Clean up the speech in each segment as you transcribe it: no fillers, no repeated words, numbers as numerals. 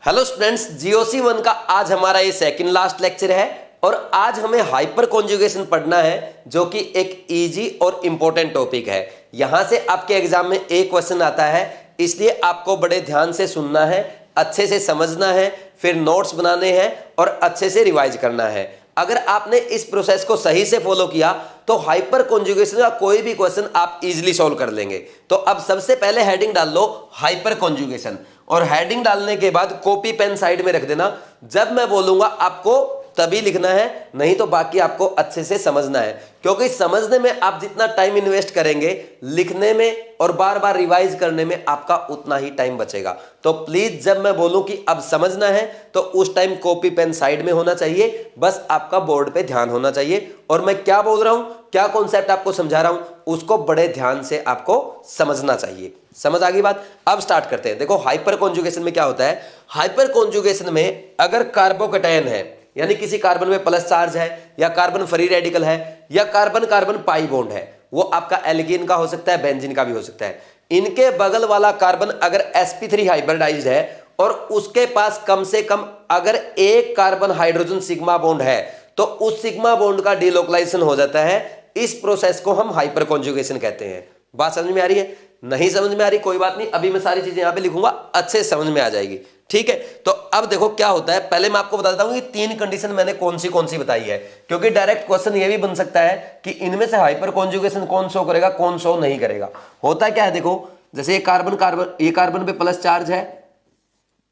Hello students, GOC 1 का आज हमारा ये सेकंड लास्ट लेक्चर है और आज हमें हाइपर कॉन्जुगेशन पढ़ना है जो कि एक इजी और इंपॉर्टेंट टॉपिक है। यहां से आपके एग्जाम में एक क्वेश्चन आता है, इसलिए आपको बड़े ध्यान से सुनना है, अच्छे से समझना है, फिर नोट्स बनाने हैं और अच्छे से रिवाइज करना है। अगर आपने इस प्रोसेस को सही से फॉलो किया तो हाइपर कॉन्जुगेशन का कोई भी क्वेश्चन आप इजीली सॉल्व कर लेंगे। तो अब सबसे पहले हेडिंग डाल लो हाइपर कॉन्जुगेशन और हेडिंग डालने के बाद कॉपी पेन साइड में रख देना। जब मैं बोलूंगा आपको तभी लिखना है, नहीं तो बाकी आपको अच्छे से समझना है, क्योंकि समझने में आप जितना टाइम इन्वेस्ट करेंगे लिखने में और बार बार रिवाइज करने में आपका उतना ही टाइम बचेगा। तो प्लीज जब मैं बोलूं कि अब समझना है तो उस टाइम कॉपी पेन साइड में होना चाहिए, बस आपका बोर्ड पे ध्यान होना चाहिए और मैं क्या बोल रहा हूं, क्या कॉन्सेप्ट आपको समझा रहा हूं उसको बड़े ध्यान से आपको समझना चाहिए। समझ आ गई बात? अब स्टार्ट करते हैं। देखो हाइपर कॉन्जुगेशन में क्या होता है, हाइपर कॉन्जुगेशन में अगर कार्बोकेटायन है यानी किसी कार्बन में प्लस चार्ज है या कार्बन फ्री रेडिकल है या कार्बन कार्बन पाई बॉन्ड है, वो आपका एल्कीन का हो सकता है, बेंजीन का भी हो सकता है। इनके बगल वाला कार्बन अगर sp3 हाइब्रिडाइज्ड है और उसके पास कम से कम अगर एक कार्बन हाइड्रोजन सिग्मा बॉन्ड है तो उस सिग्मा बॉन्ड का डिलोकलाइजेशन हो जाता है। इस प्रोसेस को हम हाइपर कॉन्जुगेशन कहते हैं। बात समझ में आ रही है? नहीं समझ में आ रही कोई बात नहीं, अभी मैं सारी चीजें यहां पे लिखूंगा, अच्छे से समझ में आ जाएगी। ठीक है, तो अब देखो क्या होता है। पहले मैं आपको बता देता हूं कि तीन कंडीशन मैंने कौन सी बताई है, क्योंकि डायरेक्ट क्वेश्चन ये भी बन सकता है कि इनमें से हाइपर कॉन्जुगेशन कौन शो करेगा कौन शो नहीं करेगा। होता क्या है, देखो जैसे ये कार्बन पे प्लस चार्ज है,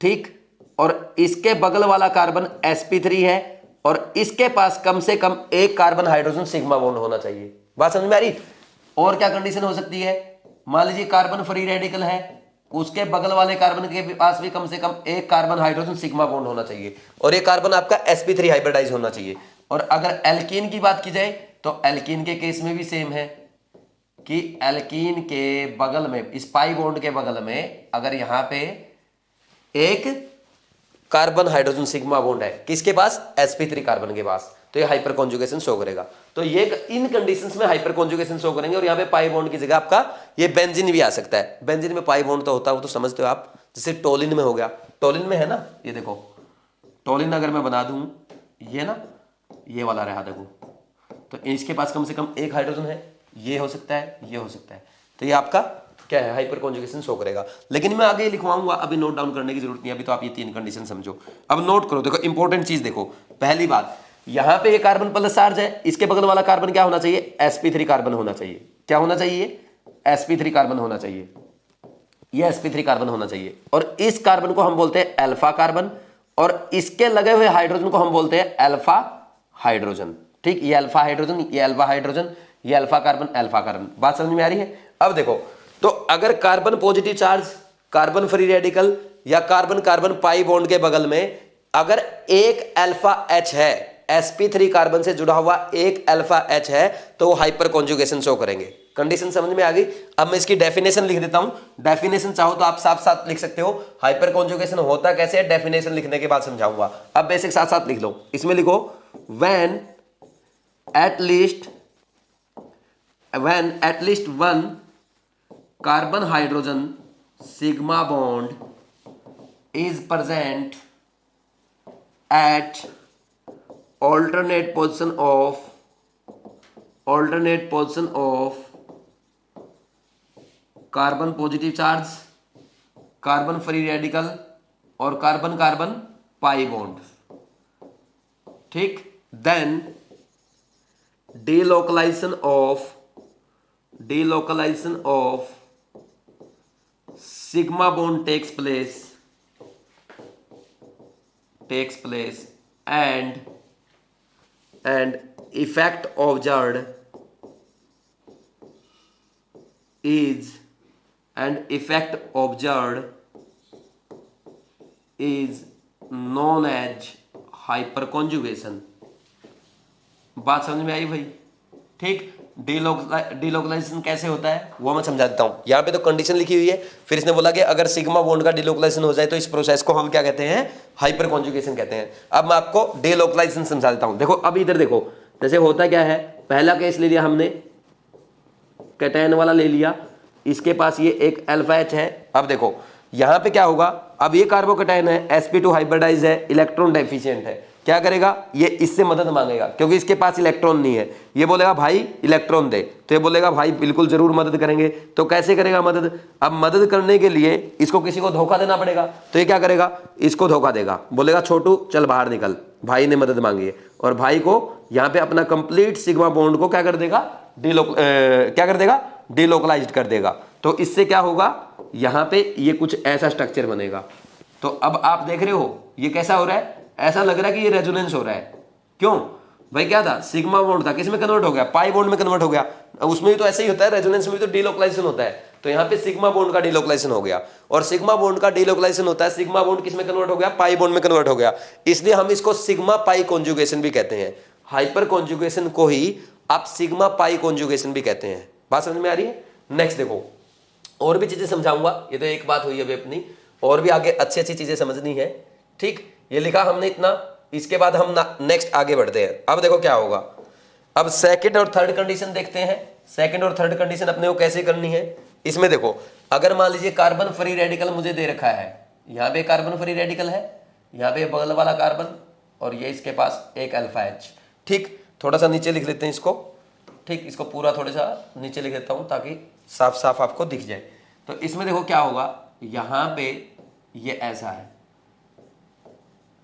ठीक, और इसके बगल वाला कार्बन sp3 है और इसके पास कम से कम एक कार्बन हाइड्रोजन सिग्मा बॉन्ड होना चाहिए। बात समझ में आ रही? और क्या कंडीशन हो सकती है, मान लीजिए कार्बन फ्री रेडिकल है, उसके बगल वाले कार्बन के पास भी कम से कम एक कार्बन हाइड्रोजन सिग्मा बॉन्ड होना चाहिए और ये कार्बन आपका sp3 हाइब्रिडाइज होना चाहिए। और अगर एल्कीन की बात की जाए तो एल्कीन के केस में भी सेम है कि एल्कीन के बगल में, इस पाई बॉन्ड के बगल में अगर यहां पे एक कार्बन हाइड्रोजन सिग्मा बॉन्ड है, किसके पास? sp3 कार्बन के पास, तो ये हाइपर कॉन्जुगेशन शो करेगा। तो ये इन कंडीशंस में हाइपर कॉन्जुगेशन शो करेंगे। और यहाँ पे पाई बॉन्ड की जगह आपका ये बेंजीन भी आ सकता है। बेंजीन में पाई बॉन्ड तो होता है, वो तो समझते हो आप, जैसे टोलिन में हो गया, टोलिन में है ना, ये देखो टोलिन अगर मैं बना दूं, ये ना ये वाला रहा, देखो तो इसके पास कम से कम एक हाइड्रोजन है, ये हो सकता है, ये हो सकता है, तो ये आपका क्या है, हाइपर कॉन्जुगेशन शो करेगा। लेकिन मैं आगे लिखवाऊंगा, अभी नोट डाउन करने की जरूरत नहीं है, अभी तो आप ये तीन कंडीशन समझो। अब नोट करो, देखो इंपॉर्टेंट चीज देखो। पहली बात, यहां पे ये कार्बन प्लस चार्ज है, इसके बगल वाला कार्बन क्या होना चाहिए? sp3 कार्बन होना चाहिए। क्या होना चाहिए? sp3 कार्बन होना चाहिए, ये sp3 कार्बन होना चाहिए। और इस कार्बन को हम बोलते हैं अल्फा कार्बन और इसके लगे हुए हाइड्रोजन को हम बोलते हैं अल्फा हाइड्रोजन। ठीक, ये अल्फा हाइड्रोजन, ये अल्फा हाइड्रोजन, ये अल्फा कार्बन, अल्फा कार्बन। बात समझ में आ रही है? अब देखो, तो अगर carbon positive charge, carbon free radical या कार्बन कार्बन पाई बॉन्ड के बगल में अगर एक अल्फा H है, sp3 कार्बन से जुड़ा हुआ एक अल्फा H है, तो वो हाइपर कॉन्जुगेशन शो करेंगे। कंडीशन समझ में आ गई? अब मैं इसकी डेफिनेशन लिख देता हूं। डेफिनेशन चाहो तो आप साथ साथ लिख सकते हो। हाइपर कॉन्जुगेशन होता कैसे है, डेफिनेशन लिखने के बाद समझाऊंगा। अब बेसिक साथ साथ लिख लो। इसमें लिखो when at least one carbon hydrogen sigma bond is present at alternate position of carbon positive charge, carbon free radical और कार्बन कार्बन पाई बॉन्ड। ठीक, then delocalization of sigma bond takes place and effect observed is known as hyperconjugation। बात समझ में आई भाई? ठीक, delocalisation कैसे होता है वो मैं समझा देता हूं। यहां पे तो कंडीशन लिखी हुई है, फिर इसने बोला कि अगर सिग्मा बॉन्ड का डिलोकलाइजेशन हो जाए तो इस प्रोसेस को हम क्या कहते हैं? हाइपर कॉन्जुगेशन कहते हैं। अब मैं आपको डिलोकलाइजेशन समझा देता हूं। देखो अब इधर देखो, जैसे होता क्या है, पहला केस ले लिया हमने, कैटायन वाला ले लिया, इसके पास ये एक अल्फा H है। अब देखो यहां पे क्या होगा, अब ये कार्बोकेटायन है, sp2 हाइब्रिडाइज है, इलेक्ट्रॉन डेफिशिएंट है, क्या करेगा, ये इससे मदद मांगेगा क्योंकि इसके पास इलेक्ट्रॉन नहीं है। ये बोलेगा भाई इलेक्ट्रॉन दे, तो ये बोलेगा भाई बिल्कुल जरूर मदद करेंगे। तो कैसे करेगा मदद, अब मदद करने के लिए इसको किसी को धोखा देना पड़ेगा, तो ये क्या करेगा, इसको धोखा देगा, बोलेगा छोटू चल बाहर निकल, भाई ने मदद मांगी है, और भाई को यहाँ पे अपना कंप्लीट सिग्मा बॉन्ड को क्या कर देगा, डिलोकलाइज्ड कर देगा। तो इससे क्या होगा, यहाँ पे ये कुछ ऐसा स्ट्रक्चर बनेगा। तो अब आप देख रहे हो ये कैसा हो रहा है, ऐसा लग रहा है कि ये रेजोनेंस हो रहा है। क्यों भाई, क्या था, सिग्मा बॉन्ड था, किस में कन्वर्ट हो गया, पाई बॉन्ड में कन्वर्ट हो गया। उसमें भी तो ऐसे ही होता है, रेजोनेंस में भी तो डिलोकलाइजेशन होता है। तो यहाँ पे सिग्मा बॉन्ड का डिलोकलाइजेशन हो गया, और सिग्मा बॉन्ड का डिलोकलाइजेशन होता है, सिग्मा बॉन्ड किस में कन्वर्ट हो गया, पाई बॉन्ड में कन्वर्ट हो गया। इसलिए हम इसको सिग्मा पाई कॉन्जुगेशन भी कहते हैं। हाइपर कॉन्जुगेशन को ही आप सिग्मा पाई कॉन्जुगेशन भी कहते हैं। बात समझ में आ रही है। नेक्स्ट देखो, और भी चीजें समझाऊंगा, ये तो एक बात हुई अभी अपनी, और भी आगे अच्छी अच्छी चीजें समझनी है। ठीक, ये लिखा हमने इतना, इसके बाद हम नेक्स्ट आगे बढ़ते हैं। अब देखो क्या होगा, अब सेकंड और थर्ड कंडीशन देखते हैं। सेकंड और थर्ड कंडीशन अपने को कैसे करनी है, इसमें देखो, अगर मान लीजिए कार्बन फ्री रेडिकल मुझे दे रखा है, यहाँ पे कार्बन फ्री रेडिकल है, यहाँ पे बगल वाला कार्बन, और ये इसके पास एक अल्फा एच। ठीक, थोड़ा सा नीचे लिख लेते हैं इसको। ठीक, इसको पूरा थोड़ा सा नीचे लिख देता हूँ ताकि साफ साफ आपको दिख जाए। तो इसमें देखो क्या होगा, यहाँ पे ये ऐसा है।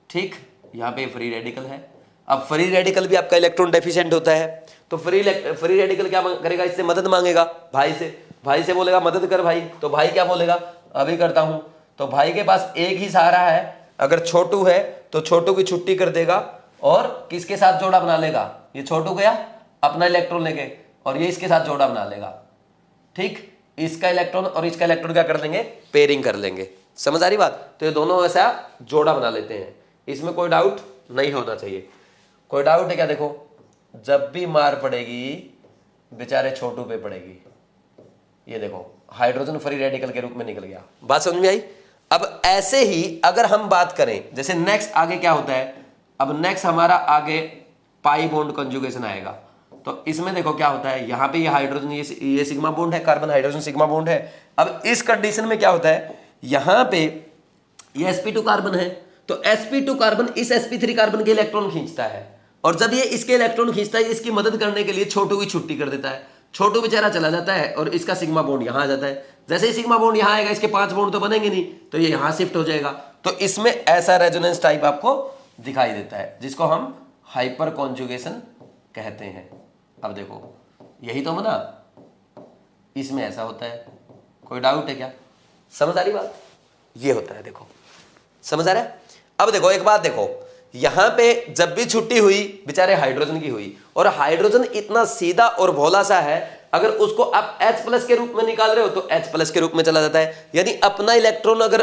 ठीक, यहाँ पे फ्री रेडिकल है। अब फ्री रेडिकल भी आपका इलेक्ट्रॉन डेफिशिएंट होता है, तो फ्री रेडिकल क्या करेगा, इससे मदद मांगेगा भाई से, भाई से बोलेगा मदद कर भाई, तो भाई क्या बोलेगा, अभी करता हूं। तो भाई के पास एक ही सहारा है, अगर छोटू है तो छोटू की छुट्टी कर देगा, और किसके साथ जोड़ा बना लेगा, ये छोटू गया अपना इलेक्ट्रॉन लेके, और ये इसके साथ जोड़ा बना लेगा। ठीक, इसका इलेक्ट्रॉन और इसका इलेक्ट्रॉन क्या कर देंगे, पेयरिंग कर लेंगे। समझ आ रही बात। तो ये दोनों ऐसा जोड़ा बना लेते हैं, इसमें कोई डाउट नहीं होना चाहिए। कोई डाउट है क्या, देखो जब भी मार पड़ेगी बेचारे छोटू पे पड़ेगी। ये देखो हाइड्रोजन फ्री रेडिकल के रूप में निकल गया। बात समझ में आई। अब ऐसे ही अगर हम बात करें, जैसे नेक्स्ट आगे क्या होता है, अब नेक्स्ट हमारा आगे पाई बॉन्ड कंजुगेशन आएगा। तो इसमें देखो क्या होता है, यहाँ पे ये हाइड्रोजन, ये सिग्मा बॉन्ड है, कार्बन हाइड्रोजन सिग्मा बॉन्ड है। अब इस कंडीशन में क्या होता है, यहाँ पे ये sp2 कार्बन है, तो sp2 कार्बन इस sp3 कार्बन के इलेक्ट्रॉन खींचता है, और जब ये इसके इलेक्ट्रॉन खींचता है, इसकी मदद करने के लिए छोटू की छुट्टी कर देता है। छोटू बेचारा चला जाता है, और इसका सिग्मा बॉन्ड यहाँ आ जाता है। जैसे ही सिग्मा बॉन्ड यहाँ आएगा, इसके 5 बॉन्ड तो बनेंगे नहीं, तो ये यहाँ शिफ्ट हो जाएगा। तो इसमें ऐसा रेजोनेंस टाइप आपको दिखाई देता है, जिसको हम हाइपर कॉन्जुगेशन कहते हैं। अब देखो यही तो बना, इसमें ऐसा होता है। कोई डाउट है क्या, समझ आ रही बात। ये होता है, देखो समझ आ रहा है। अब देखो एक बात देखो, यहां पे जब भी छुट्टी हुई बेचारे हाइड्रोजन की हुई, और हाइड्रोजन इतना सीधा और भोला सा है, अगर उसको आप H+ के रूप में निकाल रहे हो तो H+ के रूप में चला जाता है। यानी अपना इलेक्ट्रॉन अगर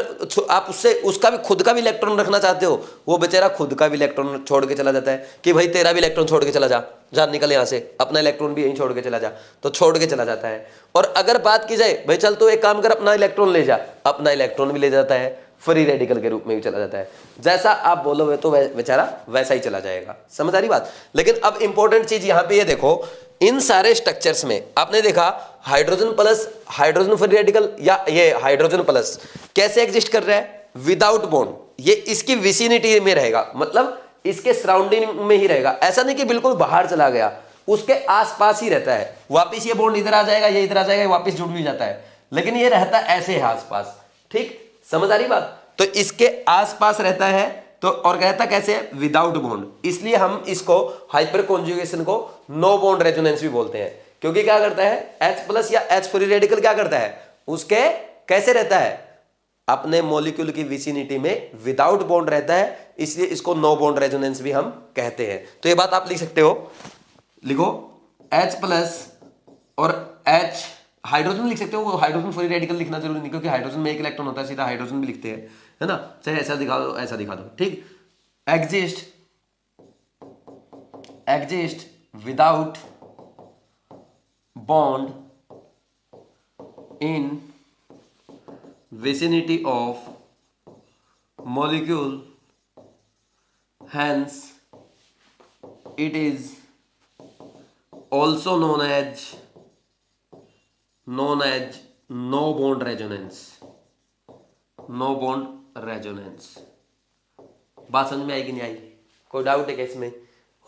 आप उससे उसका भी खुद का भी इलेक्ट्रॉन रखना चाहते हो, वो बेचारा खुद का भी इलेक्ट्रॉन छोड़ के चला जाता है कि भाई तेरा भी इलेक्ट्रॉन छोड़ के चला जा, जा निकल यहाँ से, अपना इलेक्ट्रॉन भी यहीं छोड़ के चला जा, तो छोड़ के चला जाता है। और अगर बात की जाए भाई चल तो एक काम कर, अपना इलेक्ट्रॉन ले जा, अपना इलेक्ट्रॉन भी ले जाता है, फ्री रेडिकल के रूप में भी चला जाता है। जैसा आप बोलोगे तो बेचारा वैसा ही चला जाएगा। समझ आ रही बात। लेकिन अब इंपॉर्टेंट चीज यहां पे ये देखो, इन सारे स्ट्रक्चर्स में आपने देखा hydrogen plus hydrogen free radical, या ये हाइड्रोजन प्लस कैसे एग्जिस्ट कर रहा है, विदाउट बॉन्ड। ये इसकी विसिनिटी में रहेगा, मतलब इसके सराउंडिंग में ही रहेगा। ऐसा नहीं कि बिल्कुल बाहर चला गया, उसके आसपास ही रहता है। वापिस ये बॉन्ड इधर आ जाएगा, ये इधर आ जाएगा, वापिस जुड़ भी जाता है, लेकिन ये रहता ऐसे है आसपास। ठीक, समझ आ रही बात। तो इसके आसपास रहता है, तो और कहता कैसे है, विदाउट बॉन्ड। इसलिए हम इसको हाइपर कॉन्जुगेशन को नो बॉन्ड रेजोनेंस भी बोलते हैं, क्योंकि क्या करता है H+ या H फ्री रेडिकल क्या करता है, उसके कैसे रहता है, अपने मॉलिक्यूल की विसिनिटी में विदाउट बॉन्ड रहता है, इसलिए इसको नो बॉन्ड रेजोनेंस भी हम कहते हैं। तो ये बात आप लिख सकते हो, लिखो H+ और H हाइड्रोजन लिख सकते हो, हाइड्रोजन फ्री रेडिकल लिखना जरूरी नहीं, क्योंकि हाइड्रोजन में एक इलेक्ट्रॉन होता है, सीधा हाइड्रोजन भी लिखते हैं, है ना। चाहे ऐसा दिखा दो, ऐसा दिखा दो। ठीक, exist without bond in vicinity of molecule, hence it is also known as no bond resonance। No bond resonance. बात समझ में आएगी नहीं आई? कोई डाउट है क्या इसमें?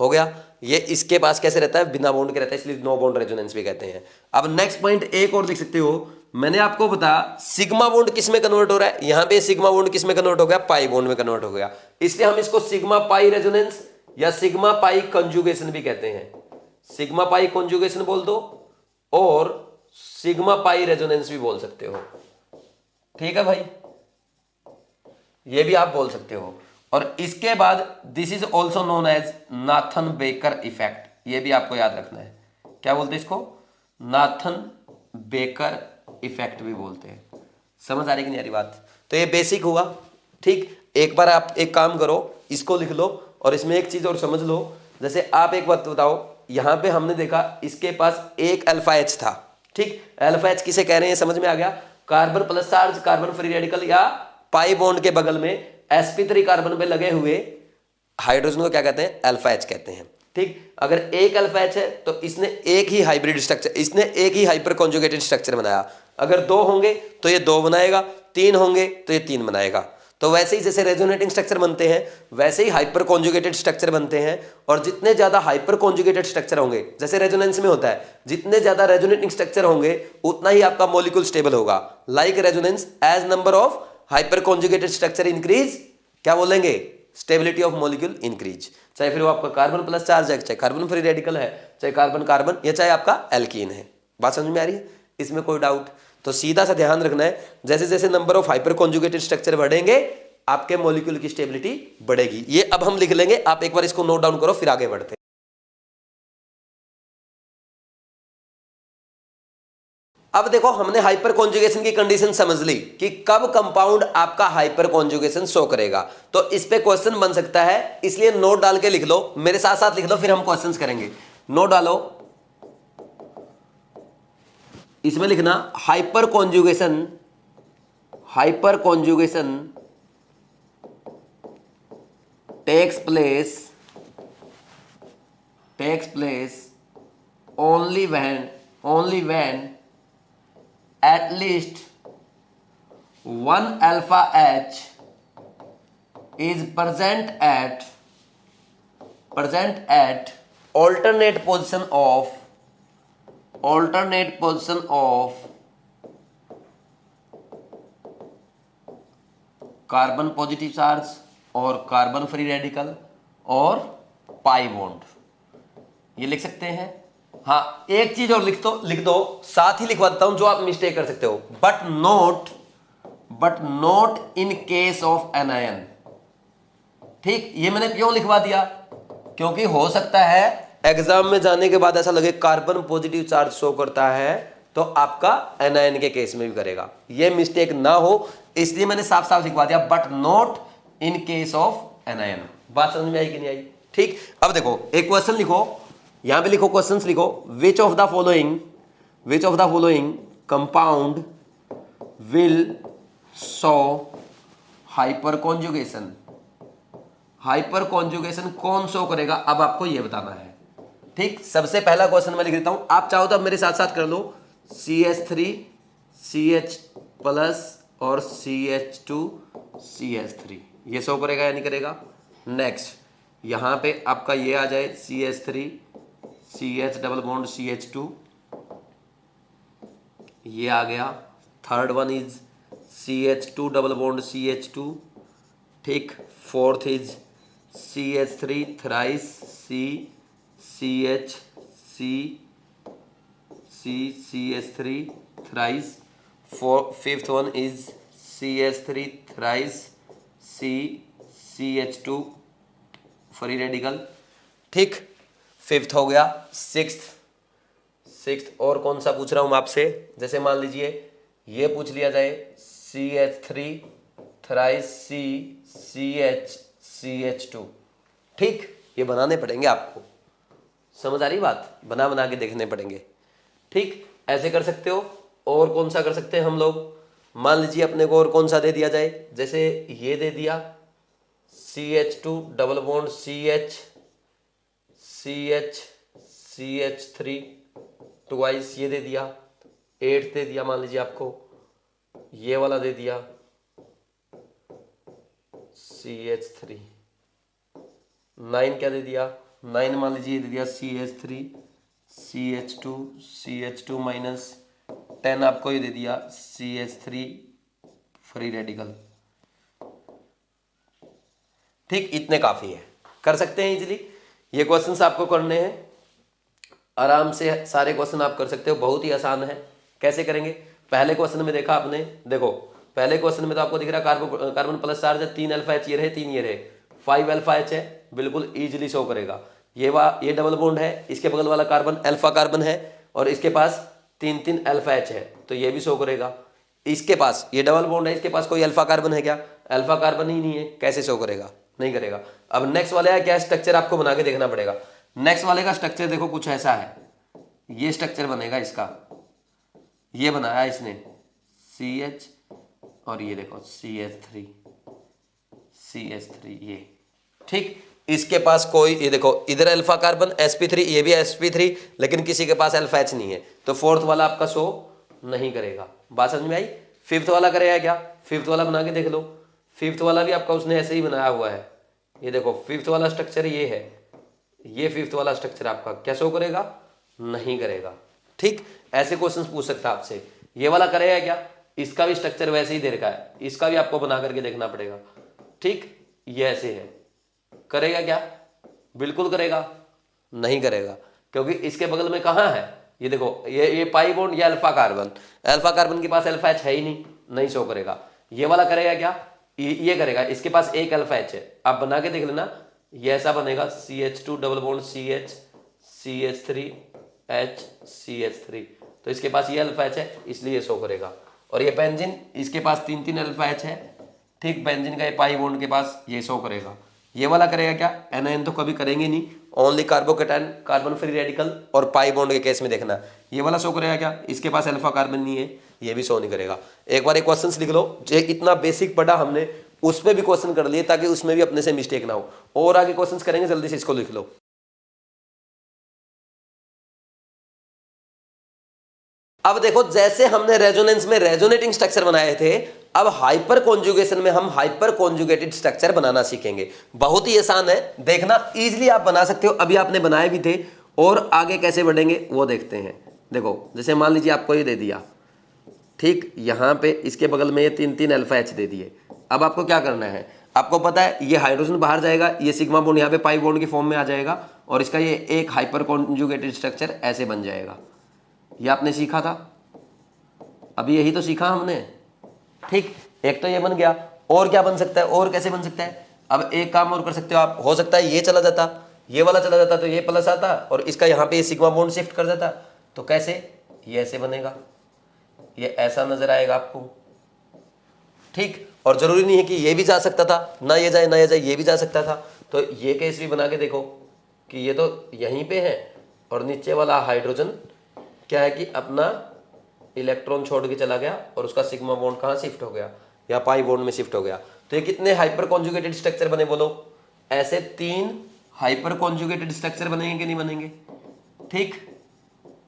हो गया। ये इसके पास कैसे रहता है? बिना बॉन्ड के रहता है, इसलिए नो बॉन्ड रेजोनेंस भी कहते हैं। अब नेक्स्ट पॉइंट एक और लिख सकते हो, मैंने आपको बताया सिग्मा बॉन्ड किस में कन्वर्ट हो रहा है, यहां पे सिग्मा बॉन्ड किस में कन्वर्ट हो गया? पाई बॉन्ड में कन्वर्ट हो गया, इसलिए हम इसको सिग्मा पाई रेजोनेंस या सिग्मा पाई कंजुगेशन भी कहते हैं। सिग्मा पाई कंजुगेशन बोल दो और सिग्मा पाई रेजोनेंस भी बोल सकते हो। ठीक है भाई, ये भी आप बोल सकते हो। और इसके बाद this is also known as Nathan Baker effect, ये भी आपको याद रखना है। क्या बोलते हैं इसको? नाथन बेकर इफेक्ट भी बोलते हैं। समझ आ रही कि नहीं आ रही बात? तो ये बेसिक हुआ। ठीक, एक बार आप एक काम करो, इसको लिख लो और इसमें एक चीज और समझ लो। जैसे आप एक बात बताओ, यहां पे हमने देखा इसके पास एक अल्फा एच था। ठीक, अल्फा एच किसे कह रहे हैं समझ में आ गया? Carbon plus charge, carbon free radical या पाई बॉन्ड के बगल में sp3 कार्बन पे लगे हुए हाइड्रोजन को क्या कहते हैं? अल्फा एच कहते हैं। ठीक, अगर एक अल्फा एच है तो इसने एक ही हाइब्रिड स्ट्रक्चर, इसने एक ही हाइपर कॉन्जुगेटेड स्ट्रक्चर बनाया। अगर दो होंगे तो ये दो बनाएगा, तीन होंगे तो ये तीन बनाएगा। तो वैसे ही जैसे रेजोनेटिंग स्ट्रक्चर बनते हैं वैसे ही हाइपर कॉन्जुगेटेड स्ट्रक्चर बनते हैं। और जितने ज्यादा हाइपर कॉन्जुगेटेड स्ट्रक्चर होंगे, जैसे रेजोनेंस में होता है, जितने ज्यादा रेजोनेटिंग स्ट्रक्चर होंगे उतना ही आपका मॉलिक्यूल स्टेबल होगा। Like resonance, as number of hyper conjugated structure increase, क्या बोलेंगे? Stability of molecule increase. चाहे फिर वो आपका कार्बन प्लस चार्ज है, चाहे कार्बन फ्री रेडिकल है, चाहे कार्बन कार्बन, या चाहे आपका एल्कीन है। बात समझ में आ रही है? इसमें कोई डाउट? तो सीधा सा ध्यान रखना है, जैसे जैसे number of hyper conjugated structure बढ़ेंगे आपके मॉलिक्यूल की स्टेबिलिटी बढ़ेगी। ये अब हम लिख लेंगे, आप एक बार इसको नोट डाउन करो फिर आगे बढ़ते हैं। अब देखो, हमने हाइपर कॉन्जुगेशन की कंडीशन समझ ली कि कब कंपाउंड आपका हाइपर कॉन्जुगेशन शो करेगा। तो इस पे क्वेश्चन बन सकता है, इसलिए नोट डाल के लिख लो, मेरे साथ साथ लिख लो, फिर हम क्वेश्चंस करेंगे। नोट डालो, इसमें लिखना hyper conjugation, hyper conjugation takes place only when at least one alpha H is present at alternate position of carbon positive charge और कार्बन फ्री रेडिकल और पाई बॉन्ड, ये लिख सकते हैं। हाँ, एक चीज और लिख दो, साथ ही लिखवा देता हूं जो आप मिस्टेक कर सकते हो, but not in case of anion. ठीक, ये मैंने क्यों लिखवा दिया? क्योंकि हो सकता है एग्जाम में जाने के बाद ऐसा लगे कार्बन पॉजिटिव चार्ज शो करता है तो आपका एनायन के केस में भी करेगा, ये मिस्टेक ना हो इसलिए मैंने साफ साफ लिखवा दिया, but not in case of anion. बात समझ में आई कि नहीं आई? ठीक, अब देखो एक क्वेश्चन लिखो, यहां पे लिखो, क्वेश्चंस लिखो, which of the following compound will show hyper conjugation. Hyper conjugation कौन शो करेगा, अब आपको यह बताना है। ठीक, सबसे पहला क्वेश्चन मैं लिख देता हूं, आप चाहो तो अब मेरे साथ साथ कर लो। CH3 CH प्लस और CH2 CH3, ये शो करेगा या नहीं करेगा? नेक्स्ट, यहां पे आपका ये आ जाए CH3 CH double bond CH2, ये आ गया। Third one is CH2 double bond CH2। ठीक, fourth is CH3 thrice CH3 thrice. Fifth one is CH3 thrice CH2 free radical. ठीक, फिफ्थ हो गया। सिक्स्थ और कौन सा पूछ रहा हूं मैं आपसे? जैसे मान लीजिए ये पूछ लिया जाए CH3 थ्राइस CH2। ठीक, ये बनाने पड़ेंगे आपको, समझ आ रही बात? बना के देखने पड़ेंगे। ठीक, ऐसे कर सकते हो। और कौन सा कर सकते हैं हम लोग? मान लीजिए अपने को और कौन सा दे दिया जाए, जैसे ये दे दिया CH2 double bond CH3 twice, ये दे दिया। 8 दे दिया मान लीजिए आपको, ये वाला दे दिया, CH3, 9 क्या दे दिया, 9 मान लीजिए दे दिया CH3, CH2 माइनस 10 आपको ये दे दिया CH3 फ्री रेडिकल। ठीक, इतने काफी है, कर सकते हैं इजीली। ये क्वेश्चंस आपको करने हैं, आराम से सारे क्वेश्चन आप कर सकते हो, बहुत ही आसान है। कैसे करेंगे, पहले क्वेश्चन में देखा आपने, देखो पहले क्वेश्चन में तो आपको दिख रहा कार्बन प्लस चार्ज है, 3 अल्फा एच ये रहे, 3 ये रहे, 5 अल्फा एच है, बिल्कुल इजीली शो करेगा। ये डबल बॉन्ड है, इसके बगल वाला कार्बन अल्फा कार्बन है और इसके पास 3 अल्फा एच है, तो ये भी शो करेगा। इसके पास ये डबल बॉन्ड है, इसके पास कोई अल्फा कार्बन है क्या, अल्फा कार्बन ही नहीं है, कैसे शो करेगा, नहीं करेगा। अब नेक्स्ट वाले का क्या स्ट्रक्चर आपको बना के देखना पड़ेगा। नेक्स्ट वाले का स्ट्रक्चर देखो कुछ ऐसा है, ये स्ट्रक्चर बनेगा इसका, ये बनाया इसने CH और ये देखो CH3 ये। ठीक, इसके पास कोई, ये देखो इधर अल्फा कार्बन sp3, ये भी sp3, लेकिन किसी के पास अल्फा एच नहीं है, तो फोर्थ वाला आपका शो नहीं करेगा। बात समझ में आई। फिफ्थ वाला करेगा क्या, फिफ्थ वाला बना के देख लो। फिफ्थ वाला भी आपका उसने ऐसे ही बनाया हुआ है, ये देखो फिफ्थ वाला स्ट्रक्चर ये है, ये फिफ्थ वाला स्ट्रक्चर आपका क्या शो करेगा, नहीं करेगा। ठीक, ऐसे क्वेश्चंस पूछ सकता है आपसे। ये वाला करेगा क्या, इसका भी स्ट्रक्चर वैसे ही दे रखा है, इसका भी आपको बना करके देखना पड़ेगा। ठीक, ये ऐसे है, करेगा क्या, बिल्कुल करेगा, नहीं करेगा, क्योंकि इसके बगल में कहाँ है, ये देखो ये पाई बॉन्ड, ये अल्फा कार्बन के पास अल्फा एच है ही नहीं शो करेगा। ये वाला करेगा क्या, ये करेगा, इसके पास एक अल्फा एच है, आप बना के देख लेना, ये ऐसा बनेगा CH2 double bond CH CH3 H CH3, तो इसके पास ये अल्फा एच है इसलिए शो करेगा। और ये बेंजीन, इसके पास 3 अल्फा एच है। ठीक, बेंजीन का ये पाई बॉन्ड के पास ये शो करेगा। ये वाला करेगा क्या, एनायन तो कभी करेंगे नहीं, only carbocation, carbon free radical और पाई बॉन्ड के केस में देखना। ये वाला शो करेगा क्या, इसके पास अल्फा कार्बन नहीं है, ये भी शो नहीं करेगा। एक बार एक क्वेश्चंस लिख लो, जो इतना बेसिक पढ़ा हमने उस पर भी क्वेश्चन कर लिए, ताकि उसमें भी अपने से मिस्टेक ना हो। और आगे क्वेश्चंस करेंगे, जल्दी से इसको लिख लो। अब देखो, जैसे हमने रेजोनेंस में रेजोनेटिंग स्ट्रक्चर बनाए थे, अब हाइपर कॉन्जुगेशन में हम हाइपर कॉन्जुगेटेड स्ट्रक्चर बनाना सीखेंगे। बहुत ही आसान है, देखना इजीली आप बना सकते हो, अभी आपने बनाए भी थे। और आगे कैसे बढ़ेंगे वो देखते हैं। देखो, जैसे मान लीजिए आपको ये दे दिया, ठीक, यहाँ पे इसके बगल में ये 3 अल्फा एच दे दिए। अब आपको क्या करना है, आपको पता है ये हाइड्रोजन बाहर जाएगा, ये सिग्मा बॉन्ड यहाँ पे पाई बॉन्ड की फॉर्म में आ जाएगा, और इसका ये एक हाइपर कॉन्जुगेटेड स्ट्रक्चर ऐसे बन जाएगा। ये आपने सीखा था, अभी यही तो सीखा हमने। ठीक, एक तो ये बन गया, और क्या बन सकता है, और कैसे बन सकता है। अब एक काम और कर सकते हो आप, हो सकता है ये चला जाता, ये वाला चला जाता, तो ये प्लस आता और इसका यहाँ पे सिग्मा बॉन्ड शिफ्ट कर जाता, तो कैसे, ये ऐसे बनेगा, ये ऐसा नजर आएगा आपको। ठीक, और जरूरी नहीं है कि ये भी जा सकता था, ना ये जाए ना ये जाए, ये भी जा सकता था। तो ये केस भी बना के देखो कि ये तो यहीं पे है और नीचे वाला हाइड्रोजन क्या है कि अपना इलेक्ट्रॉन छोड़ के चला गया और उसका सिग्मा बॉन्ड कहाँ शिफ्ट हो गया, या पाई बॉन्ड में शिफ्ट हो गया। तो ये कितने हाइपर कॉन्जुगेटेड स्ट्रक्चर बने बोलो, ऐसे 3 हाइपर कॉन्जुगेटेड स्ट्रक्चर बनेंगे कि नहीं बनेंगे। ठीक,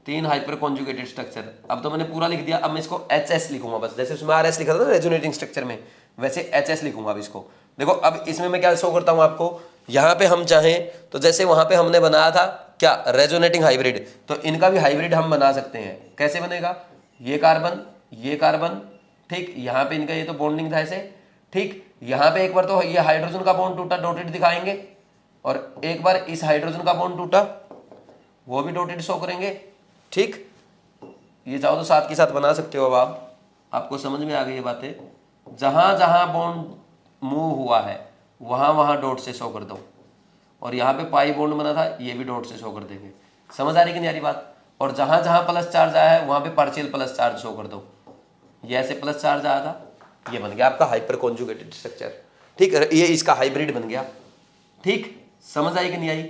3 हाइपर कॉन्जुगेटेड स्ट्रक्चर। अब तो मैंने पूरा लिख दिया, अब मैं इसको HS लिखूंगा बस, जैसे उसमें RS लिखा था ना रेजोनेटिंग स्ट्रक्चर में, वैसे HS लिखूंगा अब इसको। देखो, अब इसमें मैं क्या शो करता हूं आपको, यहाँ पे हम चाहें तो जैसे वहां पे हमने बनाया था क्या, रेजोनेटिंग हाइब्रिड, तो इनका भी हाइब्रिड हम बना सकते हैं। कैसे बनेगा, ये कार्बन, ठीक, यहाँ पे इनका ये तो बॉन्डिंग था ऐसे। ठीक, यहाँ पे एक बार तो ये हाइड्रोजन का बॉन्ड टूटा, डॉटेड दिखाएंगे, और एक बार इस हाइड्रोजन का बॉन्ड टूटा, वो भी डॉटेड शो करेंगे। ठीक, ये चाहो तो साथ के साथ बना सकते हो। अब आपको समझ में आ गई ये बातें, जहां जहां बॉन्ड मूव हुआ है वहां वहां डॉट से शो कर दो, और यहाँ पे पाई बॉन्ड बना था, ये भी डॉट से शो कर देंगे। समझ आ रही कि नहीं आ रही बात। और जहां जहां प्लस चार्ज आया है वहां पे पार्शियल प्लस चार्ज शो कर दो, ये ऐसे प्लस चार्ज आया था, ये बन गया आपका हाइपर कॉन्जुगेटेड स्ट्रक्चर। ठीक, ये इसका हाइब्रिड बन गया। ठीक, समझ आई कि नहीं आई,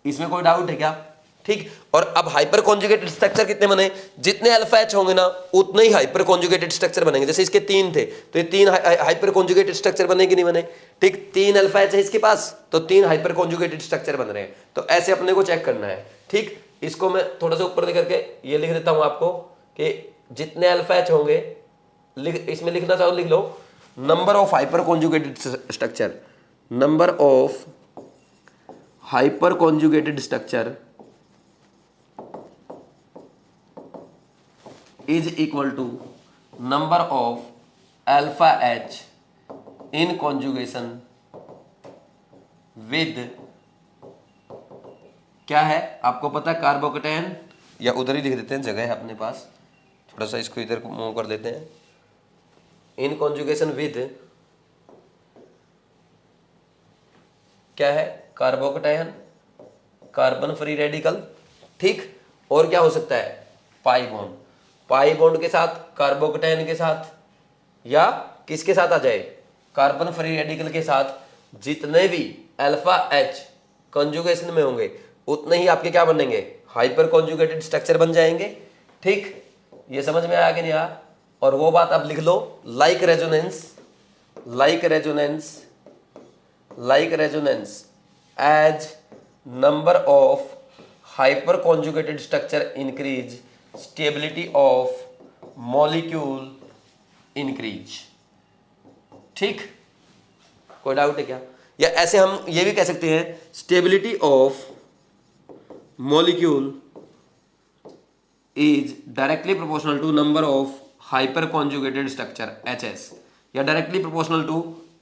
इसमें कोई डाउट है क्या। ठीक, और अब हाइपर कॉन्जुगेटेड स्ट्रक्चर कितने बने, जितने अल्फा एच होंगे ना उतने ही हाइपर कॉन्जुगेटेड स्ट्रक्चर बनेंगे। जैसे इसके 3 थे तो ये 3 हाइपर कॉन्जुगेटेड स्ट्रक्चर बने कि नहीं बने। ठीक, 3 अल्फा एच है इसके पास, तो 3 हाइपर कॉन्जुगेटेड स्ट्रक्चर बन रहे हैं। तो ऐसे अपने को चेक करना है। ठीक, इसको मैं थोड़ा सा ऊपर लेकर के ये लिख देता हूं आपको कि जितने अल्फा एच होंगे, इसमें लिखना चाहो लिख लो, number of hyper conjugated structure, number of hyper conjugated structure is equal to number of alpha H in conjugation with, क्या है आपको पता है, कार्बोकेटायन, या उधर ही लिख देते हैं, जगह है अपने पास, थोड़ा सा इसको इधर मूव कर देते हैं, इन कॉन्जुगेशन विद क्या है, कार्बोकेटायन, कार्बन फ्री रेडिकल, ठीक। और क्या हो सकता है, पाई बॉन्ड, पाई बॉन्ड के साथ, कार्बोकेटायन के साथ, या किसके साथ आ जाए, कार्बन फ्री रेडिकल के साथ। जितने भी अल्फा एच कॉन्जुगेशन में होंगे उतने ही आपके क्या बनेंगे, हाइपर कॉन्जुगेटेड स्ट्रक्चर बन जाएंगे, ठीक। ये समझ में आया कि नहीं आया? और वो बात आप लिख लो, like resonance, like resonance, like resonance as number of hyper conjugated structure increase, stability of molecule increase, ठीक। कोई डाउट है क्या? या ऐसे हम ये भी कह सकते हैं, stability of molecule is directly proportional to number of hyper conjugated structure HS, या directly proportional to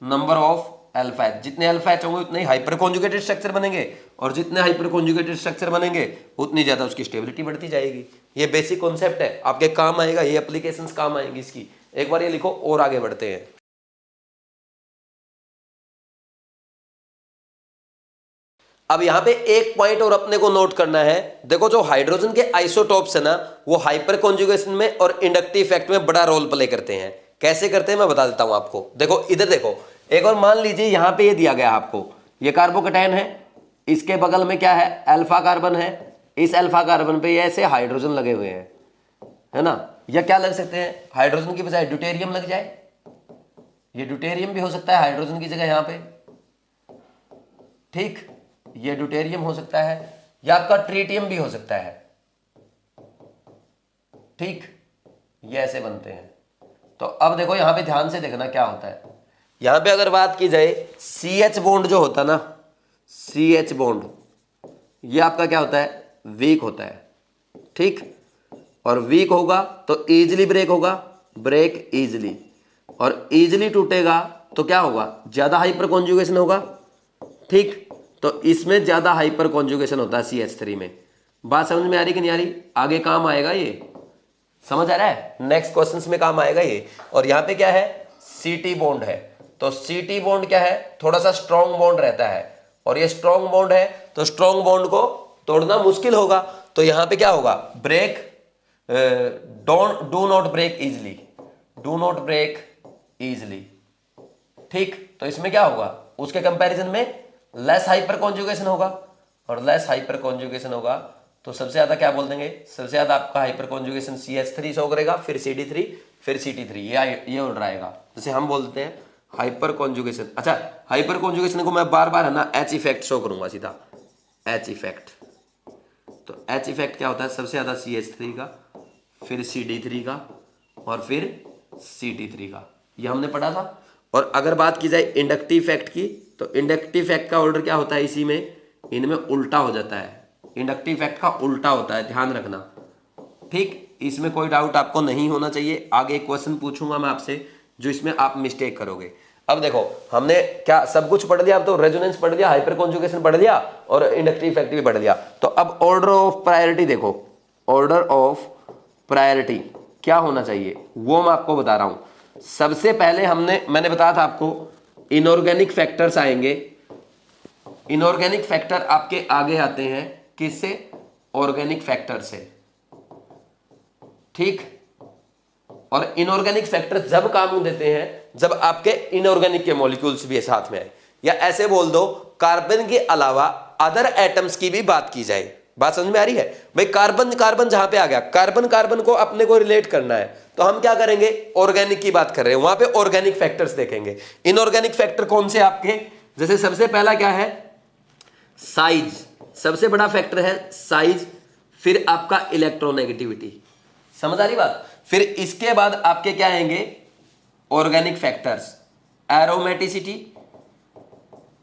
number of alpha H. जितने अल्फा एच होंगे उतने ही हाइपर कॉन्जुगेटेड स्ट्रक्चर बनेंगे, और जितने हाइपर कॉन्जुगेटेड स्ट्रक्चर बनेंगे उतनी ज्यादा उसकी स्टेबिलिटी बढ़ती जाएगी। ये बेसिक कॉन्सेप्ट है, आपके काम आएगा, ये एप्लीकेशंस काम आएंगी इसकी। एक बार ये लिखो और आगे बढ़ते हैं। अब यहां पे एक पॉइंट और अपने को नोट करना है, देखो जो हाइड्रोजन के आइसोटोप्स है ना, वो हाइपर कॉन्जुगेशन में और इंडक्टिव इफेक्ट में बड़ा रोल प्ले करते हैं। कैसे करते हैं मैं बता देता हूं आपको। देखो इधर देखो, एक और मान लीजिए यहां पे ये दिया गया आपको, ये कार्बोकेटायन है, इसके बगल में क्या है, अल्फा कार्बन है, इस अल्फा कार्बन पे ऐसे हाइड्रोजन लगे हुए हैं, है ना। या क्या लग सकते हैं, हाइड्रोजन की बजाय ड्यूटेरियम लग जाए, ये ड्यूटेरियम भी हो सकता है हाइड्रोजन की जगह यहां पे, ठीक। ये ड्यूटेरियम हो सकता है, या आपका ट्रीटियम भी हो सकता है, ठीक। ये ऐसे बनते हैं। तो अब देखो यहां पे ध्यान से देखना क्या होता है। यहां पे अगर बात की जाए, CH बॉन्ड जो होता है ना, CH बॉन्ड, ये आपका क्या होता है, वीक होता है, ठीक। और वीक होगा तो इजीली ब्रेक होगा, ब्रेक इजीली, और इजीली टूटेगा तो क्या होगा, ज्यादा हाइपर कॉन्जुगेशन होगा, ठीक। तो इसमें ज्यादा हाइपर कॉन्जुगेशन होता है CH3 में। बात समझ में आ रही कि नहीं आ रही? आगे काम आएगा ये, समझ आ रहा है, नेक्स्ट क्वेश्चंस में काम आएगा ये। और यहां पे क्या है, CT बॉन्ड है, तो CT बॉन्ड क्या है, थोड़ा सा स्ट्रॉन्ग बॉन्ड रहता है, और ये स्ट्रॉन्ग बॉन्ड है तो स्ट्रॉन्ग बॉन्ड को तोड़ना मुश्किल होगा। तो यहां पे क्या होगा, break, do not break easily, do not break easily, ठीक। तो इसमें क्या होगा, उसके कंपैरिजन में लेस हाइपर कॉन्जुगेशन होगा, और लेस हाइपर कॉन्जुगेशन होगा तो सबसे ज्यादा क्या बोल देंगे, सबसे ज्यादा आपका हाइपर कॉन्जुगेशन CH3 शो करेगा, फिर CD3, फिर CT3, ये ऑर्डर आएगा। जैसे हम बोलते हैं हाइपर कॉन्जुगेशन, अच्छा हाइपर कॉन्जुगेशन को मैं बार बार है ना H इफेक्ट शो करूंगा सीधा, H इफेक्ट। तो H इफेक्ट क्या होता है, सबसे ज्यादा CH3 का, फिर CD3 का, और फिर CT3 का, ये हमने पढ़ा था। और अगर बात की जाए इंडक्टिव इफेक्ट की, तो इंडक्टिव इफेक्ट का ऑर्डर क्या होता है, इसी में इनमें उल्टा हो जाता है, इंडक्टिव इफेक्ट का उल्टा होता है, ध्यान रखना, ठीक। इसमें कोई डाउट आपको नहीं होना चाहिए। आगे एक क्वेश्चन पूछूंगा मैं आपसे जो इसमें आप मिस्टेक करोगे। अब देखो हमने क्या सब कुछ पढ़ लिया, अब तो रेजोनेंस पढ़ लिया, हाइपर कॉन्जुगेशन पढ़ लिया, और इंडक्टिव इफेक्ट भी पढ़ लिया। तो अब ऑर्डर ऑफ प्रायोरिटी देखो, ऑर्डर ऑफ प्रायोरिटी क्या होना चाहिए वो मैं आपको बता रहा हूं। सबसे पहले मैंने बताया था आपको, इनऑर्गेनिक फैक्टर्स आएंगे। इनऑर्गेनिक फैक्टर आपके आगे आते हैं किससे, ऑर्गेनिक फैक्टर से, ठीक। और इनऑर्गेनिक फैक्टर जब काम देते हैं जब आपके इनऑर्गेनिक के मॉलिक्यूल्स भी साथ में आए, या ऐसे बोल दो कार्बन के अलावा अदर एटम्स की भी बात की जाए। बात समझ में आ रही है भाई? कार्बन कार्बन जहां पे आ गया, कार्बन कार्बन को अपने को रिलेट करना है, तो हम क्या करेंगे, ऑर्गेनिक की बात कर रहे हैं, वहां पे ऑर्गेनिक फैक्टर्स देखेंगे। इनऑर्गेनिक फैक्टर कौन से आपके, जैसे सबसे पहला क्या है, साइज, सबसे बड़ा फैक्टर है साइज, फिर आपका इलेक्ट्रोनेगेटिविटी, समझ आ रही बात। फिर इसके बाद आपके क्या आएंगे, ऑर्गेनिक फैक्टर्स, एरोमेटिसिटी,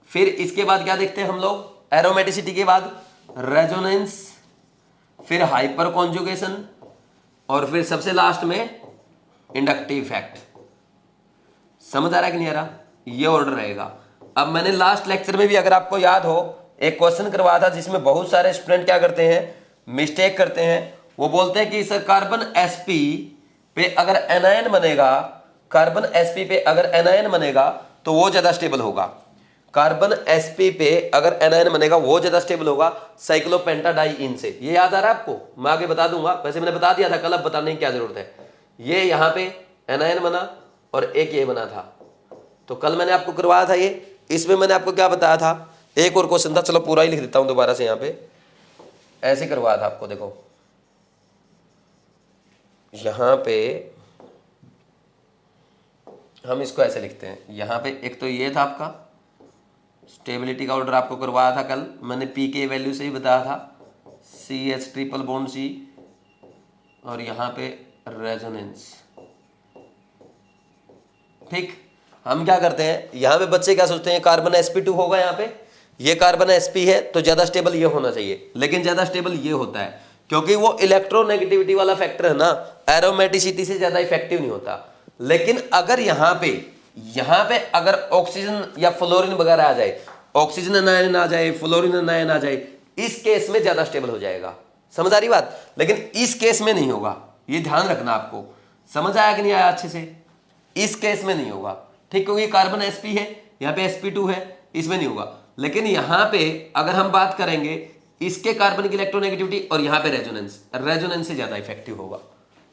फिर इसके बाद क्या देखते हैं हम लोग, एरोमेटिसिटी के बाद रेजोनेंस, फिर हाइपर कॉन्जुगेशन, और फिर सबसे लास्ट में इंडक्टिव इफेक्ट। समझ आ रहा है कि नहीं आ रहा? ये ऑर्डर रहेगा। अब मैंने लास्ट लेक्चर में भी, अगर आपको याद हो, एक क्वेश्चन करवाया था जिसमें बहुत सारे स्टूडेंट क्या करते हैं, मिस्टेक करते हैं। वो बोलते हैं कि सर कार्बन sp पे अगर एनायन बनेगा, कार्बन sp पे अगर एनायन बनेगा तो वो ज्यादा स्टेबल होगा। कार्बन sp पे अगर एनायन बनेगा वो ज्यादा स्टेबल होगा साइक्लोपेंटाडाइइन से। ये याद आ रहा है आपको? मैं आगे बता दूंगा, वैसे मैंने बता दिया था कल, अब बताने की क्या जरूरत है। ये यहाँ पे एनायन बना और एक ये बना था, तो कल मैंने आपको करवाया था ये। इसमें मैंने आपको क्या बताया था, एक और क्वेश्चन था, चलो पूरा ही लिख देता हूं दोबारा से। यहाँ पे ऐसे करवाया था आपको, देखो यहाँ पे हम इसको ऐसे लिखते हैं। यहाँ पे एक तो ये था आपका स्टेबिलिटी का ऑर्डर, आपको करवाया था कल मैंने, पी के वैल्यू से ही बताया था, CH ट्रिपल बॉन्ड C, और यहाँ पे रेजोनेंस। ठीक, हम क्या करते हैं, यहाँ पे बच्चे क्या सोचते हैं, कार्बन sp2 होगा, यहाँ पे ये कार्बन sp है तो ज्यादा स्टेबल ये होना चाहिए, लेकिन ज्यादा स्टेबल ये होता है क्योंकि वो इलेक्ट्रोनेगेटिविटी वाला फैक्टर है ना, एरोमेटिसिटी से ज्यादा इफेक्टिव नहीं होता। लेकिन अगर यहाँ पे अगर ऑक्सीजन या फ्लोरीन वगैरह आ जाए, ऑक्सीजन अनायन आ जाए, फ्लोरीन अनायन आ जाए, इस केस में ज्यादा स्टेबल हो जाएगा। समझ आ रही बात? लेकिन इस केस में नहीं होगा, ये ध्यान रखना आपको। समझ आया कि नहीं आया अच्छे से? इस केस में नहीं होगा, ठीक, क्योंकि कार्बन sp है, यहाँ पे sp2 है, इसमें नहीं होगा। लेकिन यहाँ पे अगर हम बात करेंगे, इसके कार्बन की इलेक्ट्रोनेगेटिविटी और यहाँ पे रेजोनेंस से ज्यादा इफेक्टिव होगा।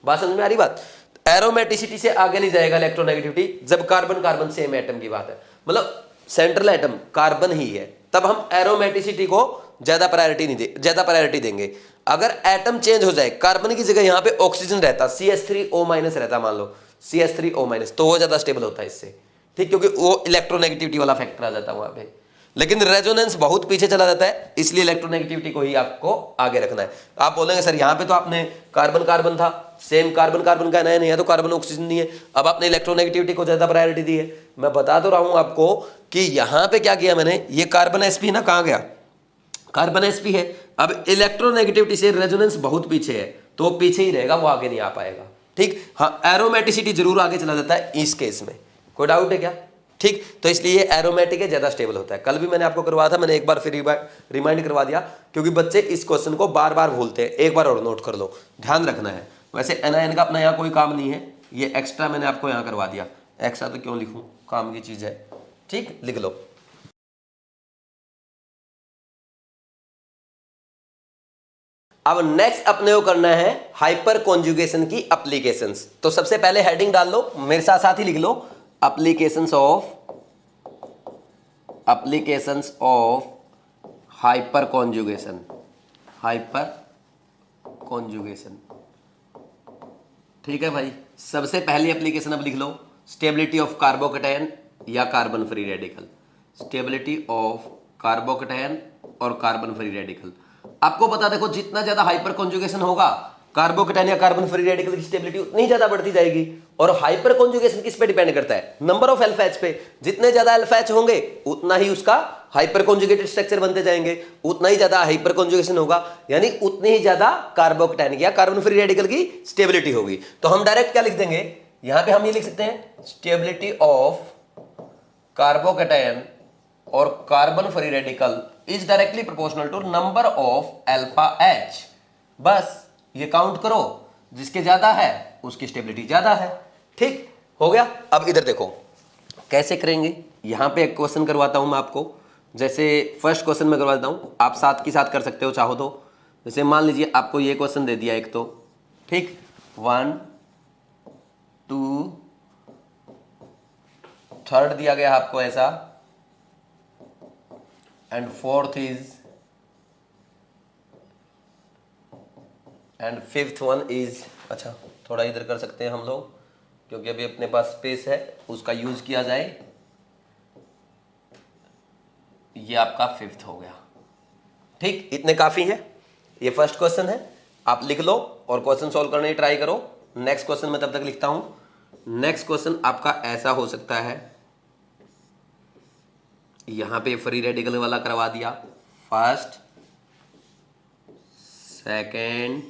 बात समझ में आ रही बात? एरोमेटिसिटी से आगे नहीं जाएगा इलेक्ट्रोनेगेटिविटी, जब कार्बन कार्बन सेम एटम की बात है, मतलब सेंट्रल एटम कार्बन ही है, तब हम एरोमेटिसिटी को ज्यादा प्रायोरिटी देंगे। अगर एटम चेंज हो जाए, कार्बन की जगह यहाँ पे ऑक्सीजन रहता, CH3O- रहता, मान लो CH3O-, तो वो ज्यादा स्टेबल होता है इससे, ठीक, क्योंकि वो इलेक्ट्रोनेगेटिविटी वाला फैक्टर आ जाता है वहां पे। लेकिन रेजोनेंस बहुत पीछे चला जाता है, इसलिए इलेक्ट्रोनेगेटिविटी को ही आपको आगे रखना है। आप बोलेंगे सर यहाँ पे तो आपने कार्बन कार्बन था, सेम कार्बन कार्बन का एनायन है, तो कार्बन ऑक्सीजन नहीं है, अब आपने इलेक्ट्रोनेगेटिविटी को ज्यादा प्रायोरिटी दी है। मैं बता तो रहा हूं आपको कि यहाँ पे क्या किया मैंने, ये कार्बन sp ना, कहाँ गया, कार्बन sp है, अब इलेक्ट्रोनेगेटिविटी से रेजोनेंस बहुत पीछे है, तो पीछे ही रहेगा, वो आगे नहीं आ पाएगा। ठीक, हाँ, एरोमेटिसिटी जरूर आगे चला जाता है इस केस में, कोई डाउट है क्या? ठीक, तो इसलिए एरोमेटिक है, ज्यादा स्टेबल होता है। कल भी मैंने आपको करवाया था, मैंने एक बार फिर रिमाइंड करवा दिया, क्योंकि बच्चे इस क्वेश्चन को बार बार भूलते हैं। एक बार और नोट कर लो, ध्यान रखना है। वैसे एनायन का अपना यहाँ कोई काम नहीं है, ये एक्स्ट्रा मैंने आपको यहाँ करवा दिया। एक्स्ट्रा तो क्यों लिखूं, काम की चीज है। ठीक, लिख लो। अब नेक्स्ट अपने को करना है हाइपर कॉन्जुगेशन की एप्लीकेशंस। तो सबसे पहले हेडिंग डाल लो, मेरे साथ साथ ही लिख लो, एप्लीकेशंस ऑफ हाइपर कॉन्जुगेशन। ठीक है भाई, सबसे पहली एप्लीकेशन अब लिख लो, स्टेबिलिटी ऑफ कार्बोकैटायन या carbon free radical. Stability of carbocation और कार्बन फ्री रेडिकल। आपको पता, देखो जितना ज्यादा हाइपर कॉन्जुगेशन होगा, कार्बोकैटायन या कार्बन फ्री रेडिकल की स्टेबिलिटी उतनी ज्यादा बढ़ती जाएगी। और हाइपर कॉन्जुगेशन किस पे डिपेंड करता है, नंबर ऑफ अल्फा एच पे। जितने ज्यादा अल्फा एच होंगे उतना ही उसका हाइपर कॉन्जुगेटेड स्ट्रक्चर बनते जाएंगे, उतना ही ज्यादा हाइपर कॉन्जुगेशन होगा, यानी उतनी ही ज्यादा कार्बोकैटायन या कार्बन फ्री रेडिकल की स्टेबिलिटी होगी। तो हम डायरेक्ट क्या लिख देंगे, यहां पे हम ये लिख सकते हैं, स्टेबिलिटी ऑफ कार्बोकैटायन और carbon free radical is directly proportional to number of alpha H. बस ये काउंट करो, जिसके ज्यादा है उसकी स्टेबिलिटी ज्यादा है। ठीक हो गया। अब इधर देखो कैसे करेंगे, यहां पे एक क्वेश्चन करवाता हूं मैं आपको। जैसे फर्स्ट क्वेश्चन में करवाता हूं, आप साथ की साथ कर सकते हो चाहो तो। जैसे मान लीजिए आपको ये क्वेश्चन दे दिया एक तो, ठीक, 1 2 3rd दिया गया आपको ऐसा, and 4th is, and 5th one is. अच्छा, थोड़ा इधर कर सकते हैं हम लोग, क्योंकि अभी अपने पास स्पेस है, उसका यूज किया जाए। ये आपका 5th हो गया। ठीक, इतने काफी है। ये फर्स्ट क्वेश्चन है, आप लिख लो और क्वेश्चन सॉल्व करने की ट्राई करो। नेक्स्ट क्वेश्चन मैं तब तक लिखता हूं। नेक्स्ट क्वेश्चन आपका ऐसा हो सकता है, यहाँ पे फ्री रेडिकल वाला करवा दिया, फर्स्ट सेकेंड,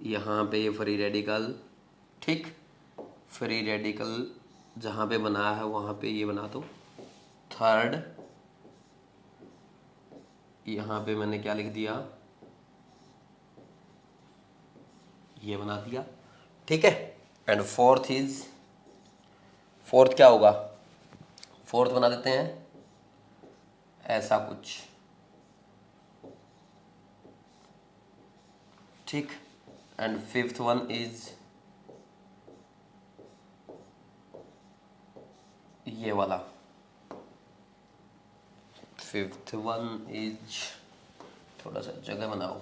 यहाँ पे ये फ्री रेडिकल, ठीक, फ्री रेडिकल जहाँ पे बना है वहाँ पे ये बना दो, थर्ड, यहाँ पे मैंने क्या लिख दिया, ये बना दिया, ठीक है। एंड फोर्थ क्या होगा, फोर्थ बना देते हैं ऐसा कुछ, ठीक। एंड फिफ्थ वन इज ये वाला, फिफ्थ वन इज, थोड़ा सा जगह बनाओ,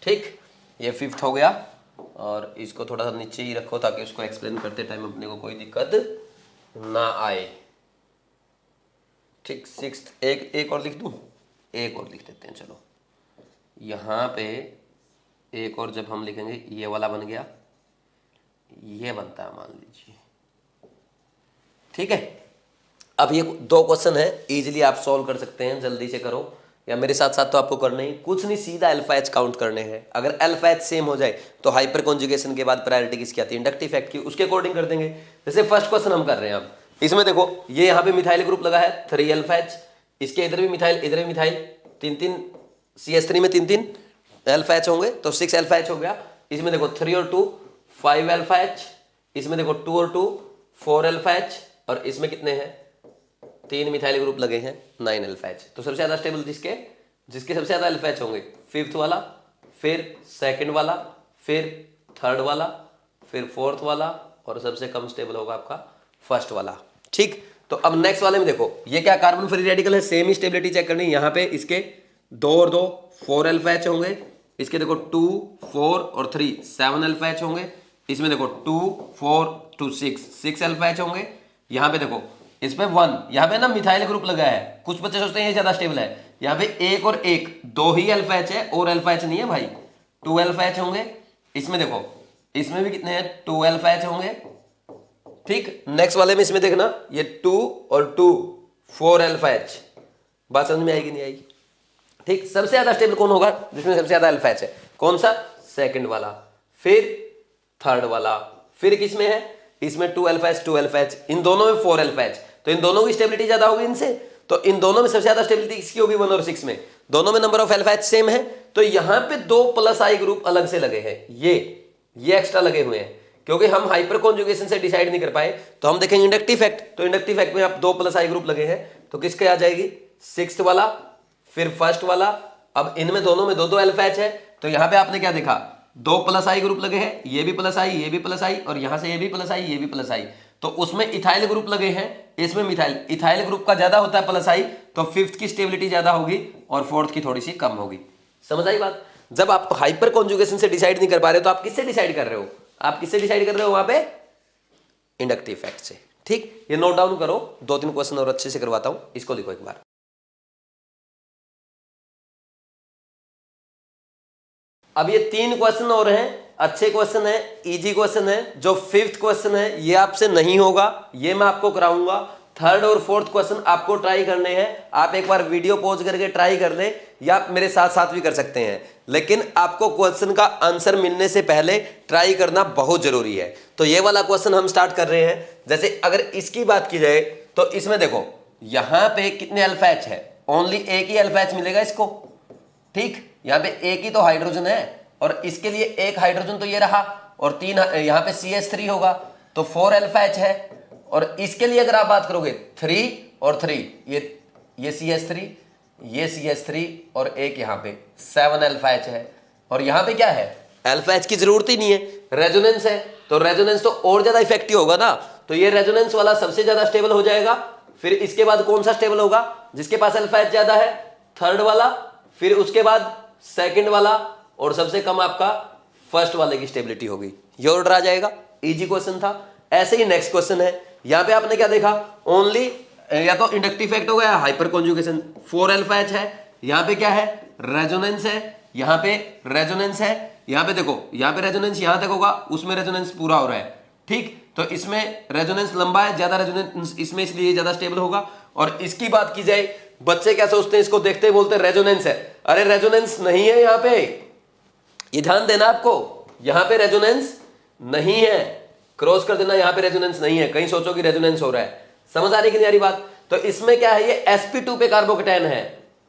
ठीक, ये फिफ्थ हो गया। और इसको थोड़ा सा नीचे ही रखो ताकि उसको एक्सप्लेन करते टाइम अपने को कोई दिक्कत ना आए, ठीक। सिक्स्थ एक और लिख दूं, एक और लिख देते हैं, चलो। यहाँ पे एक और जब हम लिखेंगे, ये वाला बन गया, ये बनता है मान लीजिए, ठीक है। अब ये 2 क्वेश्चन है, इजीली आप सॉल्व कर सकते हैं, जल्दी से करो, या मेरे साथ साथ तो आपको करना ही कुछ नहीं, सीधा अल्फा एच काउंट करने हैं। अगर अल्फा एच सेम हो जाए तो हाइपर कॉन्जुगेशन के बाद प्रायोरिटी किसकी आती है, इंडक्टिव फैक्ट की, उसके अकॉर्डिंग कर देंगे। जैसे फर्स्ट क्वेश्चन हम कर रहे हैं, अब इसमें देखो ये यहाँ पे मिथाइल ग्रुप लगा है 3 अल्फा एच, इसके इधर भी मिथाइल, इधर भी मिथाइल, 3 CH3 में 3 अल्फा एच होंगे तो 6 अल्फा एच हो गया। इसमें देखो 3 और 2 5 अल्फा एच, इसमें देखो 2 और 2 4 अल्फा एच, और इसमें कितने हैं 3 मिथाइल ग्रुप लगे हैं 9 अल्फा एच। तो सबसे ज्यादा स्टेबल जिसके सबसे ज्यादा अल्फा एच होंगे, फिफ्थ वाला, फिर सेकंड वाला, फिर थर्ड वाला, फिर फोर्थ वाला, और सबसे कम स्टेबल होगा आपका फर्स्ट वाला, ठीक। तो अब नेक्स्ट वाले में देखो, ये क्या कार्बन फ्री रेडिकल है, सेम ही स्टेबिलिटी चेक करनी है। यहाँ पे इसके 2 और 2 4 अल्फा एच होंगे, इसके देखो 2 4 और 3 7 अल्फा एच होंगे, इसमें देखो 2 4 2 6 अल्फा एच होंगे। यहाँ पे देखो इसमें 1, यहाँ पे ना मिथाइल ग्रुप लगा है, कुछ बच्चे सोचते हैं ये ज्यादा स्टेबल है, यहाँ पे 1 और 1 2 ही अल्फा एच है, और अल्फा एच नहीं है भाई, 2 अल्फा एच होंगे। इसमें देखो इसमें भी कितने हैं 2 अल्फा एच होंगे, ठीक। नेक्स्ट वाले में इसमें देखना ये 2 और 2 4 अल्फा एच, बात समझ में आएगी नहीं आएगी, ठीक। सबसे ज्यादा स्टेबल कौन होगा, जिसमें सबसे ज्यादा अल्फा एच है, कौन सा, सेकंड वाला, फिर थर्ड वाला, फिर किसमें है, इसमें 2 अल्फा एच 2 अल्फा एच, इन दोनों में 4 अल्फा एच, तो इन दोनों की स्टेबिलिटी ज्यादा होगी इनसे, तो इन दोनों में सबसे ज्यादा स्टेबिलिटी किसकी होगी 1 और 6 में, दोनों में number of alpha H same है, तो यहाँ पे 2 प्लस आई ग्रुप अलग से लगे हैं, ये एक्स्ट्रा लगे हुए हैं, क्योंकि हम हाइपर कॉन्जुगेशन से डिसाइड नहीं कर पाए, तो हम देखेंगे इंडक्टिव फैक्ट, तो इंडक्टिव फैक्ट में आप 2 प्लस आई ग्रुप लगे हैं, तो किसके आ जाएगी, सिक्स्थ वाला, फिर फर्स्ट वाला। अब इनमें दोनों में 2 अल्फा एच है, तो यहाँ पे आपने क्या देखा, 2 प्लस आई ग्रुप लगे हैं, ये भी प्लस आई, ये भी प्लस आई, और यहां से ये भी प्लस आई, ये भी प्लस आई, तो उसमें इथाइल ग्रुप लगे हैं, इसमें मिथाइल, इथाइल ग्रुप का ज्यादा होता है प्लस आई, तो फिफ्थ की स्टेबिलिटी ज्यादा होगी और फोर्थ की थोड़ी सी कम होगी। समझ आई बात। जब आप हाइपर कॉन्जुगेशन से डिसाइड नहीं कर पा रहे हो तो आप किससे डिसाइड कर रहे हो, आप किससे डिसाइड कर रहे हो वहां पे, इंडक्टिव फैक्ट से, ठीक। ये नोट डाउन करो, 2-3 क्वेश्चन और अच्छे से करवाता हूं, इसको लिखो एक बार। अब ये 3 क्वेश्चन और हैं, अच्छे क्वेश्चन है, इजी क्वेश्चन है। जो 5th क्वेश्चन है ये आपसे नहीं होगा, ये मैं आपको कराऊंगा। 3rd और 4th क्वेश्चन आपको ट्राई करने हैं, आप एक बार वीडियो पॉज करके ट्राई कर लें, या आप मेरे साथ साथ भी कर सकते हैं, लेकिन आपको क्वेश्चन का आंसर मिलने से पहले ट्राई करना बहुत जरूरी है। तो ये वाला क्वेश्चन हम स्टार्ट कर रहे हैं। जैसे अगर इसकी बात की जाए तो इसमें देखो यहां पे कितने अल्फा एच है, ओनली एक ही अल्फा एच मिलेगा इसको, ठीक। यहाँ पे एक ही तो हाइड्रोजन है, और इसके लिए एक हाइड्रोजन तो ये रहा, और 3 यहाँ पे CH3 होगा, तो 4 अल्फा एच है। और इसके लिए अगर आप बात करोगे 3 और 3, ये CH3, ये CH3, और एक यहाँ पे 7 अल्फा एच है। और यहाँ पे क्या है, अल्फा एच की जरूरत ही नहीं है, रेजोनेंस है, तो रेजोनेंस तो और ज्यादा इफेक्टिव होगा ना, तो ये रेजोनेंस वाला सबसे ज्यादा स्टेबल हो जाएगा। फिर इसके बाद कौन सा स्टेबल होगा, जिसके पास अल्फा एच ज्यादा है, थर्ड वाला, फिर उसके बाद सेकंड वाला, और सबसे कम आपका फर्स्ट वाले की स्टेबिलिटी होगी। ये ऑर्डर आ जाएगा, इजी क्वेश्चन था। ऐसे ही नेक्स्ट क्वेश्चन है, यहां पे आपने क्या देखा, ओनली या तो इंडक्टिव फैक्ट हो गया, हाइपर कॉन्जुगेशन, 4 अल्फा एच है, यहां पे क्या है, रेजोनेंस है, यहां पे रेजोनेंस है, यहां पे देखो, यहां पे रेजोनेंस यहां तक होगा, उसमें रेजोनेंस पूरा हो रहा है, ठीक, तो इसमें रेजोनेंस लंबा है, ज्यादा रेजोनेंस इसमें, इसलिए ज्यादा स्टेबल होगा। और इसकी बात की जाए, बच्चे क्या सोचते हैं, इसको देखते ही बोलते हैं रेजोनेंस है। अरे रेजोनेंस नहीं है यहां पे, ये ध्यान देना आपको, यहां पे रेजोनेंस नहीं है, क्रॉस कर देना, यहां पे रेजोनेंस नहीं है, कहीं सोचो कि रेजोनेंस हो रहा है। समझ आ रही कि नहीं आ रही बात? तो इसमें क्या है, ये sp2 पे कार्बोकेटाइन है,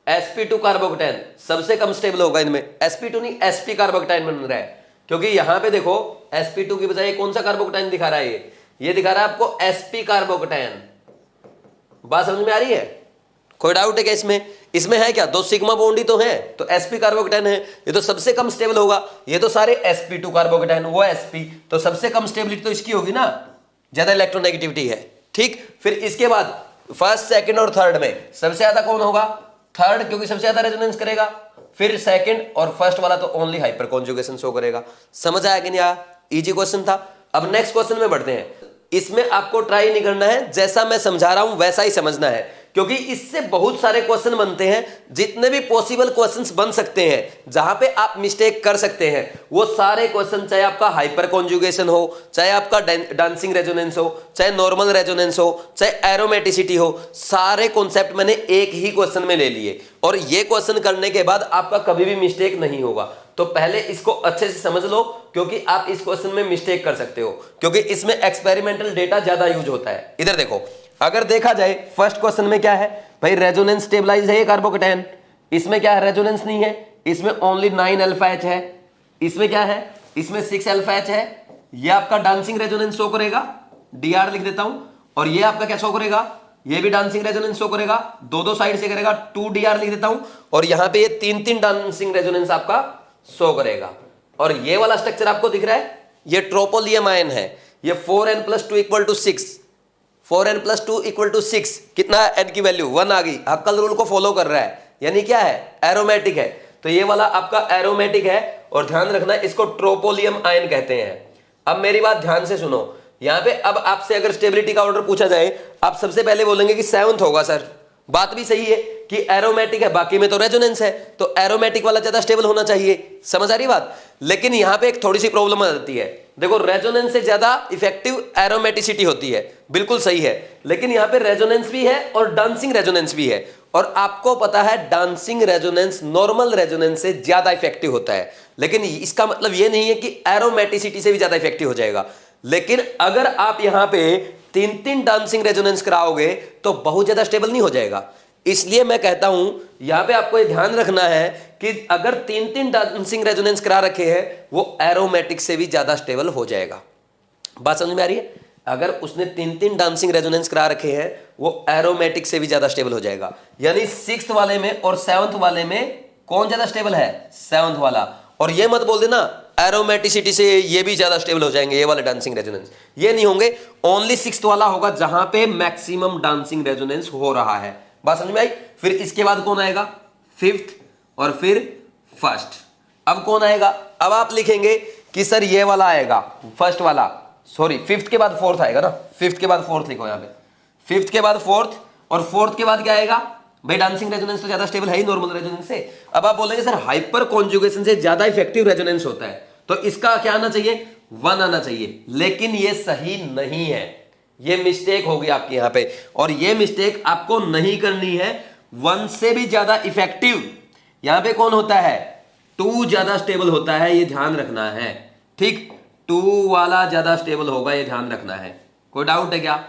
sp2 कार्बोकेटाइन सबसे कम स्टेबल होगा इनमें। sp2 नहीं, sp कार्बोकेटाइन बन रहा है, क्योंकि यहां पे देखो sp2 की बजाय कौन सा कार्बोकेटाइन दिखा रहा है, ये दिखा रहा है आपको sp कार्बोकेटाइन। बात समझ में आ रही है? कोई डाउट है क्या इसमें? इसमें है क्या, 2 सिग्मा बॉन्ड ही तो है, तो sp कार्बोकेटाइन है, ये तो सबसे कम स्टेबल होगा। ये तो सारे sp2 कार्बोकेटाइन, वो sp, तो सबसे कम स्टेबिलिटी तो इसकी होगी ना, ज्यादा इलेक्ट्रोनेगेटिविटी है। ठीक, फिर इसके बाद फर्स्ट, सेकंड और थर्ड में सबसे ज्यादा कौन होगा? थर्ड, क्योंकि सबसे ज्यादा रेजोनेंस करेगा। फिर सेकंड और फर्स्ट वाला तो ओनली हाइपर कॉन्जुगेशन शो करेगा। समझ आया कि नहीं आया? इजी क्वेश्चन था। अब नेक्स्ट क्वेश्चन में बढ़ते हैं। इसमें आपको ट्राई नहीं करना है, जैसा मैं समझा रहा हूं वैसा ही समझना है, क्योंकि इससे बहुत सारे क्वेश्चन बनते हैं। जितने भी पॉसिबल क्वेश्चंस बन सकते हैं जहां पे आप मिस्टेक कर सकते हैं, वो सारे क्वेश्चन, चाहे आपका हाइपर कॉन्जुगेशन हो, चाहे आपका डांसिंग रेजोनेंस हो, चाहे नॉर्मल रेजोनेंस हो, चाहे एरोमेटिसिटी हो, सारे कॉन्सेप्ट मैंने एक ही क्वेश्चन में ले लिए। और ये क्वेश्चन करने के बाद आपका कभी भी मिस्टेक नहीं होगा। तो पहले इसको अच्छे से समझ लो, क्योंकि आप इस क्वेश्चन में मिस्टेक कर सकते हो, क्योंकि इसमें एक्सपेरिमेंटल डेटा ज्यादा यूज होता है। इधर देखो, अगर देखा जाए फर्स्ट क्वेश्चन में क्या है भाई, रेजोनेंस स्टेबलाइज है ये कार्बोकेटाइन, इसमें क्या है, रेजोनेंस नहीं है, इसमें ओनली 9 अल्फा एच है। इसमें क्या है, इसमें 6 अल्फा एच है। ये आपका डांसिंग रेजोनेंस शो करेगा, dr लिख देता हूं, और ये आपका क्या शो करेगा, ये भी डांसिंग रेजोनेंस शो करेगा, दो साइड से करेगा, 2dr लिख देता हूं, और यहां पे ये 3 डांसिंग रेजोनेंस आपका शो करेगा। और ये वाला स्ट्रक्चर आपको दिख रहा है, ये ट्रोपोलियम आयन है, ये 4n+2 = 6, 4n+2 = 6, कितना n की वैल्यू 1 आ गई। हक्कल रूल को फॉलो कर रहा है, यानी क्या है, एरोमेटिक है। तो ये वाला आपका एरोमेटिक है, और ध्यान रखना इसको ट्रोपोलियम आयन कहते हैं। अब मेरी बात ध्यान से सुनो, यहां पे अब आपसे अगर स्टेबिलिटी का ऑर्डर पूछा जाए, आप सबसे पहले बोलेंगे कि 7th होगा सर। बात भी सही है कि एरोमेटिक है, बाकी में तो रेजोनेंस है, तो एरोमेटिक वाला ज्यादा स्टेबल होना चाहिए। समझ आ रही बात? लेकिन यहां पे एक थोड़ी सी प्रॉब्लम आ जाती है। देखो, रेजोनेंस से ज्यादा इफेक्टिव एरोमेटिसिटी होती है, बिल्कुल सही है, लेकिन यहां पे रेजोनेंस भी है और डांसिंग रेजोनेंस भी है। और आपको पता है डांसिंग रेजोनेंस नॉर्मल रेजोनेंस से ज्यादा इफेक्टिव होता है, लेकिन इसका मतलब यह नहीं है कि एरोमेटिसिटी से भी ज्यादा इफेक्टिव हो जाएगा। लेकिन अगर आप यहां पे 3 डांसिंग रेजोनेंस कराओगे तो बहुत ज्यादा स्टेबल नहीं हो जाएगा। इसलिए मैं कहता हूं यहां पे आपको ये ध्यान रखना है कि अगर 3 डांसिंग रेजोनेंस करा रखे हैं, वो एरोमेटिक से भी ज्यादा स्टेबल हो जाएगा। बात समझ में आ रही है? अगर उसने 3 डांसिंग रेजोनेंस करा रखे हैं, वो एरोमेटिक से भी ज्यादा स्टेबल हो जाएगा। यानी 6th वाले में और 7th वाले में कौन ज्यादा स्टेबल है? 7th वाला। और ये मत बोल देना एरोमेटिसिटी से ये भी ज्यादा स्टेबल हो जाएंगे ये वाले डांसिंग रेजोनेंस, ये नहीं होंगे। ओनली 6th वाला होगा जहां पे मैक्सिमम डांसिंग रेजोनेंस हो रहा है। बात समझ में आई? फिर इसके बाद कौन आएगा? 5th, और फिर 1st। अब कौन आएगा? अब आप लिखेंगे कि सर ये वाला आएगा, फर्स्ट वाला, सॉरी 5th के बाद 4th आएगा ना, 5th के बाद 4th लिखो यहां पे, 5th के बाद 4th, और 4th के बाद क्या आएगा भाई? डांसिंग रेजोनेंस तो ज्यादा स्टेबल है ही नॉर्मल रेजोनेंस से। अब आप बोलेंगे सर हाइपर कॉन्जुगेशन से ज्यादा इफेक्टिव रेजोनेंस होता है, तो इसका क्या आना चाहिए? 1 आना चाहिए, लेकिन ये सही नहीं है, ये मिस्टेक होगी आपकी यहां पे, और ये मिस्टेक आपको नहीं करनी है। 1 से भी ज्यादा इफेक्टिव यहां पे कौन होता है? 2 ज्यादा स्टेबल होता है, ये ध्यान रखना है। ठीक, 2 वाला ज्यादा स्टेबल होगा, ये ध्यान रखना है। कोई डाउट है क्या?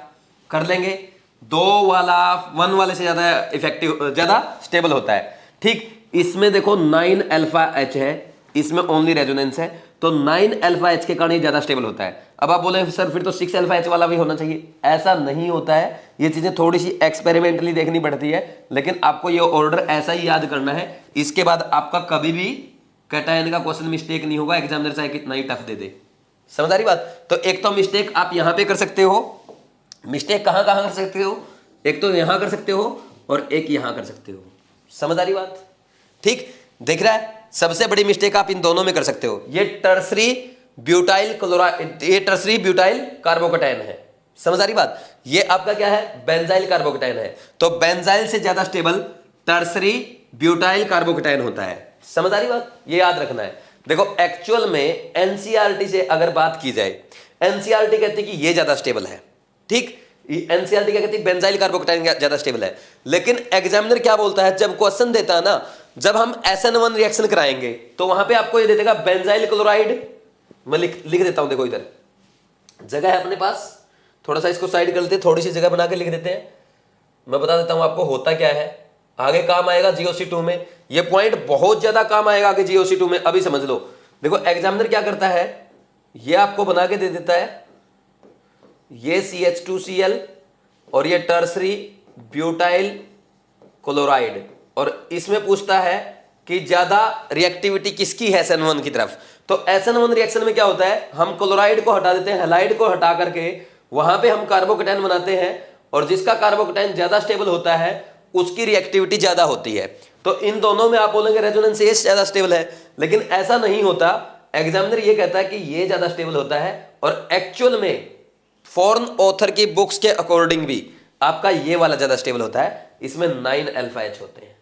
कर लेंगे। 2 वाला 1 वाले से ज्यादा इफेक्टिव, ज्यादा स्टेबल होता है। ठीक, इसमें देखो 9 अल्फा एच है, इसमें ओनली रेजोनेंस है, तो 9 अल्फा एच के कारण ही ज्यादा स्टेबल होता है। अब आप बोले सर फिर तो 6 अल्फा एच वाला भी होना चाहिए, ऐसा नहीं होता है। ये चीजें थोड़ी सी एक्सपेरिमेंटली देखनी पड़ती है, लेकिन आपको ये ऑर्डर ऐसा ही याद करना है। इसके बाद आपका कभी भी कैटायन का क्वेश्चन मिस्टेक नहीं होगा, एग्जामिनर चाहे कितना ही टफ दे दे। समझ आ रही बात? तो एक तो मिस्टेक आप यहां पे कर सकते हो, मिस्टेक कहां कहां कर सकते हो? एक तो यहां कर सकते हो और एक यहां कर सकते हो। समझ आ रही बात? ठीक, दिख रहा है? सबसे बड़ी मिस्टेक आप इन दोनों में कर सकते हो। ये टर्सरी ब्यूटाइल क्लोराइड, ये टर्सरी ब्यूटाइल कार्बोकेटाइन है। समझ आ रही बात? ये आपका क्या है? बेंजाइल कार्बोकेटाइन है। तो बेंजाइल से ज्यादा स्टेबल टर्सरी ब्यूटाइल कार्बोकेटाइन होता है। समझ आ रही बात? ये याद रखना है। देखो एक्चुअल में एनसीईआरटी से अगर बात की जाए, एनसीईआरटी कहती है कि ये ज्यादा स्टेबल है। ठीक, एनसीईआरटी क्या कहती है, बेंजाइल कार्बोकैटायन ज्यादा स्टेबल है। लेकिन एग्जामिनर क्या बोलता है, जब क्वेश्चन देता है ना, जब हम SN1 रिएक्शन कराएंगे तो वहां पे आपको ये दे देगा बेंजाइल क्लोराइड। मैं लिख देता हूं, देखो इधर जगह है अपने पास, थोड़ा सा इसको साइड कर लेते हैं, थोड़ी सी जगह बना के लिख देते हैं। मैं बता देता हूं आपको होता क्या है, आगे काम आएगा GOC2 में। ये पॉइंट बहुत ज्यादा काम आएगा आगे GOC2 में, अभी समझ लो। देखो एग्जामिनर क्या करता है, ये आपको बना के दे देता है, ये CH2Cl और ये टर्सरी ब्यूटाइल क्लोराइड, और इसमें पूछता है कि ज्यादा रिएक्टिविटी किसकी है SN1 की तरफ। तो SN1 रिएक्शन में क्या होता है, हम क्लोराइड को हटा देते हैं, हैलाइड को हटा करके वहां पे हम कार्बोकैटायन बनाते हैं, और जिसका कार्बोकैटायन ज्यादा स्टेबल होता है उसकी रिएक्टिविटी ज्यादा होती है। तो इन दोनों में आप बोलेंगे रेजोनेंस ये ज्यादा स्टेबल है, लेकिन ऐसा नहीं होता। एग्जामिनर ये कहता है कि ये ज्यादा स्टेबल होता है, और एक्चुअल में फॉरेन ऑथर की बुक्स के अकॉर्डिंग भी आपका ये वाला ज्यादा स्टेबल होता है, इसमें 9 अल्फा H होते हैं।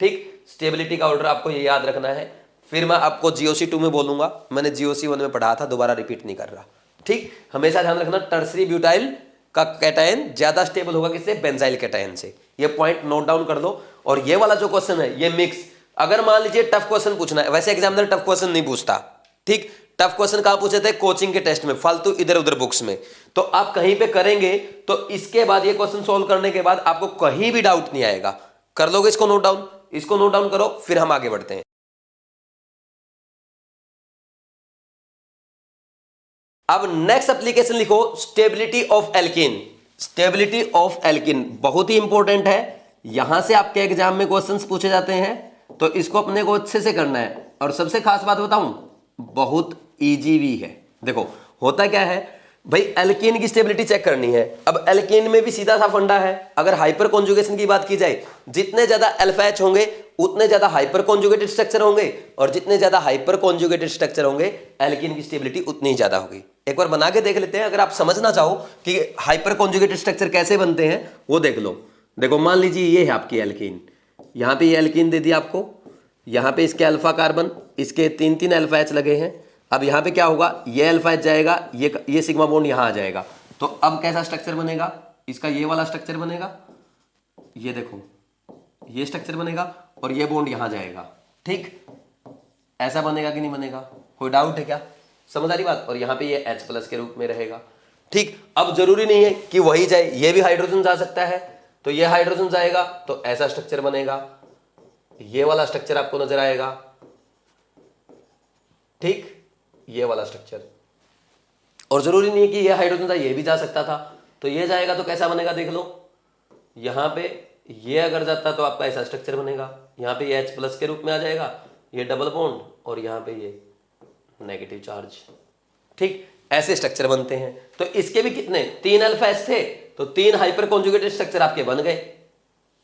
ठीक, स्टेबिलिटी का ऑर्डर आपको ये याद रखना है। फिर मैं आपको GOC2 में बोलूंगा, मैंने GOC1 में पढ़ा था, दोबारा रिपीट नहीं कर रहा। ठीक, हमेशा ध्यान रखना, टर्सरी ब्यूटाइल का कैटायन ज्यादा स्टेबल होगा किससे, बेंजाइल कैटायन से। ये पॉइंट नोट डाउन कर लो। और ये वाला जो क्वेश्चन है, ये मिक्स, अगर मान लीजिए टफ क्वेश्चन पूछना है, वैसे एग्जामिनर टफ क्वेश्चन नहीं पूछता। ठीक, टफ क्वेश्चन कहां पूछे थे, कोचिंग के टेस्ट में, फालतू इधर उधर बुक्स में। तो आप कहीं पे करेंगे तो इसके बाद ये क्वेश्चन सोल्व करने के बाद आपको कहीं भी डाउट नहीं आएगा। कर लोगे इसको नोट डाउन, इसको नोट डाउन करो, फिर हम आगे बढ़ते हैं। अब नेक्स्ट एप्लीकेशन लिखो, stability of alkene. Stability of alkene बहुत ही इंपॉर्टेंट है, यहां से आपके एग्जाम में क्वेश्चंस पूछे जाते हैं, तो इसको अपने को अच्छे से करना है। और सबसे खास बात बताऊं, बहुत इजी भी है। देखो होता क्या है भाई, एल्कीन की स्टेबिलिटी चेक करनी है। अब एल्कीन में भी सीधा सा फंडा है, अगर हाइपर कॉन्जुगेशन की बात की जाए, जितने ज्यादा अल्फा H होंगे उतने ज्यादा हाइपर कॉन्जुगेटेड स्ट्रक्चर होंगे, और जितने ज्यादा हाइपर कॉन्जुगेटेड स्ट्रक्चर होंगे एल्कीन की स्टेबिलिटी उतनी ही ज्यादा होगी। एक बार बना के देख लेते हैं, अगर आप समझना चाहो कि हाइपर कॉन्जुगेटेड स्ट्रक्चर कैसे बनते हैं वो देख लो। देखो मान लीजिए ये है आपकी एल्कीन, यहां पे ये एल्कीन दे दिया आपको, यहां पे इसके अल्फा कार्बन, इसके 3 अल्फा H लगे हैं। अब यहां पे क्या होगा, ये अल्फा H जाएगा, ये सिग्मा बॉन्ड यहां आ जाएगा। तो अब कैसा स्ट्रक्चर बनेगा, इसका ये वाला स्ट्रक्चर बनेगा, ये देखो ये स्ट्रक्चर बनेगा, और ये बॉन्ड यहां जाएगा। ठीक, ऐसा बनेगा कि नहीं बनेगा, कोई डाउट है क्या, समझ आ रही बात। और यहां पे ये H+ के रूप में रहेगा। ठीक, अब जरूरी नहीं है कि वही जाए, ये भी हाइड्रोजन जा सकता है, तो ये हाइड्रोजन जाएगा तो ऐसा स्ट्रक्चर बनेगा, ये वाला स्ट्रक्चर आपको नजर आएगा। ठीक, ये वाला स्ट्रक्चर, और जरूरी नहीं है कि ये हाइड्रोजन था, ये भी जा सकता था, तो ये जाएगा तो कैसा बनेगा देख लो। यहां पे ये अगर जाता तो आपका ऐसा स्ट्रक्चर बनेगा, यहां पे ये H+ के रूप में आ जाएगा, ये डबल बॉन्ड, और यहां पे ये नेगेटिव चार्ज। ठीक, ऐसे स्ट्रक्चर बनते हैं। तो इसके भी कितने, 3 अल्फा H थे, तो 3 हाइपर कॉन्जुगेटेड स्ट्रक्चर आपके बन गए।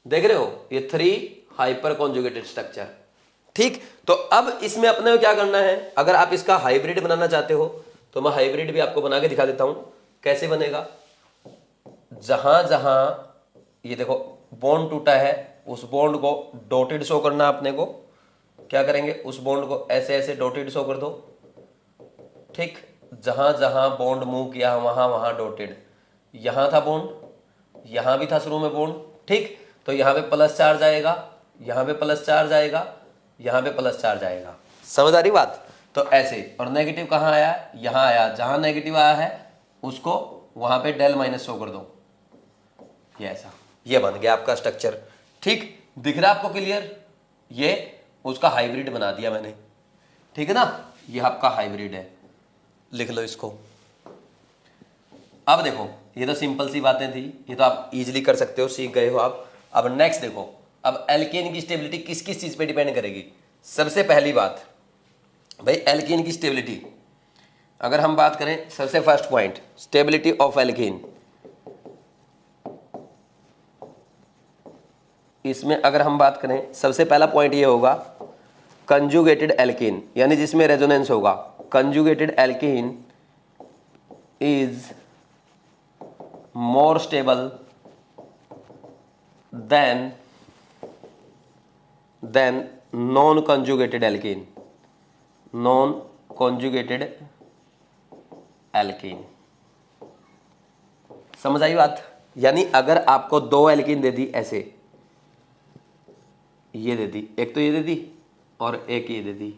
देख रहे हो, ये 3 हाइपर कॉन्जुगेटेड स्ट्रक्चर। ठीक, तो अब इसमें अपने को क्या करना है, अगर आप इसका हाइब्रिड बनाना चाहते हो तो मैं हाइब्रिड भी आपको बना के दिखा देता हूं कैसे बनेगा। जहां जहां ये देखो बॉन्ड टूटा है, उस बॉन्ड को डॉटेड शो करना, अपने को क्या करेंगे, उस बॉन्ड को ऐसे ऐसे डॉटेड शो कर दो। ठीक, जहां जहां बॉन्ड मूव किया वहां वहां डॉटेड, यहां था बॉन्ड, यहां भी था शुरू में बॉन्ड। ठीक, तो यहां पे प्लस चार्ज आएगा, यहां पे प्लस चार्ज आएगा, यहां पे प्लस चार्ज आएगा। समझ आ रही बात। तो ऐसे, और नेगेटिव कहां आया, यहां आया, जहां नेगेटिव आया है उसको वहां पे del- शो कर दो, ये ऐसा, ये बन गया आपका स्ट्रक्चर। ठीक, दिख रहा है आपको क्लियर, ये उसका हाइब्रिड बना दिया मैंने। ठीक है ना, ये आपका हाइब्रिड है, लिख लो इसको। अब देखो ये तो सिंपल सी बातें थी, ये तो आप इजीली कर सकते हो, सीख गए हो आप। अब नेक्स्ट देखो, अब एल्केन की स्टेबिलिटी किस किस चीज पे डिपेंड करेगी। सबसे पहली बात भाई, एल्कीन की स्टेबिलिटी अगर हम बात करें, सबसे first point stability of alkene, इसमें अगर हम बात करें सबसे पहला पॉइंट ये होगा कंजुगेटेड एल्कीन, यानी जिसमें रेजोनेंस होगा। Conjugated alkene is more stable then non conjugated alkene. Non conjugated alkene. समझ आई बात? यानी अगर आपको 2 एल्कीन दे दी ऐसे, ये दे दी, एक तो ये दे दी और एक ये दे दी,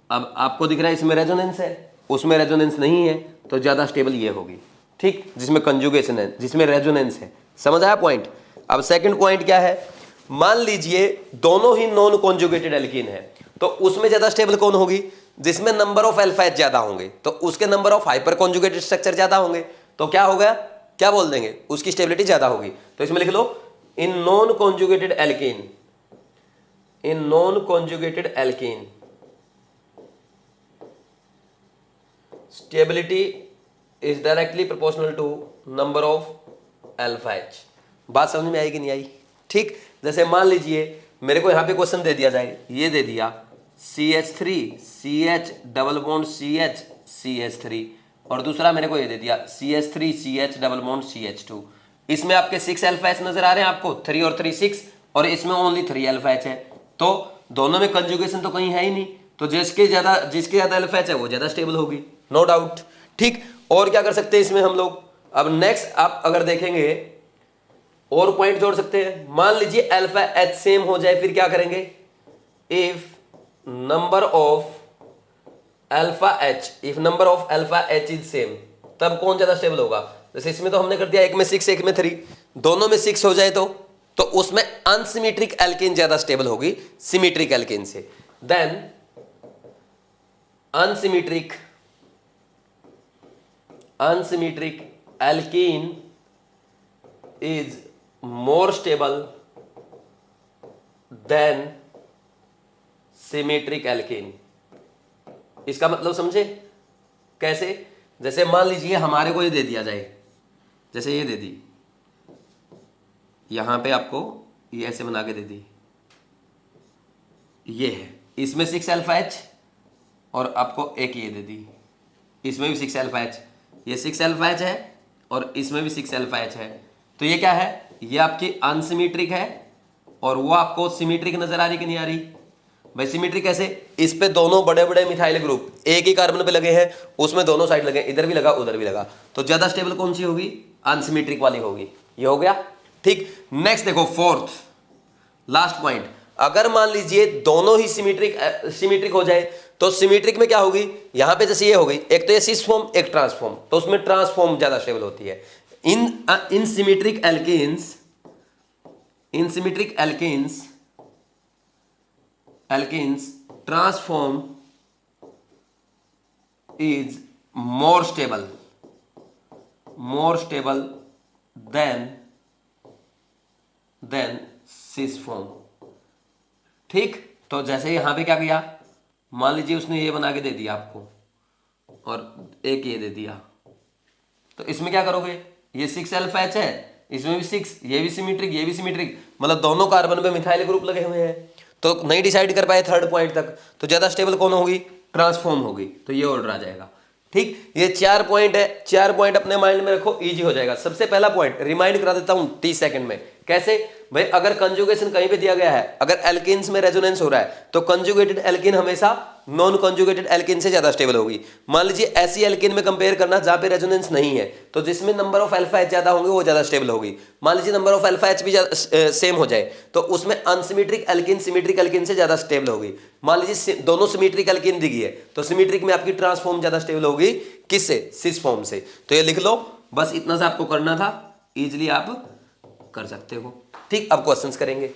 अब आपको दिख रहा है इसमें रेजोनेंस है, उसमें रेजोनेंस नहीं है, तो ज्यादा स्टेबल ये होगी, ठीक, जिसमें कंजुगेशन है, जिसमें रेजोनेंस है। समझ आया पॉइंट? अब सेकंड पॉइंट क्या है, मान लीजिए दोनों ही नॉन कॉन्जुगेटेड एल्कीन है, तो उसमें ज्यादा स्टेबल कौन होगी? जिसमें नंबर ऑफ अल्फा एच ज्यादा होंगे, तो उसके number of hyper conjugated structure ज्यादा होंगे, तो क्या होगा, क्या बोल देंगे, उसकी स्टेबिलिटी ज्यादा होगी। तो इसमें लिख लो, in non conjugated alkene, in non conjugated alkene stability is directly proportional to number of alpha H. बात समझ में आई कि नहीं आई? ठीक, जैसे मान लीजिए मेरे को यहां पे क्वेश्चन दे दिया जाए, ये दे दिया CH3 CH double bond CH CH3, और दूसरा मेरे को ये दे दिया CH3 CH double bond CH2। इसमें आपके 6 अल्फा एच नजर आ रहे हैं आपको, 3 और 3 6, और इसमें ओनली 3 अल्फा एच है, तो दोनों में कंजुगेशन तो कहीं है ही नहीं, तो जिसके ज्यादा अल्फा एच है वो ज्यादा स्टेबल होगी, नो डाउट। ठीक, और क्या कर सकते हैं इसमें हम लोग? अब नेक्स्ट आप अगर देखेंगे और पॉइंट जोड़ सकते हैं। मान लीजिए अल्फा एच सेम हो जाए, फिर क्या करेंगे? If number of alpha H is same, तब कौन ज्यादा स्टेबल होगा? जैसे इसमें तो हमने कर दिया, एक में 6 एक में 3, दोनों में 6 हो जाए तो उसमें अनसिमेट्रिक एल्केन ज्यादा स्टेबल होगी सिमेट्रिक एल्केन से। Then unsymmetric alkene is more stable than symmetric alkene। इसका मतलब समझे कैसे? जैसे मान लीजिए हमारे को ये दे दिया जाए, जैसे ये दे दी, यहां पे आपको ये ऐसे बना के दे दी, ये है, इसमें 6 अल्फा एच और आपको एक ये दे दी, इसमें भी 6 अल्फा एच, ये 6 अल्फा एच है और इसमें भी 6 अल्फा एच है, तो ये क्या है? ये आपकी अनसिमेट्रिक है और वो आपको सिमेट्रिक नजर आ रही कि नहीं आ रही? भाई सिमेट्रिक कैसे? इस पे दोनों बड़े बड़े मिथाइल ग्रुप एक ही कार्बन पे लगे हैं, उसमें दोनों साइड लगे, इधर भी लगा उधर भी लगा, तो ज्यादा स्टेबल कौन सी होगी? अनसिमेट्रिक वाली होगी। ये हो गया, ठीक। नेक्स्ट देखो, फोर्थ लास्ट पॉइंट, अगर मान लीजिए दोनों ही सिमेट्रिक हो जाए, तो सिमेट्रिक में क्या होगी? यहां पे जैसे ये हो गई, एक तो ये सिस फॉर्म एक ट्रांसफॉर्म, तो उसमें ट्रांसफॉर्म ज्यादा स्टेबल होती है। In symmetric alkenes trans form is more stable than cis form. ठीक, तो जैसे यहां पे क्या किया, मान लीजिए उसने ये बना के दे दिया आपको और एक ये दे दिया, तो इसमें क्या करोगे? ये 6 अल्फा एच है, इसमें भी 6, ये भी सिमेट्रिक ये भी सिमेट्रिक, मतलब दोनों कार्बन पे मिथाइल ग्रुप लगे हुए हैं, तो नहीं डिसाइड कर पाए थर्ड पॉइंट तक, तो ज्यादा स्टेबल कौन होगी? ट्रांसफॉर्म होगी, तो ये ऑर्डर आ जाएगा। ठीक, ये 4 पॉइंट है, 4 पॉइंट अपने माइंड में रखो, इजी हो जाएगा। सबसे पहला पॉइंट रिमाइंड करा देता हूं 30 सेकंड में। कैसे भाई? अगर कंजुगेशन कहीं पे दिया गया है, अगर एल्केन्स में रेजोनेंस हो रहा है, तो कंजुगेटेड एल्केन हमेशा नॉन कंजुगेटेड एल्केन से ज्यादा स्टेबल होगी। मान लीजिए ऐसी एल्केन में कंपेयर करना जहां पे रेजोनेंस नहीं है, तो जिसमें नंबर ऑफ अल्फा एच ज्यादा होंगे वो ज्यादा स्टेबल होगी। मान लीजिए नंबर ऑफ अल्फा एच भी सेम हो जाए, तो उसमें अनसिमेट्रिक एल्केन सिमेट्रिक एल्केन से ज्यादा स्टेबल होगी। मान लीजिए दोनों सिमेट्रिक एल्केन दिखी है, तो सिमेट्रिक में आपकी ट्रांसफॉर्म ज्यादा स्टेबल होगी, किससे? सिस फॉर्म से। तो ये लिख लो, बस इतना सा आपको करना था, इजिली आप कर सकते हो। ठीक, अब क्वेश्चंस करेंगे।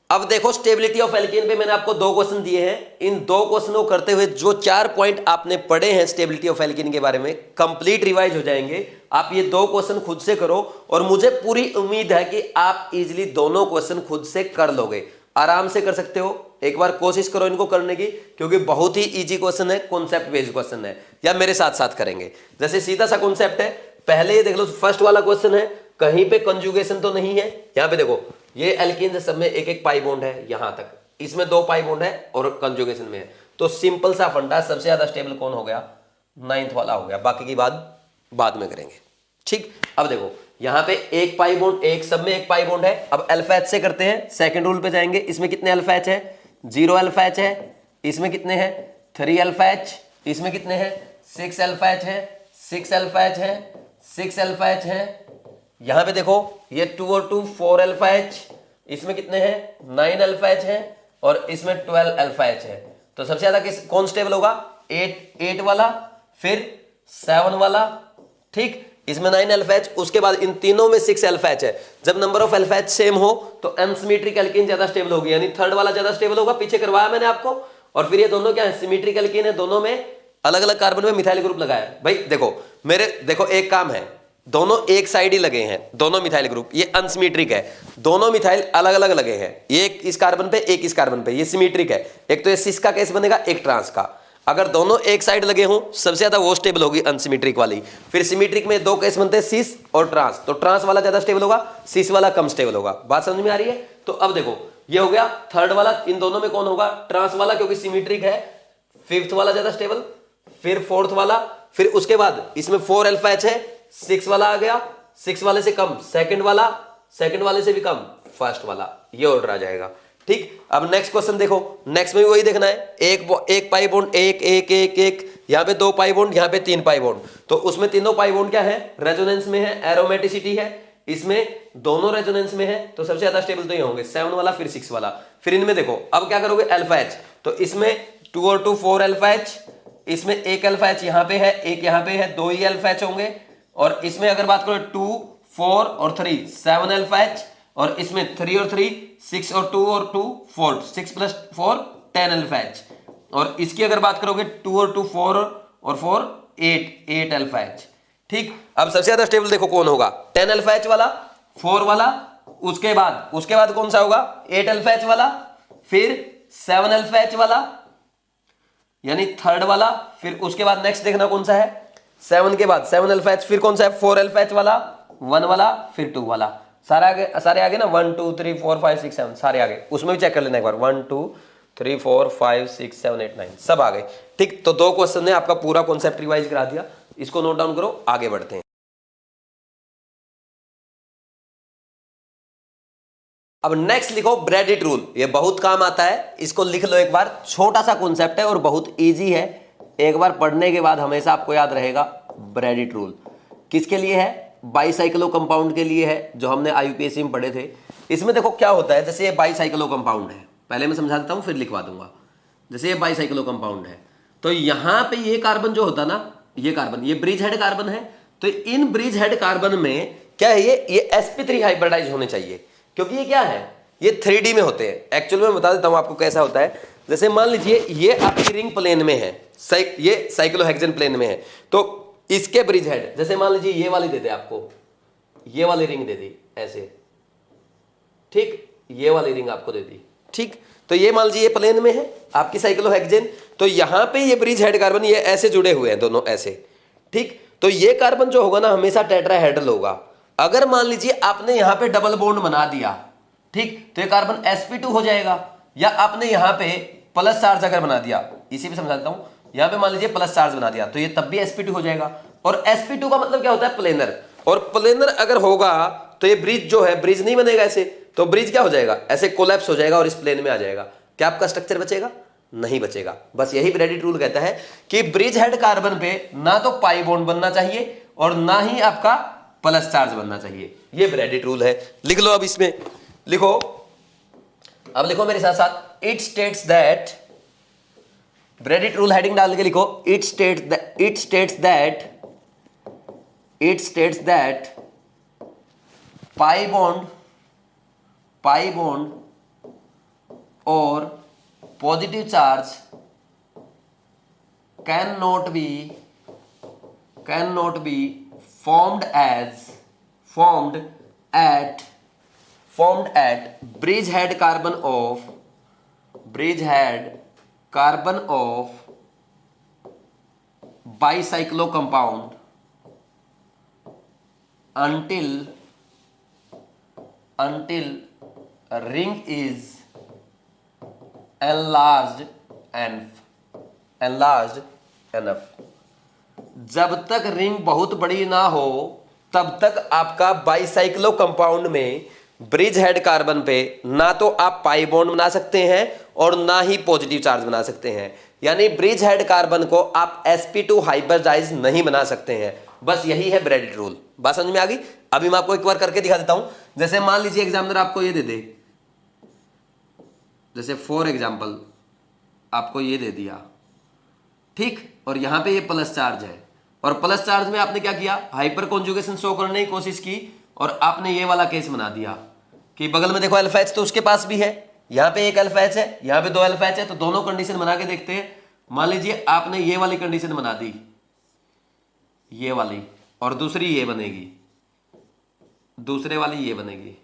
अब देखो स्टेबिलिटी ऑफ एल्केन पे मैंने आपको 2 क्वेश्चन दिए हैं। इन 2 क्वेश्चनों को करते हुए जो 4 पॉइंट आपने पढ़े हैं स्टेबिलिटी ऑफ एल्केन के बारे में, कंप्लीट रिवाइज हो जाएंगे। आप ये 2 क्वेश्चन खुद से करो और मुझे पूरी उम्मीद है कि आप इजीली दोनों क्वेश्चन खुद से कर लोगे, आराम से कर सकते हो। एक बार कोशिश करो इनको करने की, क्योंकि बहुत ही इजी क्वेश्चन है, कॉन्सेप्ट बेस्ड क्वेश्चन है, या मेरे साथ साथ करेंगे। जैसे सीधा सा कॉन्सेप्ट है, पहले ये देख लो, फर्स्ट वाला क्वेश्चन है, कहीं पे कंजुगेशन तो नहीं है। यहां पे देखो, ये एल्कीन सब में एक एक पाई बॉन्ड है, यहां तक इसमें 2 पाई बॉन्ड है और कंजुगेशन में है, तो सिंपल सा फंडा, सबसे ज्यादा स्टेबल कौन हो गया? 9th वाला हो गया, बाकी की बात बाद में करेंगे। ठीक, अब देखो यहां पे एक पाई बॉन्ड, एक सब में एक पाई बॉन्ड है। अब अल्फा एच से करते हैं, सेकंड रूल पे जाएंगे। इसमें कितने अल्फा एच है? 0 अल्फा एच है, इसमें कितने हैं 3 अल्फा एच, इसमें कितने हैं 6 अल्फा एच है, 6 अल्फा एच है, 6 अल्फा एच है। यहां पे देखो ये 2 और 2 4 अल्फा एच, इसमें कितने हैं 9 अल्फा एच है और इसमें 12 अल्फा एच है। तो सबसे ज्यादा कौन स्टेबल होगा 8 वाला, फिर 7 वाला, ठीक, इसमें 9 अल्फा एच, उसके बाद इन तीनों में 6 अल्फा एच है। जब number of alpha H same हो तो अनसिमेट्रिक एल्कीन ज्यादा स्टेबल होगी, यानी थर्ड वाला ज्यादा स्टेबल होगा, पीछे करवाया मैंने आपको। और फिर ये दोनों क्या है सिमेट्रिक एल्कीन है, दोनों में अलग अलग कार्बन में मिथाइल ग्रुप लगाया। भाई देखो एक काम है, दोनों एक साइड ही लगे हैं, दोनों मिथाइल ग्रुप, ये अनसिमेट्रिक है, दोनों मिथाइल अलग अलग लगे हैं, एक इस कार्बन पे एक इस कार्बन पे, ये सिमेट्रिक है। एक तो ये सिस का केस बनेगा, एक ट्रांस का। अगर दोनों एक साइड लगे हों सबसे ज्यादा वो स्टेबल होगी अनसिमेट्रिक वाली। फिर सिमेट्रिक में दो केस बनते हैं सिस और ट्रांस, तो ट्रांस वाला ज्यादा स्टेबल होगा, सिस वाला कम स्टेबल होगा। बात समझ में आ रही है? तो अब देखो ये हो गया थर्ड वाला, इन दोनों में कौन होगा ट्रांस वाला, क्योंकि सिमेट्रिक है। फिफ्थ वाला ज्यादा स्टेबल, फिर फोर्थ वाला, फिर उसके बाद इसमें 4 अल्फा एच है, 6 वाला आ गया, 6 वाले से कम सेकंड वाला, सेकंड वाले से भी कम फर्स्ट वाला, ये ऑर्डर आ जाएगा। ठीक, अब नेक्स्ट क्वेश्चन देखो, नेक्स्ट में भी वही देखना है, एक पाई बॉन्ड एक एक एक एक, यहाँ पे 2 पाई बॉन्ड, यहाँ पे 3 पाई बॉन्ड, तो उसमें तीनों पाई बॉन्ड क्या है रेजोनेंस में है, एरोमेटिसिटी है, इसमें दोनों रेजोनेंस में है, तो सबसे ज्यादा स्टेबल तो ये होंगे 7 वाला फिर 6 वाला। फिर इनमें देखो अब क्या करोगे अल्फा एच, तो इसमें 2 और 2 4 अल्फा एच, इसमें एक अल्फा एच यहाँ पे है, एक यहाँ पे है, 2 ही अल्फा एच होंगे। और इसमें अगर बात करो 2 4 और 3 7 अल्फा एच, और इसमें 3 और 3 6 और 2 और 2 4, 6 प्लस 4 10 अल्फा एच। और इसकी अगर बात करोगे 2 और 2 4 और 4 8 अल्फा एच। ठीक, अब सबसे ज्यादा स्टेबल देखो कौन होगा 10 अल्फा एच वाला, 4 वाला, उसके बाद कौन सा होगा 8 अल्फा एच वाला, फिर 7 अल्फा एच वाला यानी थर्ड वाला, फिर उसके बाद नेक्स्ट देखना कौन सा है 7 के बाद 7 अल्फा एच, फिर कौन सा है 4 अल्फा एच वाला, 1 वाला, फिर 2 वाला, सारे आगे ना 1 2 3 4 5 6 7 सारे आगे, उसमें भी चेक कर लेना एक बार 1 2 3 4 5 6 7 8 9 सब आ गए। ठीक, तो 2 क्वेश्चन ने आपका पूरा कॉन्सेप्ट रिवाइज करा दिया, इसको नोट डाउन करो, आगे बढ़ते हैं। अब नेक्स्ट लिखो ब्रेडिट रूल, ये बहुत काम आता है, इसको लिख लो एक बार, छोटा सा कॉन्सेप्ट है और बहुत इजी है, एक बार पढ़ने के बाद हमेशा आपको याद रहेगा। ब्रेडिट रूल किसके लिए है बाईसाइक्लो कंपाउंड के लिए है, जो हमने आईयूपीएससी में पढ़े थे। इसमें देखो क्या होता है, जैसे ये बाईसाइक्लो कंपाउंड है, पहले मैं समझा देता हूं फिर लिखवा दूंगा। जैसे ये बाईसाइक्लो कंपाउंड है, तो यहां पे ये कार्बन जो होता ना, ये कार्बन, ये ब्रिज हेड कार्बन है, तो इन ब्रिज हेड कार्बन में क्या है ये sp3 हाइब्रिडाइज होने चाहिए, क्योंकि ये क्या है ये 3D में होते हैं। एक्चुअल में बता देता हूं आपको कैसा होता है। जैसे मान लीजिए ये आपकी रिंग प्लेन में है, ये साइक्लोहेक्सेन प्लेन में है, तो इसके ब्रिज हेड जैसे मान लीजिए ये वाली दे दे आपको, ये वाली रिंग दे दी ऐसे, ठीक, ये वाली रिंग आपको दे दी, ठीक, तो ये मान लीजिए ये प्लेन में है आपकी साइक्लोहेक्सेन, तो यहां पे ये ब्रिज हेड कार्बन ये ऐसे जुड़े हुए हैं दोनों ऐसे, ठीक, तो ये कार्बन जो होगा ना हमेशा टेट्राहेड्रल होगा। अगर मान लीजिए आपने यहां पे डबल बॉन्ड बना दिया, ठीक, तो ये कार्बन sp2 हो जाएगा, या आपने यहां पे प्लस चार्ज अगर बना दिया, इसी भी समझा देता हूं, यहां पे मान लीजिए प्लस चार्ज बना दिया तो ये तब भी sp2 हो जाएगा। और sp2 का मतलब क्या होता है प्लेनर, और प्लेनर अगर होगा तो ये ब्रिज जो है ब्रिज नहीं बनेगा ऐसे, तो ब्रिज क्या हो जाएगा ऐसे कोलैप्स हो जाएगा और इस प्लेन में आ जाएगा। क्या आपका स्ट्रक्चर बचेगा? नहीं बचेगा। बस यही ब्रेडिट रूल कहता है कि ब्रिज हेड कार्बन पे ना तो पाई बॉन्ड बनना चाहिए और ना ही आपका प्लस चार्ज बनना चाहिए, ये ब्रेडिट रूल है। लिख लो, अब इसमें लिखो, अब लिखो मेरे साथ साथ, it states that, Bredt rule heading डाल के लिखो, it states that pi bond और positive charge can not be formed at bridge head carbon of bicyclo compound until ring is enlarged enough। जब तक रिंग बहुत बड़ी ना हो तब तक आपका बाईसाइक्लो कंपाउंड में ब्रिज हेड कार्बन पे ना तो आप पाई बॉन्ड बना सकते हैं और ना ही पॉजिटिव चार्ज बना सकते हैं, यानी ब्रिज हेड कार्बन को आप sp2 हाइब्रिडाइज नहीं बना सकते हैं। बस यही है ब्रेडिट रूल। बात समझ में आ गई? अभी मैं आपको एक बार करके दिखा देता हूं। जैसे मान लीजिए एग्जामिनर आपको ये दे दे, जैसे फॉर एग्जाम्पल आपको ये दे दिया, ठीक, और यहां पे ये प्लस चार्ज है, और प्लस चार्ज में आपने क्या किया, हाइपर कॉन्जुगेशन शो करने की कोशिश की, और आपने ये वाला केस बना दिया कि बगल में देखो अल्फा एच तो उसके पास भी है, यहां पे एक अल्फा एच है, यहां पे दो अल्फा एच है, तो दोनों कंडीशन बना के देखते हैं। मान लीजिए आपने ये वाली कंडीशन बना दी, ये वाली, और दूसरी ये बनेगी, दूसरे वाली ये बनेगी,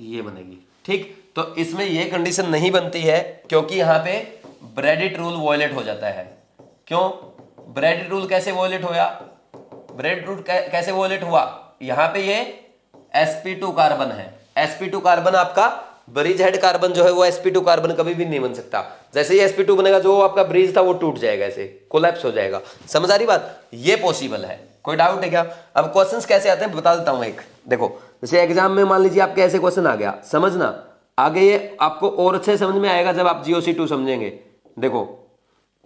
ये बनेगी, ठीक। तो इसमें ये कंडीशन नहीं बनती है क्योंकि यहां पे ब्रेडिट रूल वॉयलेट हो जाता है। क्यों ब्रेडिट रूल कैसे वॉयलेट होया? ब्रेडिट रूल कैसे वॉयलेट हुआ? यहां पे ये sp2 कार्बन है, sp2 कार्बन आपका ब्रिज हेड कार्बन जो है वो sp2 कार्बन कभी भी नहीं बन सकता। जैसे ही sp2 बनेगा जो आपका ब्रिज था वो टूट जाएगा, ऐसे कोलैप्स हो जाएगा। समझ आ रही बात? ये पॉसिबल है। कोई डाउट है क्या? अब क्वेश्चंस कैसे आते हैं बता देता हूं एक। देखो जैसे एग्जाम में मान लीजिए आपके ऐसे क्वेश्चन आ गया, समझना आगे ये आपको और अच्छे समझ में आएगा जब आप GOC2 समझेंगे। देखो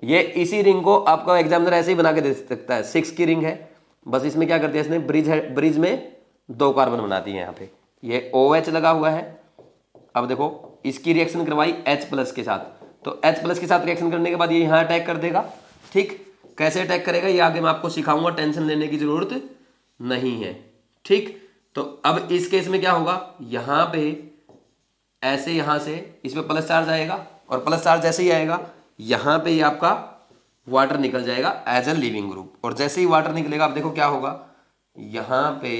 ये इसी रिंग को आपका एग्जामिनर ऐसे ही बना के दे सकता है, 6 की रिंग है, बस इसमें क्या कर दिया इसने, ब्रिज है, ब्रिज में 2 कार्बन बना दिए यहाँ पे, ये OH लगा हुआ है। अब देखो इसकी रिएक्शन करवाई H+ के साथ, तो H+ के साथ रिएक्शन करने के बाद ये यहाँ अटैक कर देगा, ठीक। कैसे अटैक करेगा ये आगे मैं आपको सिखाऊंगा, टेंशन लेने की जरूरत नहीं है, ठीक। तो अब इस केस में क्या होगा, यहाँ पे ऐसे यहां से इसमें प्लस चार्ज आएगा, और प्लस चार्ज जैसे ही आएगा यहां पे ये आपका वाटर निकल जाएगा एज अ लिविंग ग्रुप, और जैसे ही वाटर निकलेगा अब देखो क्या होगा, यहां पे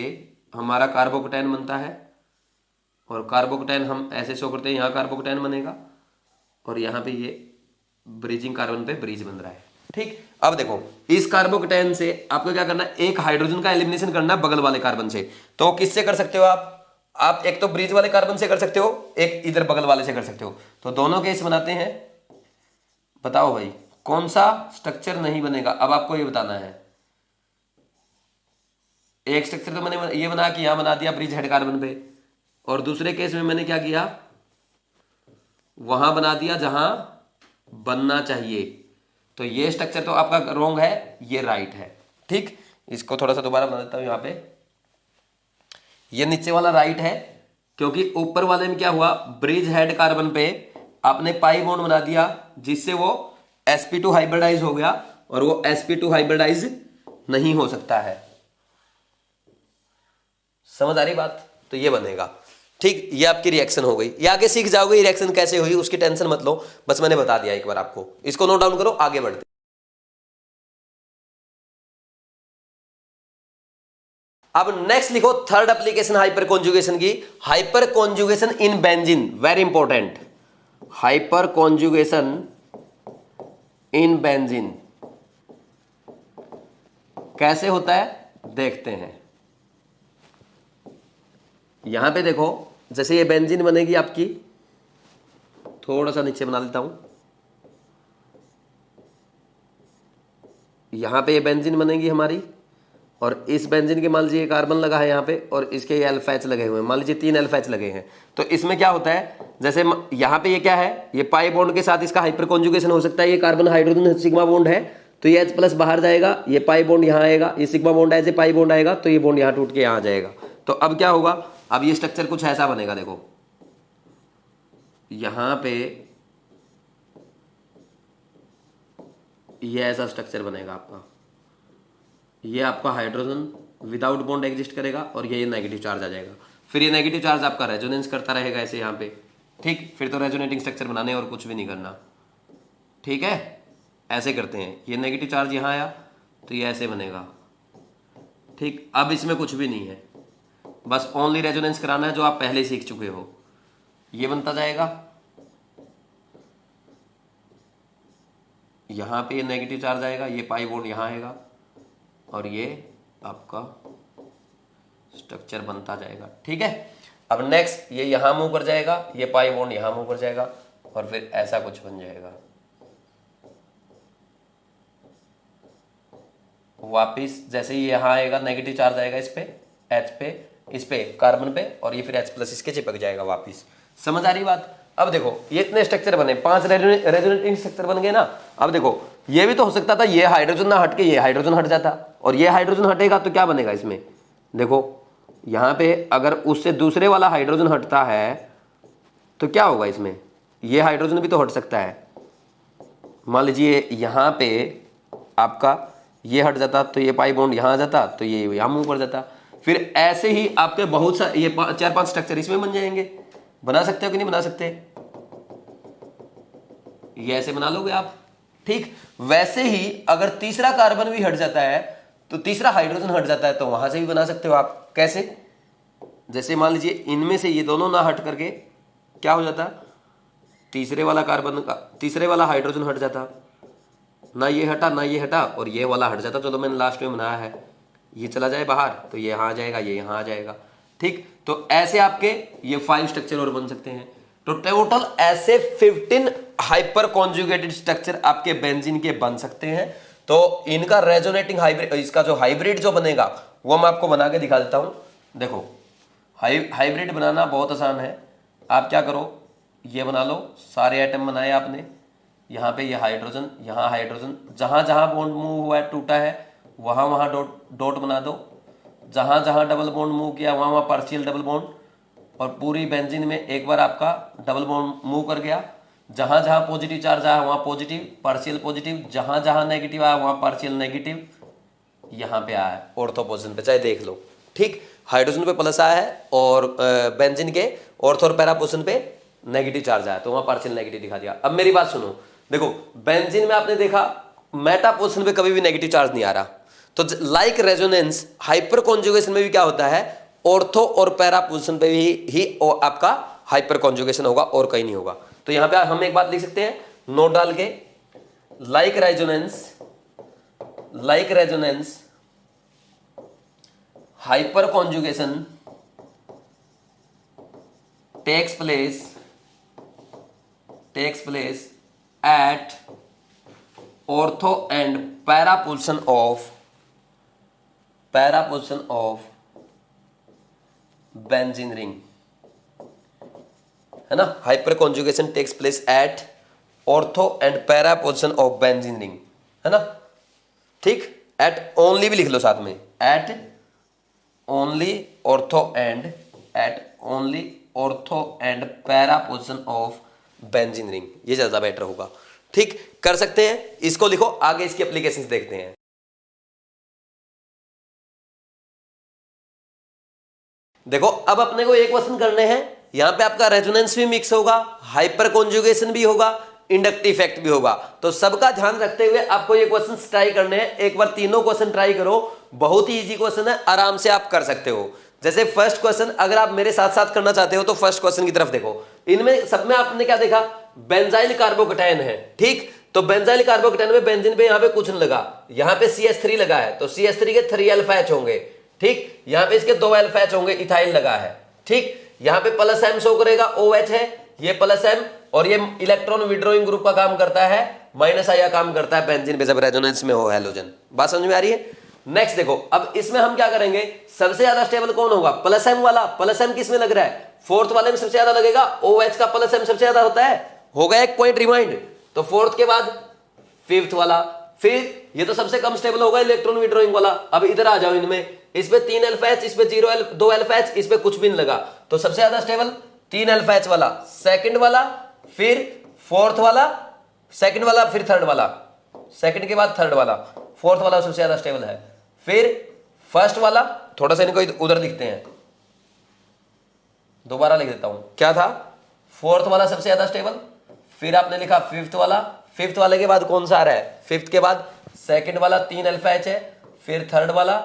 हमारा कार्बोकेटाइन बनता है, और कार्बोकेटाइन हम ऐसे शो करते हैं, यहाँ कार्बोकेटाइन बनेगा, और यहाँ पे ये ब्रिजिंग कार्बन पे ब्रिज बन रहा है, ठीक। अब देखो इस कार्बोकेटाइन से आपको क्या करना है, एक हाइड्रोजन का एलिमिनेशन करना है बगल वाले कार्बन से। तो किससे कर सकते हो आप एक तो ब्रिज वाले कार्बन से कर सकते हो, एक इधर बगल वाले से कर सकते हो। तो दोनों केस बनाते हैं, बताओ भाई कौन सा स्ट्रक्चर नहीं बनेगा, अब आपको ये बताना है। एक स्ट्रक्चर तो मैंने ये बना कि यहां बना दिया ब्रिज हेड कार्बन पे, और दूसरे केस में मैंने क्या किया, वहां बना दिया जहां बनना चाहिए। तो ये स्ट्रक्चर तो आपका रॉन्ग है, ये राइट है, ठीक। इसको थोड़ा सा दोबारा बना देता हूं, यहां पे ये नीचे वाला राइट है, क्योंकि ऊपर वाले में क्या हुआ, ब्रिज हेड कार्बन पे आपने पाई बॉन्ड बना दिया जिससे वो sp2 हाइब्रिडाइज हो गया, और वो sp2 हाइब्रिडाइज नहीं हो सकता है। समझ आ रही बात? तो ये बनेगा, ठीक। ये आपकी रिएक्शन हो गई, ये आगे सीख जाओगे रिएक्शन कैसे हुई, उसकी टेंशन मत लो, बस मैंने बता दिया एक बार आपको। इसको नोट डाउन करो, आगे बढ़ते। अब नेक्स्ट लिखो थर्ड एप्लीकेशन हाइपर कॉन्जुगेशन की, hyper conjugation in benzene, very important, hyper conjugation in benzene कैसे होता है देखते हैं। यहां पे देखो जैसे ये बेंजीन बनेगी आपकी, थोड़ा सा नीचे बना देता हूं, यहां पे ये बेंजीन बनेगी हमारी, और इस बेंजीन के मान लीजिए कार्बन लगा है यहाँ पे, और इसके ये अल्फा एच लगे हुए हैं, मान लीजिए 3 अल्फा एच लगे हैं। तो इसमें क्या होता है, जैसे यहाँ पे ये क्या है, ये पाई बॉन्ड के साथ इसका हाइपर कॉन्जुगेशन हो सकता है, ये कार्बन हाइड्रोजन सिग्मा बॉन्ड है, तो ये H+ बाहर जाएगा, ये पाई बॉन्ड यहाँ आएगा, ये सिग्मा बॉन्ड ऐसे पाई बॉन्ड आएगा, तो ये बॉन्ड यहाँ टूट के यहाँ आ जाएगा। तो अब क्या होगा, अब ये स्ट्रक्चर कुछ ऐसा बनेगा, देखो यहाँ पे ये ऐसा स्ट्रक्चर बनेगा आपका, ये आपका हाइड्रोजन विदाउट बॉन्ड एग्जिस्ट करेगा, और ये नेगेटिव चार्ज आ जाएगा, फिर ये नेगेटिव चार्ज आपका रेजोनेंस करता रहेगा ऐसे यहाँ पे, ठीक। फिर तो रेजोनेटिंग स्ट्रक्चर बनाने और कुछ भी नहीं करना, ठीक है। ऐसे करते हैं, ये नेगेटिव चार्ज यहाँ आया तो ये ऐसे बनेगा, ठीक। अब इसमें कुछ भी नहीं है, बस ओनली रेजोनेंस कराना है जो आप पहले सीख चुके हो, ये बनता जाएगा, यहाँ पे ये नेगेटिव चार्ज आएगा, ये पाई बॉन्ड यहाँ आएगा, और ये आपका स्ट्रक्चर बनता जाएगा, ठीक है। अब नेक्स्ट ये यहां मूव कर जाएगा, ये पाई बॉन्ड यहां मूव कर जाएगा, और फिर ऐसा कुछ बन जाएगा। वापिस जैसे ही यहां आएगा नेगेटिव चार्ज आएगा इस पे, H पे, इस पे कार्बन पे, और ये फिर H+ इसके चिपक जाएगा वापिस। समझ आ रही बात? अब देखो ये इतने स्ट्रक्चर बने, 5 रेजोनेटिंग स्ट्रक्चर बन गए ना। अब देखो ये भी तो हो सकता था ये हाइड्रोजन ना हट के ये हाइड्रोजन हट जाता, और ये हाइड्रोजन हटेगा तो क्या बनेगा इसमें, देखो यहाँ पे अगर उससे दूसरे वाला हाइड्रोजन हटता है तो क्या होगा इसमें, ये हाइड्रोजन भी तो हट सकता है। मान लीजिए यहाँ पे आपका ये हट जाता तो ये पाई बॉन्ड यहाँ आ जाता, तो ये यहाँ मूव कर जाता। फिर ऐसे ही आपके बहुत सारे ये 4-5 स्ट्रक्चर इसमें बन जाएंगे। बना सकते हो कि नहीं बना सकते? ये ऐसे बना लोगे आप, ठीक। वैसे ही अगर तीसरा कार्बन भी हट जाता है तो तीसरा हाइड्रोजन हट जाता है, तो वहां से भी बना सकते हो आप। कैसे? जैसे मान लीजिए इनमें से ये दोनों ना हट करके क्या हो जाता, तीसरे वाला कार्बन का तीसरे वाला हाइड्रोजन हट जाता, ना ये हटा ना ये हटा, और ये वाला हट जाता। चलो मैंने लास्ट में बनाया है, ये चला जाए बाहर तो ये यहाँ आ जाएगा, ये यहाँ आ जाएगा, ठीक। तो ऐसे आपके ये 5 स्ट्रक्चर और बन सकते हैं। तो टोटल ऐसे 15 हाइपर कॉन्जुगेटेड स्ट्रक्चर आपके बेंजीन के बन सकते हैं। तो इनका रेजोनेटिंग हाइब्रिड, इसका जो हाइब्रिड जो बनेगा वो मैं आपको बना के दिखा देता हूं। देखो हाइब्रिड बनाना बहुत आसान है। आप क्या करो, ये बना लो, सारे एटम बनाए आपने, यहाँ पे ये हाइड्रोजन, यहाँ हाइड्रोजन, जहां जहां बॉन्ड मूव हुआ है टूटा है वहां वहां डॉट बना दो, जहां जहां डबल बॉन्ड मूव किया वहां वहां पार्शियल डबल बॉन्ड, और पूरी बेंजीन में एक बार आपका डबल बॉन्ड मूव कर गया, जहां जहां पॉजिटिव चार्ज आया वहां पॉजिटिव पार्शियल पॉजिटिव, जहां जहां नेगेटिव आया वहां पार्शियल नेगेटिव, यहाँ पे आया है ऑर्थो पोजिशन पे, चाहे देख लो, ठीक। हाइड्रोजन पे प्लस आया है और बेंजीन के ऑर्थो और पैरा पोजिशन पे नेगेटिव चार्ज आया, तो वहां पार्शियल नेगेटिव दिखा दिया। अब मेरी बात सुनो, देखो बेंजीन में आपने देखा मेटा पोजिशन पे कभी भी नेगेटिव चार्ज नहीं आ रहा, तो लाइक रेजोनेंस हाइपर कॉन्जुगेशन में भी क्या होता है, ऑर्थो और पैरा पोजिशन पे ही आपका हाइपर कॉन्जुगेशन होगा और कहीं नहीं होगा। तो यहां पे हम एक बात लिख सकते हैं नोट डाल के, like resonance hyper conjugation takes place at ortho and para position of benzene ring, है ना। Hyper conjugation takes place at ortho and para position of benzene ring, है ना, ठीक। एट ओनली भी लिख लो साथ में, at only ortho and para position of benzene ring, ये ज्यादा बेटर होगा, ठीक। कर सकते हैं, इसको लिखो, आगे इसकी एप्लीकेशंस देखते हैं। देखो अब अपने को एक क्वेश्चन करने हैं, यहां पे आपका रेजोनेंस भी मिक्स होगा, हाइपर कॉन्जुगेशन भी होगा, इंडक्टिव इफेक्ट भी होगा, तो सबका ध्यान रखते हुए आपको ये क्वेश्चन ट्राई करने हैं। एक बार तीनों क्वेश्चन ट्राई करो, बहुत ही इजी क्वेश्चन है, आराम से आप कर सकते हो। जैसे फर्स्ट क्वेश्चन, अगर आप मेरे साथ साथ करना चाहते हो तो फर्स्ट क्वेश्चन की तरफ देखो। इनमें सब में आपने क्या देखा, बेंजाइल कार्बोकेटायन है, ठीक। तो बेंजाइल कार्बोकेटायन में बेंजीन पे यहाँ पे कुछ नहीं लगा, यहाँ पे CH3 लगा है, तो CH3 के 3 अल्फा H होंगे, ठीक। यहाँ पे इसके 2 अल्फा H होंगे, इथाइल लगा है, ठीक। यहाँ पे प्लस M शो करेगा, OH है, ये प्लस M, और ये इलेक्ट्रॉन विड्रॉइंग ग्रुप का काम करता है, माइनस I का काम करता है बेंजीन पे जब रेजोनेंस में हो हैलोजन। बात समझ में आ रही है? नेक्स्ट देखो, अब इसमें हम क्या करेंगे, सबसे ज्यादा स्टेबल कौन होगा, प्लस M वाला। प्लस M किस में लग रहा है, फोर्थ वाले में सबसे ज्यादा लगेगा, OH का प्लस M सबसे ज्यादा होता है, हो गया एक पॉइंट रिमाइंड। तो फोर्थ के बाद फिफ्थ वाला, फिर ये तो सबसे कम स्टेबल होगा इलेक्ट्रॉन विड्रॉइंग वाला। अब इधर आ जाओ, इनमें इस पे 3 अल्फा H, इस पे 2 अल्फा H, इस पे कुछ भी नहीं लगा, तो सबसे ज्यादा स्टेबल 3 अल्फा H वाला, सेकंड वाला, फिर फोर्थ वाला, सेकंड वाला, फिर थर्ड वाला, सेकंड के बाद थर्ड वाला, फोर्थ वाला सबसे ज्यादा स्टेबल है, फिर फर्स्ट वाला। थोड़ा सा इनको उधर लिखते हैं, दोबारा लिख देता हूं, क्या था, फोर्थ वाला सबसे ज्यादा स्टेबल, फिर आपने लिखा फिफ्थ वाला, फिफ्थ वाले के बाद कौन सा आ रहा है, फिफ्थ के बाद सेकंड वाला 3 अल्फा H है, फिर थर्ड वाला,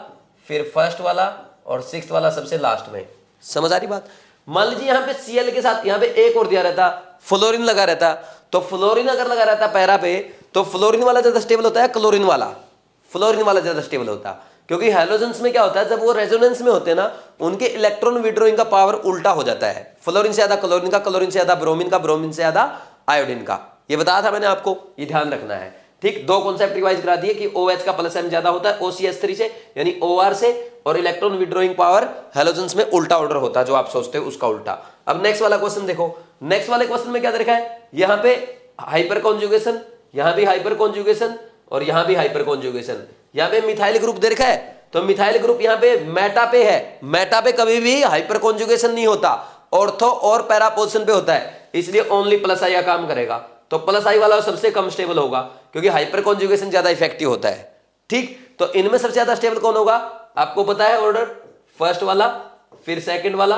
फिर फर्स्ट वाला, और सिक्स्थ वाला सबसे लास्ट में। समझ आ रही बात? मान लीजिए यहाँ पे Cl के साथ यहाँ पे एक और दिया रहता, फ्लोरीन लगा रहता, तो फ्लोरीन अगर लगा रहता पैरा पे, तो फ्लोरीन वाला ज्यादा स्टेबल होता है, क्लोरीन वाला ज्यादा स्टेबल होता, क्योंकि हैलोजेंस में क्या होता है, जब वो रेजोनेंस में होते हैं ना, उनके इलेक्ट्रॉन विड्रॉइंग का पावर उल्टा हो जाता है, फ्लोरीन से ज्यादा क्लोरीन से ज्यादा ब्रोमीन से ज्यादा आयोडीन का। ये बताया था मैंने आपको, ये ध्यान रखना है, ठीक, दो कॉन्सेप्ट रिवाइज करा दिए कि OH का प्लस M ज्यादा होता है OCH3 से यानी OR से, और इलेक्ट्रॉन विड्रॉइंग पावर हैलोजेंस में उल्टा ऑर्डर होता है, जो आप सोचते हो उसका उल्टा। अब नेक्स्ट वाला क्वेश्चन देखो, नेक्स्ट वाले क्वेश्चन में क्या दे रखा है, यहां पे हाइपर कॉन्जुगेशन, यहां भी हाइपर कॉन्जुगेशन और यहां भी हाइपर कॉन्जुगेशन, यहां पे मिथाइल ग्रुप दे रखा है, तो मिथाइल ग्रुप यहां पे मेटा पे है, मेटा पे कभी भी हाइपर कॉन्जुगेशन नहीं होता, ऑर्थो और पैरा पोजीशन पे होता है, इसलिए ओनली प्लस आई का काम करेगा। तो प्लस आई वाला सबसे कम स्टेबल होगा क्योंकि हाइपर कॉन्जुगेशन ज्यादा इफेक्टिव होता है। ठीक, तो इनमें सबसे ज्यादा स्टेबल कौन होगा, आपको पता है ऑर्डर, फर्स्ट वाला, फिर सेकंड वाला,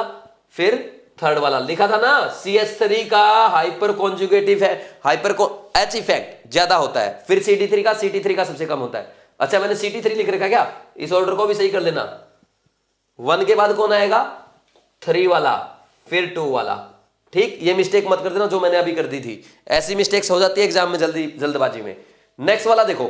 फिर थर्ड वाला, लिखा था ना CH3 का हाइपर कॉन्जुगेटिव है, हाइपर H इफेक्ट ज्यादा होता है, फिर CT3 का सबसे कम होता है। अच्छा मैंने CT3 लिख रखा क्या, इस ऑर्डर को भी सही कर लेना, 1 के बाद कौन आएगा, 3 वाला, फिर 2 वाला। ठीक, ये मिस्टेक मत कर देना जो मैंने अभी कर दी थी, ऐसी मिस्टेक्स हो जाती है एग्जाम में जल्दबाजी में। नेक्स्ट वाला देखो,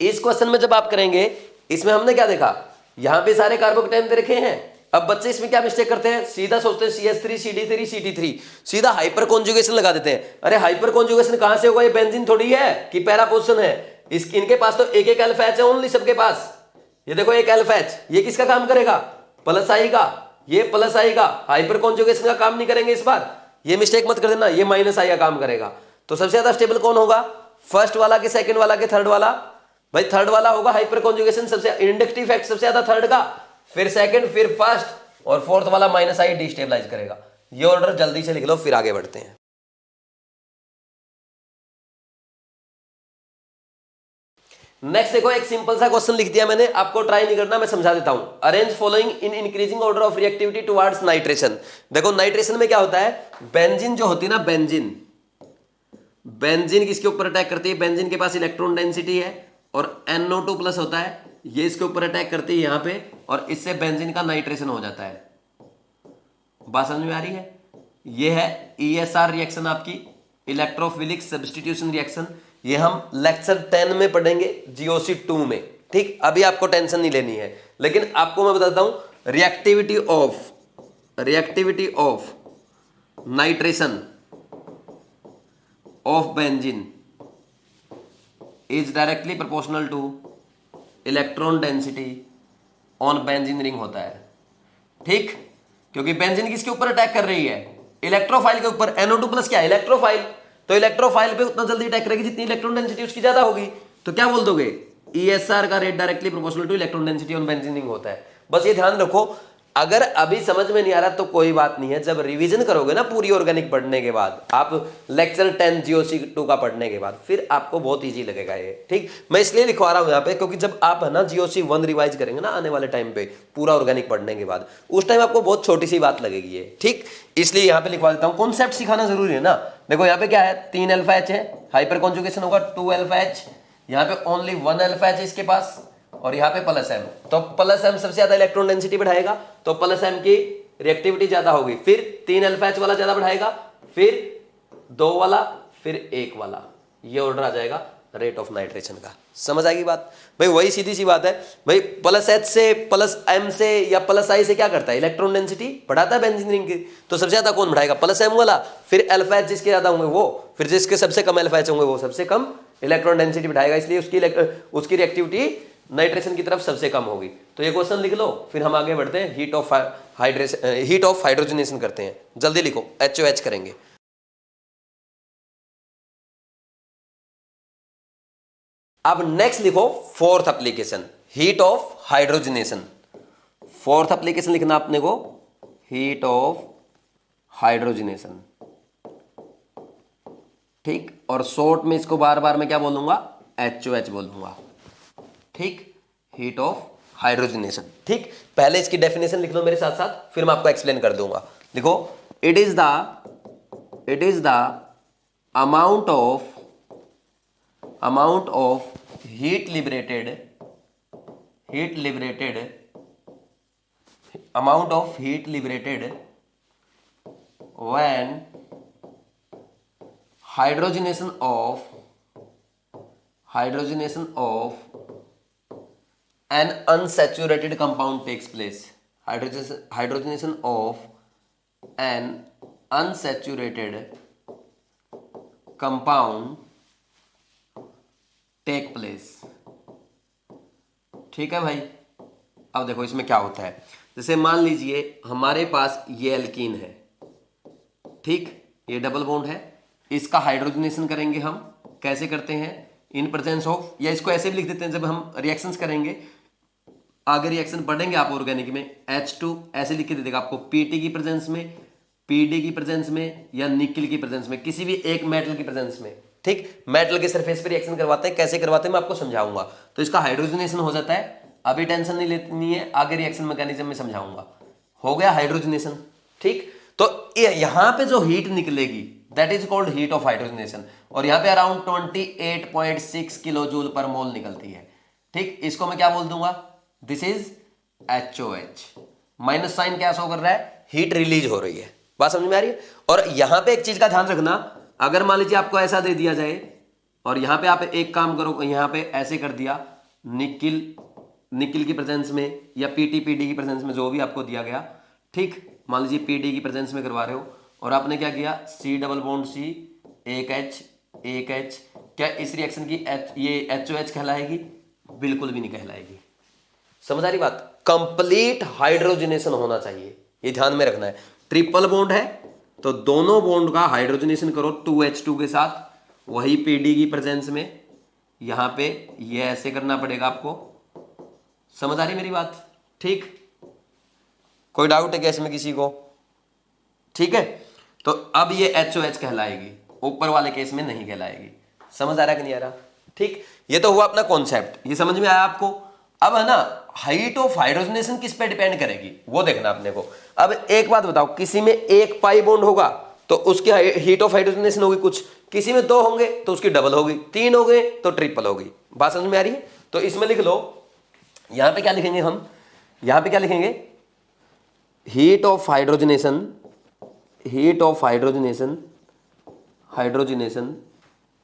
इस क्वेश्चन में जब आप करेंगे, इसमें हमने क्या देखा, यहां पे सारे कार्बोकेटाइन दे रखे हैं। अब बच्चे इसमें क्या मिस्टेक करते हैं, सीधा सोचते हैं CH3 CD3 CT3, सीधा हाइपर कॉन्जुगेशन लगा देते हैं। अरे हाइपर कॉन्जुगेशन कहां से होगा, ये बेंजीन थोड़ी है कि पैरा पोजीशन है, इनके पास तो एक एक अल्फा एच है ओनली सबके पास। ये देखो एक अल्फा एच, ये किसका काम करेगा, प्लस आई का, ये प्लस आई का, हाइपर कॉन्जुगेशन का काम नहीं करेंगे इस बार, ये मिस्टेक मत कर देना, ये माइनस आई का काम करेगा। तो सबसे ज्यादा स्टेबल कौन होगा, फर्स्ट वाला के सेकंड वाला के थर्ड वाला, भाई थर्ड वाला होगा हाइपर कॉन्जुगेशन, सबसे इंडक्टिव इफेक्ट सबसे ज्यादा थर्ड का, फिर सेकंड, फिर फर्स्ट, और फोर्थ वाला माइनस आई डिस्टेबलाइज करेगा। ये ऑर्डर जल्दी से लिख लो, फिर आगे बढ़ते हैं। नेक्स्ट देखो, एक सिंपल सा क्वेश्चन लिख दिया मैंने, आपको ट्राई नहीं करना, मैं समझा देता हूं। Arrange following in increasing order of reactivity towards nitration. देखो नाइट्रेशन में क्या होता है, बेंजीन जो होती है ना, बेंजीन किसके ऊपर अटैक करती है, बेंजीन के पास इलेक्ट्रॉन डेंसिटी है और NO2 प्लस होता है, ये इसके ऊपर अटैक करती है यहां पे, और इससे बेंजीन का नाइट्रेशन हो जाता है। बात समझ में आ रही है, ये है ESR रिएक्शन, आपकी इलेक्ट्रोफिलिक सब्स्टिट्यूशन रिएक्शन, ये हम लेक्चर 10 में पढ़ेंगे GOC 2 में। ठीक, अभी आपको टेंशन नहीं लेनी है, लेकिन आपको मैं बताता हूं reactivity of nitration of benzene is directly proportional two electron density on benzene ring होता है। ठीक, क्योंकि बेंजीन किसके ऊपर अटैक कर रही है, इलेक्ट्रोफाइल के ऊपर। NO2 प्लस क्या है, इलेक्ट्रोफाइल, तो इलेक्ट्रोफाइल पे उतना जल्दी अटैक करेगी जितनी इलेक्ट्रॉन डेंसिटी उसकी ज्यादा होगी। तो क्या बोल दोगे, ESR का rate directly proportional two electron density on benzene ring होता है। बस ये ध्यान रखो, अगर अभी समझ में नहीं आ रहा तो कोई बात नहीं है, जब रिवीजन करोगे ना पूरी ऑर्गेनिक पढ़ने के बाद, आप लेक्चर 10 GOC 2 का पढ़ने के बाद, फिर आपको बहुत इजी लगेगा ये। ठीक, मैं इसलिए लिखवा रहा हूं यहाँ पे क्योंकि जब आप है ना GOC 1 रिवाइज करेंगे ना आने वाले टाइम पे पूरा ऑर्गेनिक पढ़ने के बाद, उस टाइम आपको बहुत छोटी सी बात लगेगी ये। ठीक, इसलिए यहाँ पे लिखवा देता हूँ, कॉन्सेप्ट सिखाना जरूरी है ना। देखो यहाँ पे क्या है, 3 अल्फा एच है, हाइपर कॉन्जुगेशन होगा 2 अल्फा एच, यहाँ पे ओनली 1 अल्फा एच इसके पास, और यहाँ पे प्लस M, तो प्लस M सबसे ज्यादा इलेक्ट्रॉन डेंसिटी बढ़ाएगा, तो प्लस M की रिएक्टिविटी ज्यादा होगी, फिर 3 अल्फा एच वाला ज्यादा बढ़ाएगा, फिर 2 वाला, फिर 1 वाला, ये ऑर्डर आ जाएगा रेट ऑफ नाइट्रेशन का। समझ आएगी बात भाई, वही सीधी सी बात है भाई, प्लस H से प्लस M से या प्लस I से क्या करता है, इलेक्ट्रॉन डेंसिटी बढ़ाता है बेंजीन रिंग की, तो सबसे ज्यादा कौन बढ़ाएगा, प्लस M वाला, फिर अल्फा एच जिसके ज्यादा होंगे वो, फिर जिसके सबसे कम अल्फा एच होंगे वो सबसे कम इलेक्ट्रॉन डेंसिटी बढ़ाएगा, इसलिए उसकी रिएक्टिविटी नाइट्रेशन की तरफ सबसे कम होगी। तो ये क्वेश्चन लिख लो, फिर हम आगे बढ़ते हैं, हीट ऑफ हाइड्रोजनेशन करते हैं। जल्दी लिखो, HOH करेंगे। अब नेक्स्ट लिखो fourth application, heat of hydrogenation. Fourth application लिखना आपने को, हीट ऑफ हाइड्रोजनेशन। ठीक, और शॉर्ट में इसको बार बार मैं क्या बोलूंगा, HOH बोलूंगा। ठीक, हीट ऑफ हाइड्रोजनेशन। ठीक, पहले इसकी डेफिनेशन लिख लो मेरे साथ साथ, फिर मैं आपको एक्सप्लेन कर दूंगा। लिखो, it is the amount of heat liberated when hydrogenation of an unsaturated compound takes place. Hydrogenation of an unsaturated compound take place. ठीक है भाई। अब देखो इसमें क्या होता है, जैसे मान लीजिए हमारे पास ये एल्कीन है, ठीक, ये डबल बॉन्ड है, इसका हाइड्रोजनेशन करेंगे हम, कैसे करते हैं, इन प्रेजेंस ऑफ, या इसको ऐसे भी लिख देते हैं जब हम रिएक्शंस करेंगे, आगे रिएक्शन पढ़ेंगे आप ऑर्गेनिक में, H2 ऐसे लिख के दे देगा आपको, Pt की प्रेजेंस में, Pd की प्रेजेंस में, या निकल की प्रेजेंस में, किसी भी एक मेटल की प्रेजेंस में। ठीक, मेटल के सरफेस पे रिएक्शन करवाते हैं, कैसे करवाते हैं मैं आपको समझाऊंगा। तो इसका हाइड्रोजनेशन हो जाता है, अभी टेंशन नहीं लेनी है, आगे रिएक्शन मैकेनिज्म में समझाऊंगा। हो गया हाइड्रोजनेशन। ठीक, तो यहां पे जो हीट निकलेगी that is called heat of hydrogenation, और यहाँ पे अराउंड 28.6 किलो जूल पर मोल निकलती है। ठीक, इसको मैं क्या बोल दूंगा, this is HOH। Minus sign क्या शो कर रहा है, हीट रिलीज हो रही है। बात समझ में आ रही है। और यहां पे एक चीज का ध्यान रखना, अगर मान लीजिए आपको ऐसा दे दिया जाए और यहां पे आप एक काम करो, यहां पे ऐसे कर दिया, निकिल की प्रेजेंस में या Pd की प्रेजेंस में, जो भी आपको दिया गया, ठीक, मान लीजिए Pd की प्रेजेंस में करवा रहे हो और आपने क्या किया, C डबल बॉन्ड C, एक H, क्या इस रिएक्शन की ये HOH कहलाएगी? बिल्कुल भी नहीं कहलाएगी। समझ आ रही बात? कंप्लीट हाइड्रोजनेशन होना चाहिए, ये ध्यान में रखना है। ट्रिपल बॉन्ड है तो दोनों बॉन्ड का हाइड्रोजनेशन करो 2H2 के साथ, वही Pd की प्रेजेंस में, यहां पे ये ऐसे करना पड़ेगा आपको। समझ आ रही मेरी बात? ठीक, कोई डाउट है क्या इसमें किसी को? ठीक है, तो अब ये HOH कहलाएगी, ऊपर वाले केस में नहीं कहलाएगी। समझ आ रहा है कि नहीं आ रहा? ठीक, ये तो हुआ अपना कॉन्सेप्ट, ये समझ में आया आपको। अब है ना, हाइट ऑफ हाइड्रोजनेशन किस पे डिपेंड करेगी वो देखना अपने को। अब एक बात बताओ, किसी में एक पाई बॉन्ड होगा तो उसकी हीट ऑफ हाइड्रोजनेशन होगी कुछ, किसी में दो होंगे तो उसकी डबल होगी, तीन हो गए तो ट्रिपल होगी। बात समझ में आ रही है? तो इसमें लिख लो, यहां पे क्या लिखेंगे हम, यहां पे क्या लिखेंगे, हीट ऑफ हाइड्रोजनेशन, हाइड्रोजनेशन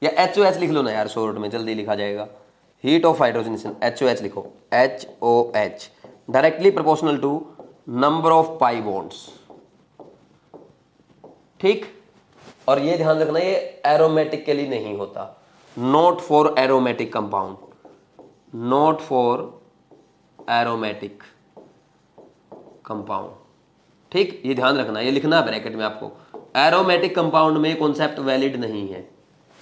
या HOH लिख लो ना यार, शॉर्ट में जल्दी लिखा जाएगा। हीट ऑफ हाइड्रोजनेशन HOH लिखो, HOH directly proportional to number of pi bonds. ठीक, और ये ध्यान रखना, ये एरोमेटिक के लिए नहीं होता, not for aromatic compound, not for aromatic compound. ठीक, ये ध्यान रखना, ये लिखना है ब्रैकेट में आपको, एरोमेटिक कंपाउंड में कॉन्सेप्ट वैलिड नहीं है।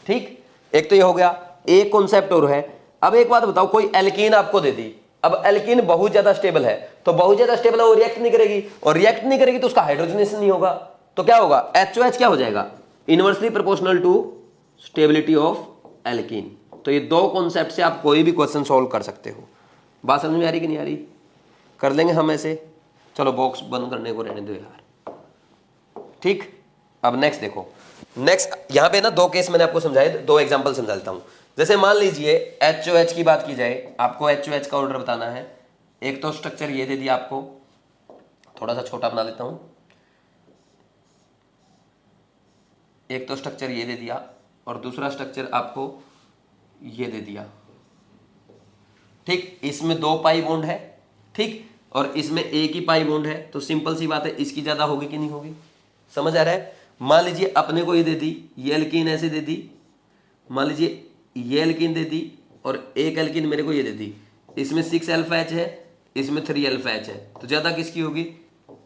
ठीक, एक तो ये हो गया, एक कॉन्सेप्ट और है। अब एक बात बताओ, कोई एल्कीन आपको दे दी, अब एल्कीन बहुत ज्यादा स्टेबल है, तो बहुत ज्यादा स्टेबल है, वो रिएक्ट नहीं करेगी, और रिएक्ट नहीं करेगी तो उसका हाइड्रोजनेशन नहीं होगा, तो क्या होगा, HOH क्या हो जाएगा, inversely proportional to stability of alkene. तो ये दो कॉन्सेप्ट से आप कोई भी क्वेश्चन सॉल्व कर सकते हो। बात समझ में आ रही कि नहीं आ रही? कर लेंगे हम ऐसे, चलो बॉक्स बंद करने को रहने दो यार। ठीक, अब नेक्स्ट देखो, नेक्स्ट यहां पे ना दो केस मैंने आपको समझाए, दो एग्जांपल समझा देता हूं। जैसे मान लीजिए HOH की बात की जाए, आपको HOH का ऑर्डर बताना है। एक तो स्ट्रक्चर ये दे दिया आपको, थोड़ा सा छोटा बना लेता हूं, एक तो स्ट्रक्चर ये दे दिया और दूसरा स्ट्रक्चर आपको ये दे दिया। ठीक, इसमें दो पाई बॉन्ड है, ठीक, और इसमें एक ही पाई बॉन्ड है, तो सिंपल सी बात है, इसकी ज्यादा होगी कि नहीं होगी? समझ आ रहा है? मान लीजिए अपने को ये दे दी, ये एल्कीन ऐसे दे दी, मान लीजिए ये एल्कीन दे दी और एक एल्कीन मेरे को ये दे दी, इसमें 6 अल्फा H है, इसमें 3 अल्फा H है, तो ज्यादा किसकी होगी,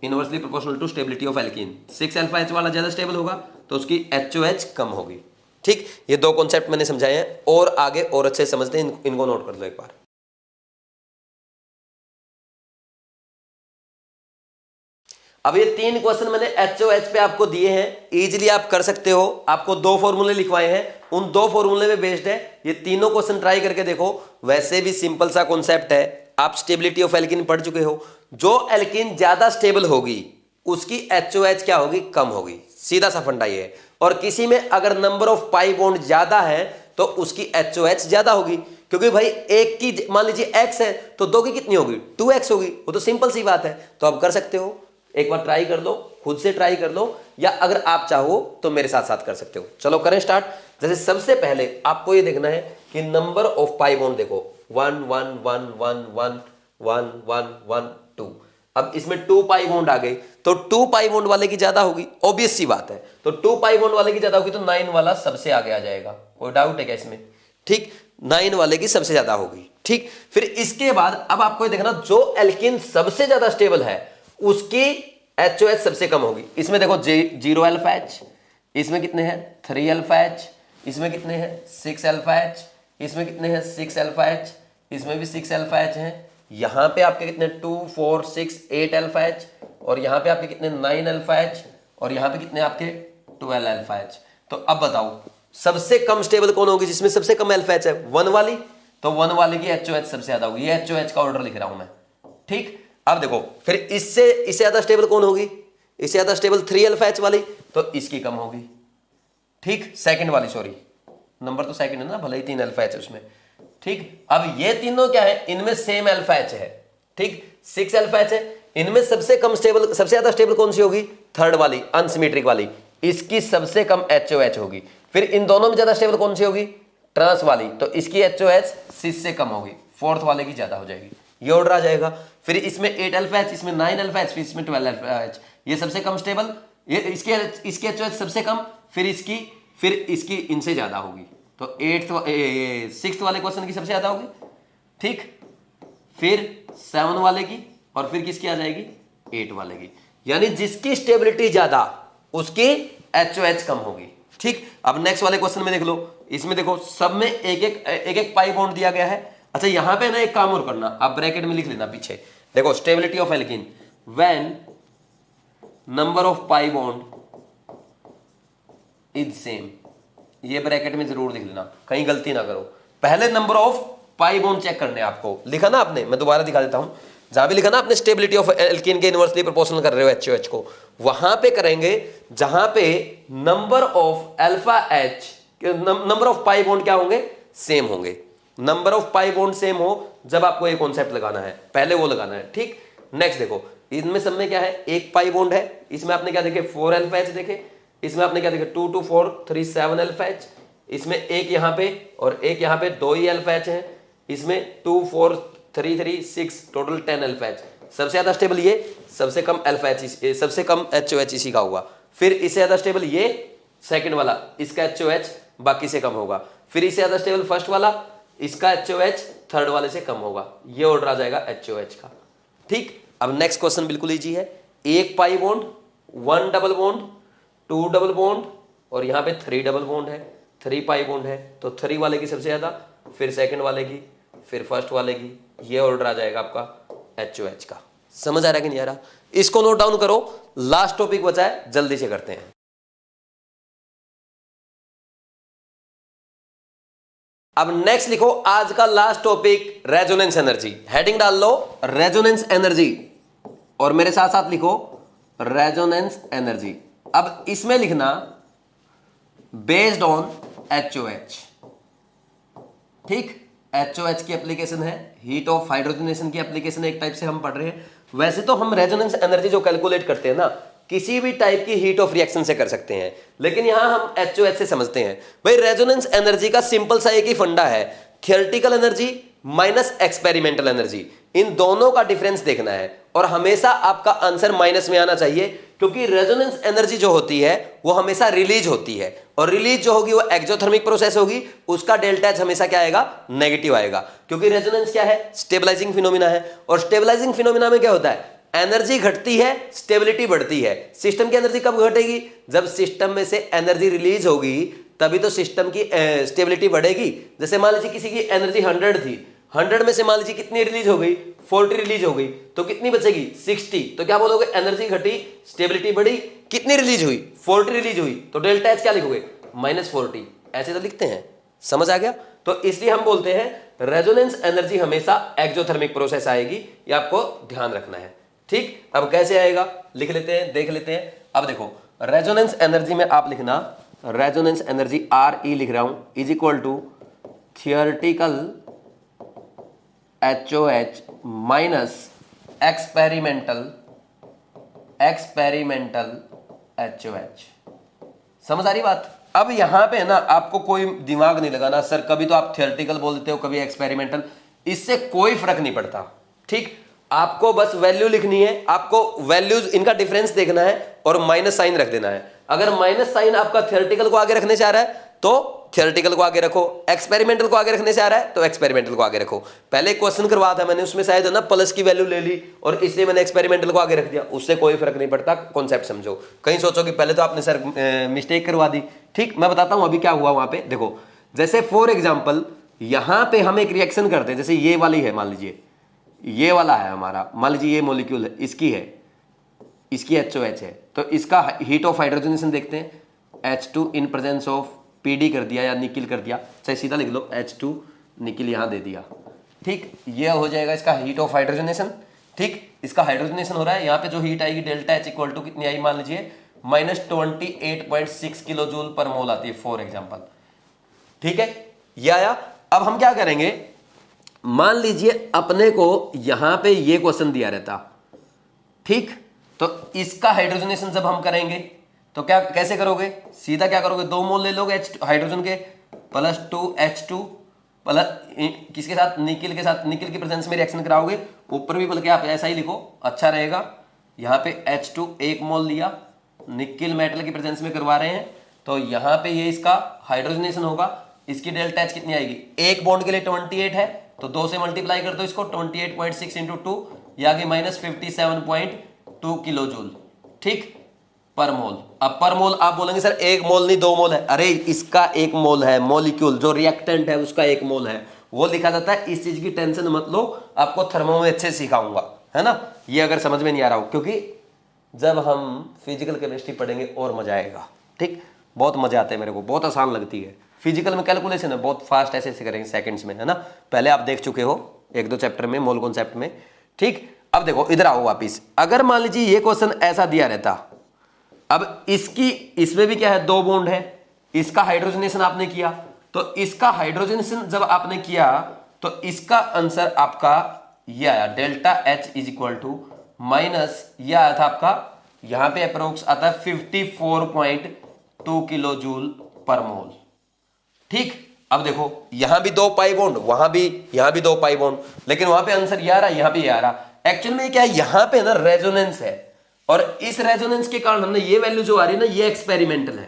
inversely proportional to stability of alkene. 6 alpha H वाला ज्यादा स्टेबल होगा तो उसकी HOH कम होगी। ठीक, ये दो कॉन्सेप्ट मैंने समझाए हैं, और आगे और अच्छे समझते हैं, इनको नोट कर लो एक बार। अब ये तीन क्वेश्चन मैंने HOH पे आपको दिए हैं, इजीली आप कर सकते हो। आपको दो फॉर्मूले लिखवाए हैं, उन दो फॉर्मूले में बेस्ड है, ये तीनों क्वेश्चन ट्राई करके देखो। वैसे भी सिंपल सा कॉन्सेप्ट है, आप स्टेबिलिटी ऑफ एल्कीन पढ़ चुके हो। जो एल्कीन ज्यादा स्टेबल होगी उसकी HOH क्या होगी, कम होगी, सीधा सा फंडा ये है। और किसी में अगर नंबर ऑफ पाई बॉन्ड ज्यादा है तो उसकी HOH ज्यादा होगी, क्योंकि भाई एक की मान लीजिए X है तो दो की कितनी होगी, 2X होगी, वो तो सिंपल सी बात है। तो आप कर सकते हो, एक बार ट्राई कर लो, खुद से ट्राई कर लो, या अगर आप चाहो तो मेरे साथ साथ कर सकते हो। चलो करें स्टार्ट। जैसे सबसे पहले आपको ये देखना है कि नंबर ऑफ पाई बॉन्ड देखो, 1 1 1 1 1 1 1 1 2। अब इसमें 2 पाई बॉन्ड आ गई, तो 2 पाई बॉन्ड वाले की ज्यादा होगी, ऑब्वियस सी बात है। तो 2 पाई बॉन्ड वाले की ज्यादा होगी तो 9 वाला सबसे आगे आ जाएगा। कोई डाउट है क्या इसमें? ठीक, 9 वाले की सबसे ज्यादा होगी। ठीक, फिर इसके बाद अब आपको देखना जो एल्कीन सबसे ज्यादा स्टेबल है उसकी HOH सबसे कम होगी। इसमें देखो 0 अल्फा H, इसमें कितने हैं 3 अल्फा H, इसमें कितने हैं 6 अल्फा H, इसमें कितने हैं 6 अल्फा H, इसमें भी 6 अल्फा H हैं। यहाँ पे आपके कितने 2 4 6 8 अल्फा H, और यहाँ पे आपके कितने 9 अल्फा H, और यहाँ पे कितने आपके 12 अल्फा H। तो अब बताओ सबसे कम स्टेबल कौन होगी जिसमें सबसे कम अल्फा H है? 1 वाली। तो 1 वाले की HOH सबसे ज्यादा होगी। ये HOH का ऑर्डर लिख रहा हूं मैं। ठीक, अब देखो फिर इससे ज्यादा स्टेबल कौन होगी? इससे ज्यादा स्टेबल 3 अल्फा H वाली, तो इसकी कम होगी। ठीक, सेकंड वाली, सॉरी नंबर तो सेकंड है ना, भले ही 3 अल्फा H उसमें। ठीक, अब ये तीनों क्या है, इनमें सेम अल्फा H है। ठीक, 6 अल्फा H है, इनमें सबसे कम स्टेबल, सबसे ज्यादा स्टेबल कौन सी होगी? थर्ड वाली, अनसिमेट्रिक वाली, इसकी सबसे कम HOH होगी। फिर इन दोनों में ज्यादा स्टेबल कौन सी होगी? ट्रांस वाली, तो इसकी HOH 6 से कम होगी, फोर्थ वाले की ज्यादा हो जाएगी। ये ऑर्डर आ जाएगा। फिर इसमें 8 अल्फा H, इसमें 9 अल्फा H, फिर इसमें 12 अल्फा H, ये सबसे कम स्टेबल, ये इसकी HOH सबसे कम, फिर इसकी इनसे ज्यादा होगी। तो 6th वाले क्वेश्चन की सबसे ज्यादा होगी। ठीक, फिर 7 वाले की, और फिर किसकी आ जाएगी? 8 वाले की। यानी जिसकी स्टेबिलिटी ज्यादा उसकी HOH कम होगी। ठीक, अब नेक्स्ट वाले क्वेश्चन में देख लो, इसमें देखो सब में एक पाई बॉन्ड दिया गया है। अच्छा, यहां पे ना एक काम और करना, आप ब्रैकेट में लिख लेना पीछे। देखो stability of alkene when number of pi bond is same, ये ब्रैकेट में जरूर लिख लेना, कहीं गलती ना करो। पहले number of pi bond check करने आपको, लिखा ना आपने, मैं दोबारा दिखा देता हूं, जहां भी लिखा ना आपने स्टेबिलिटी ऑफ एल्कीन के इनवर्सली प्रोपोर्शनल कर रहे हो HOH को, वहां पे करेंगे जहां पे number of alpha H, number of pi bond क्या होंगे? सेम होंगे। Number of pi bond same हो जब आपको ये कॉन्सेप्ट लगाना है, पहले वो लगाना है। ठीक, नेक्स्ट देखो इनमें सब में क्या है? एक पाई बॉन्ड है, इसमें आपने क्या देखे? 4 अल्फा H देखे, इसमें आपने क्या देखे? 2 2 4 3 7 अल्फा H, इसमें एक यहां पे और एक यहां पे, 2 ही अल्फा H है, इसमें 2 4 3 3 6 टोटल 10 अल्फा H। सबसे ज्यादा स्टेबल ये, सबसे कम अल्फा H, सबसे कम HOH इसी का हुआ। फिर इससे ज्यादा स्टेबल ये सेकंड वाला, इसका HOH बाकी से कम होगा। फिर इससे ज्यादा स्टेबल फर्स्ट वाला, इसका HOH थर्ड वाले से कम होगा। ये ऑर्डर आ जाएगा HOH का। ठीक, अब नेक्स्ट क्वेश्चन बिल्कुल इजी है। एक pi bond, 1 double bond, 2 double bond, और यहां पे 3 डबल बॉन्ड है, 3 पाई बॉन्ड है, तो 3 वाले की सबसे ज्यादा, फिर सेकंड वाले की, फिर फर्स्ट वाले की। ये ऑर्डर आ जाएगा आपका HOH का। समझ आ रहा है कि नहीं आ रहा? इसको नोट डाउन करो, लास्ट टॉपिक बचा है, जल्दी से करते हैं। अब नेक्स्ट लिखो आज का last topic, resonance energy. Heading डाल लो रेजोनेंस एनर्जी, और मेरे साथ साथ लिखो रेजोनेंस एनर्जी। अब इसमें लिखना बेस्ड ऑन HOH। ठीक, HOH की एप्लीकेशन है, हीट ऑफ हाइड्रोजनेशन की एप्लीकेशन एक टाइप से हम पढ़ रहे हैं। वैसे तो हम रेजोनेंस एनर्जी जो कैलकुलेट करते हैं ना, किसी भी टाइप की हीट ऑफ रिएक्शन से कर सकते हैं, लेकिन यहां हम HOH से समझते हैं। भाई रेजोनेंस एनर्जी का सिंपल सा एक ही फंडा है, theoretical energy minus experimental energy, इन दोनों का डिफरेंस देखना है, और हमेशा आपका आंसर माइनस में आना चाहिए, क्योंकि रेजोनेंस एनर्जी जो होती है वो हमेशा रिलीज होती है, और रिलीज जो होगी वो एक्सोथर्मिक प्रोसेस होगी, उसका डेल्टा एच हमेशा क्या आएगा? नेगेटिव आएगा, क्योंकि रेजोनेंस क्या है? स्टेबलाइजिंग फिनोमिना है, और स्टेबलाइजिंग फिनोमिना में क्या होता है? एनर्जी घटती है, स्टेबिलिटी बढ़ती है। सिस्टम की एनर्जी कब घटेगी? जब सिस्टम में से एनर्जी रिलीज होगी, तभी तो सिस्टम की स्टेबिलिटी बढ़ेगी। जैसे मान लीजिए किसी की एनर्जी 100 थी, 100 में से मान लीजिए कितनी रिलीज हो गई? 40 रिलीज हो गई, तो कितनी बचेगी? 60। तो क्या बोलोगे? एनर्जी घटी, स्टेबिलिटी बढ़ी, कितनी रिलीज हुई? 40 रिलीज हुई, तो डेल्टा एच क्या लिखोगे? -40। ऐसे तो लिखते हैं, समझ आ गया? तो इसलिए हम बोलते हैं रेजोनेंस एनर्जी हमेशा एक्सोथर्मिक प्रोसेस आएगी, ये आपको ध्यान रखना है। ठीक, अब कैसे आएगा लिख लेते हैं, देख लेते हैं। अब देखो रेजोनेंस एनर्जी में आप लिखना, रेजोनेंस एनर्जी RE लिख रहा हूं, is equal to theoretical HOH minus experimental HOH। समझ आ रही बात? अब यहां पे ना आपको कोई दिमाग नहीं लगाना, सर कभी तो आप थियोरेटिकल बोल देते हो, कभी एक्सपेरिमेंटल, इससे कोई फर्क नहीं पड़ता। ठीक, आपको बस वैल्यू लिखनी है, आपको वैल्यूज इनका डिफरेंस देखना है और माइनस साइन रख देना है। अगर माइनस साइन आपका थियोरेटिकल को आगे रखने चाह रहा है तो थियोरेटिकल को आगे रखो, एक्सपेरिमेंटल को आगे रखने से आ रहा है तो एक्सपेरिमेंटल को आगे रखो। पहले क्वेश्चन करवा था मैंने, उसमें शायद है ना प्लस की वैल्यू ले ली और इसलिए मैंने एक्सपेरिमेंटल को आगे रख दिया, उससे कोई फर्क नहीं पड़ता, कॉन्सेप्ट समझो। कहीं सोचो कि पहले तो आपने सर मिस्टेक करवा दी। ठीक, मैं बताता हूं अभी क्या हुआ वहां पे। देखो जैसे फॉर एग्जाम्पल यहां पे हम एक रिएक्शन करते हैं, जैसे ये वाली है, मान लीजिए ये वाला है हमारा, मान लीजिए ये मॉलिक्यूल है, इसकी है, इसकी HOH है, तो इसका हीट ऑफ हाइड्रोजनेशन देखते हैं, H2 in presence of PD कर दिया या निकिल कर दिया, चाहे सीधा लिख लो H2 निकिल यहां दे दिया। ठीक, ये हो जाएगा इसका हीट ऑफ हाइड्रोजनेशन। ठीक, इसका हाइड्रोजनेशन हो रहा है, यहाँ पे जो हीट आएगी डेल्टा H इक्वल टू कितनी आई, मान लीजिए -28.6 किलो जूल पर मोल आती है फॉर एग्जाम्पल। ठीक है, ये आया। अब हम क्या करेंगे, मान लीजिए अपने को यहां पे ये क्वेश्चन दिया रहता, ठीक, तो इसका हाइड्रोजनेशन जब हम करेंगे तो क्या कैसे करोगे, सीधा क्या करोगे, 2 मोल ले लोगे हाइड्रोजन के, +2H2 प्लस किसके साथ, निकिल के साथ, निकिल की प्रेजेंस में रिएक्शन कराओगे, ऊपर भी बल्कि आप ऐसा ही लिखो, अच्छा रहेगा। यहाँ पे H2 1 मोल लिया, निकिल मेटल की प्रेजेंस में करवा रहे हैं, तो यहाँ पे ये इसका हाइड्रोजनेशन होगा, इसकी डेल्टा H कितनी आएगी, एक बॉन्ड के लिए 28 है, तो 2 से मल्टीप्लाई कर दो इसको, 28.6 इंटू 2, ये आगे -57.2 किलो जूल, ठीक, पर मोल। अब पर मोल आप बोलेंगे सर 1 मोल नहीं 2 मोल है, अरे इसका 1 मोल है, मॉलिक्यूल जो रिएक्टेंट है उसका 1 मोल है, वो लिखा जाता है। इस चीज की टेंशन मत लो, आपको थर्मो में अच्छे सिखाऊंगा, है ना, ये अगर समझ में नहीं आ रहा हो, क्योंकि जब हम फिजिकल केमिस्ट्री पढ़ेंगे और मजा आएगा। ठीक, बहुत मजा आता है मेरे को, बहुत आसान लगती है फिजिकल में, कैलकुलेशन है बहुत फास्ट, ऐसे ऐसे करेंगे सेकंड्स में, है ना, पहले आप देख चुके हो 1-2 चैप्टर में मोल कॉन्सेप्ट में। ठीक, अब देखो इधर आओ वापिस, अगर मान लीजिए ये क्वेश्चन ऐसा दिया रहता, अब इसकी इसमें भी क्या है, 2 बॉन्ड है, इसका हाइड्रोजनेशन आपने किया, तो इसका हाइड्रोजनेशन जब आपने किया तो इसका आंसर आपका ये आया, delta H is equal to minus, यह आया था आपका, यहां पे अप्रोक्स आता है 54.2 किलो जूल पर मोल। ठीक, अब देखो यहां भी 2 पाई बॉन्ड, वहां भी, यहां भी 2 पाई बॉन्ड, लेकिन वहां पे आंसर ये आ रहा, यहां पे ये आ रहा। एक्चुअल में क्या है, यहां पे ना रेजोनेंस है, और इस रेजोनेंस के कारण हमने ये वैल्यू जो आ रही है ना, ये एक्सपेरिमेंटल है,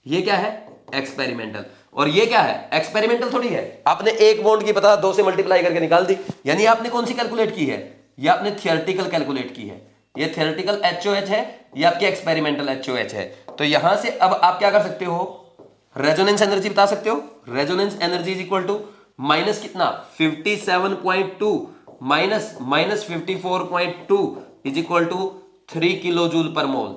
ये क्या है, एक्सपेरिमेंटल, और ये क्या है, एक्सपेरिमेंटल थोड़ी है। आपने एक बॉन्ड की पता 2 से मल्टीप्लाई करके निकाल दी, यानी आपने कौन सी कैलकुलेट की है, ये आपने थियोरेटिकल कैलकुलेट की है, ये थियोरेटिकल HOH है, ये आपकी एक्सपेरिमेंटल HOH है। तो यहां से अब आप क्या कर सकते हो, रेजोनेंस एनर्जी बता सकते हो, resonance energy is equal to minus कितना, 57.2 minus -54.2 is equal to 3 kilo joule per mole,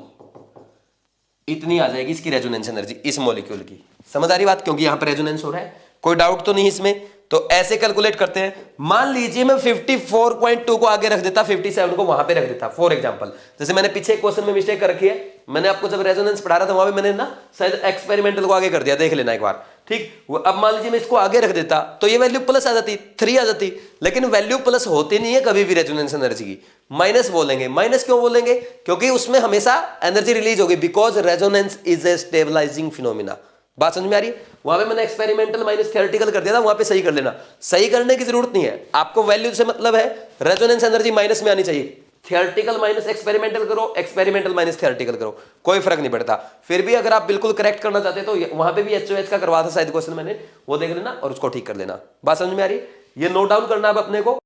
इतनी आ जाएगी इसकी रेजोनेंस एनर्जी इस मॉलिक्यूल की। समझ आ रही बात, क्योंकि यहां पर रेजोनेंस हो रहा है, कोई डाउट तो नहीं इसमें। तो ऐसे कैलकुलेट करते हैं, मान लीजिए मैं 54.2 को आगे रख देता, 57 को वहां पे रख देता फॉर एग्जांपल, जैसे मैंने पीछे क्वेश्चन में मिस्टेक कर रखी है, मैंने आपको जब रेजोनेंस पढ़ा रहा था वहां पे मैंने ना शायद एक्सपेरिमेंटल को आगे कर दिया, देख लेना एक बार। ठीक, अब मान लीजिए मैं इसको आगे रख देता तो ये वैल्यू प्लस आ जाती, 3 आ जाती, लेकिन वैल्यू प्लस होती नहीं है कभी भी रेजोनेंस एनर्जी की, माइनस बोलेंगे। माइनस क्यों बोलेंगे, क्योंकि उसमें हमेशा एनर्जी रिलीज होगी, because resonance is a stabilising phenomena. बात समझ में आ रही है, वहां पे मैंने एक्सपेरिमेंटल माइनस थियोरेटिकल कर दिया था, वहां पे सही कर लेना, सही करने की जरूरत नहीं है, आपको वैल्यू से मतलब है रेजोनेंस एनर्जी माइनस में आनी चाहिए। थियोरेटिकल माइनस एक्सपेरिमेंटल करो, एक्सपेरिमेंटल माइनस थियोरेटिकल करो, कोई फर्क नहीं पड़ता। फिर भी अगर आप बिल्कुल करेक्ट करना चाहते तो वहां पे भी HOH का करवा था शायद क्वेश्चन मैंने, वो देख लेना और उसको ठीक कर लेना। बात समझ में आ रही है, ये नोट डाउन करना अब अपने को।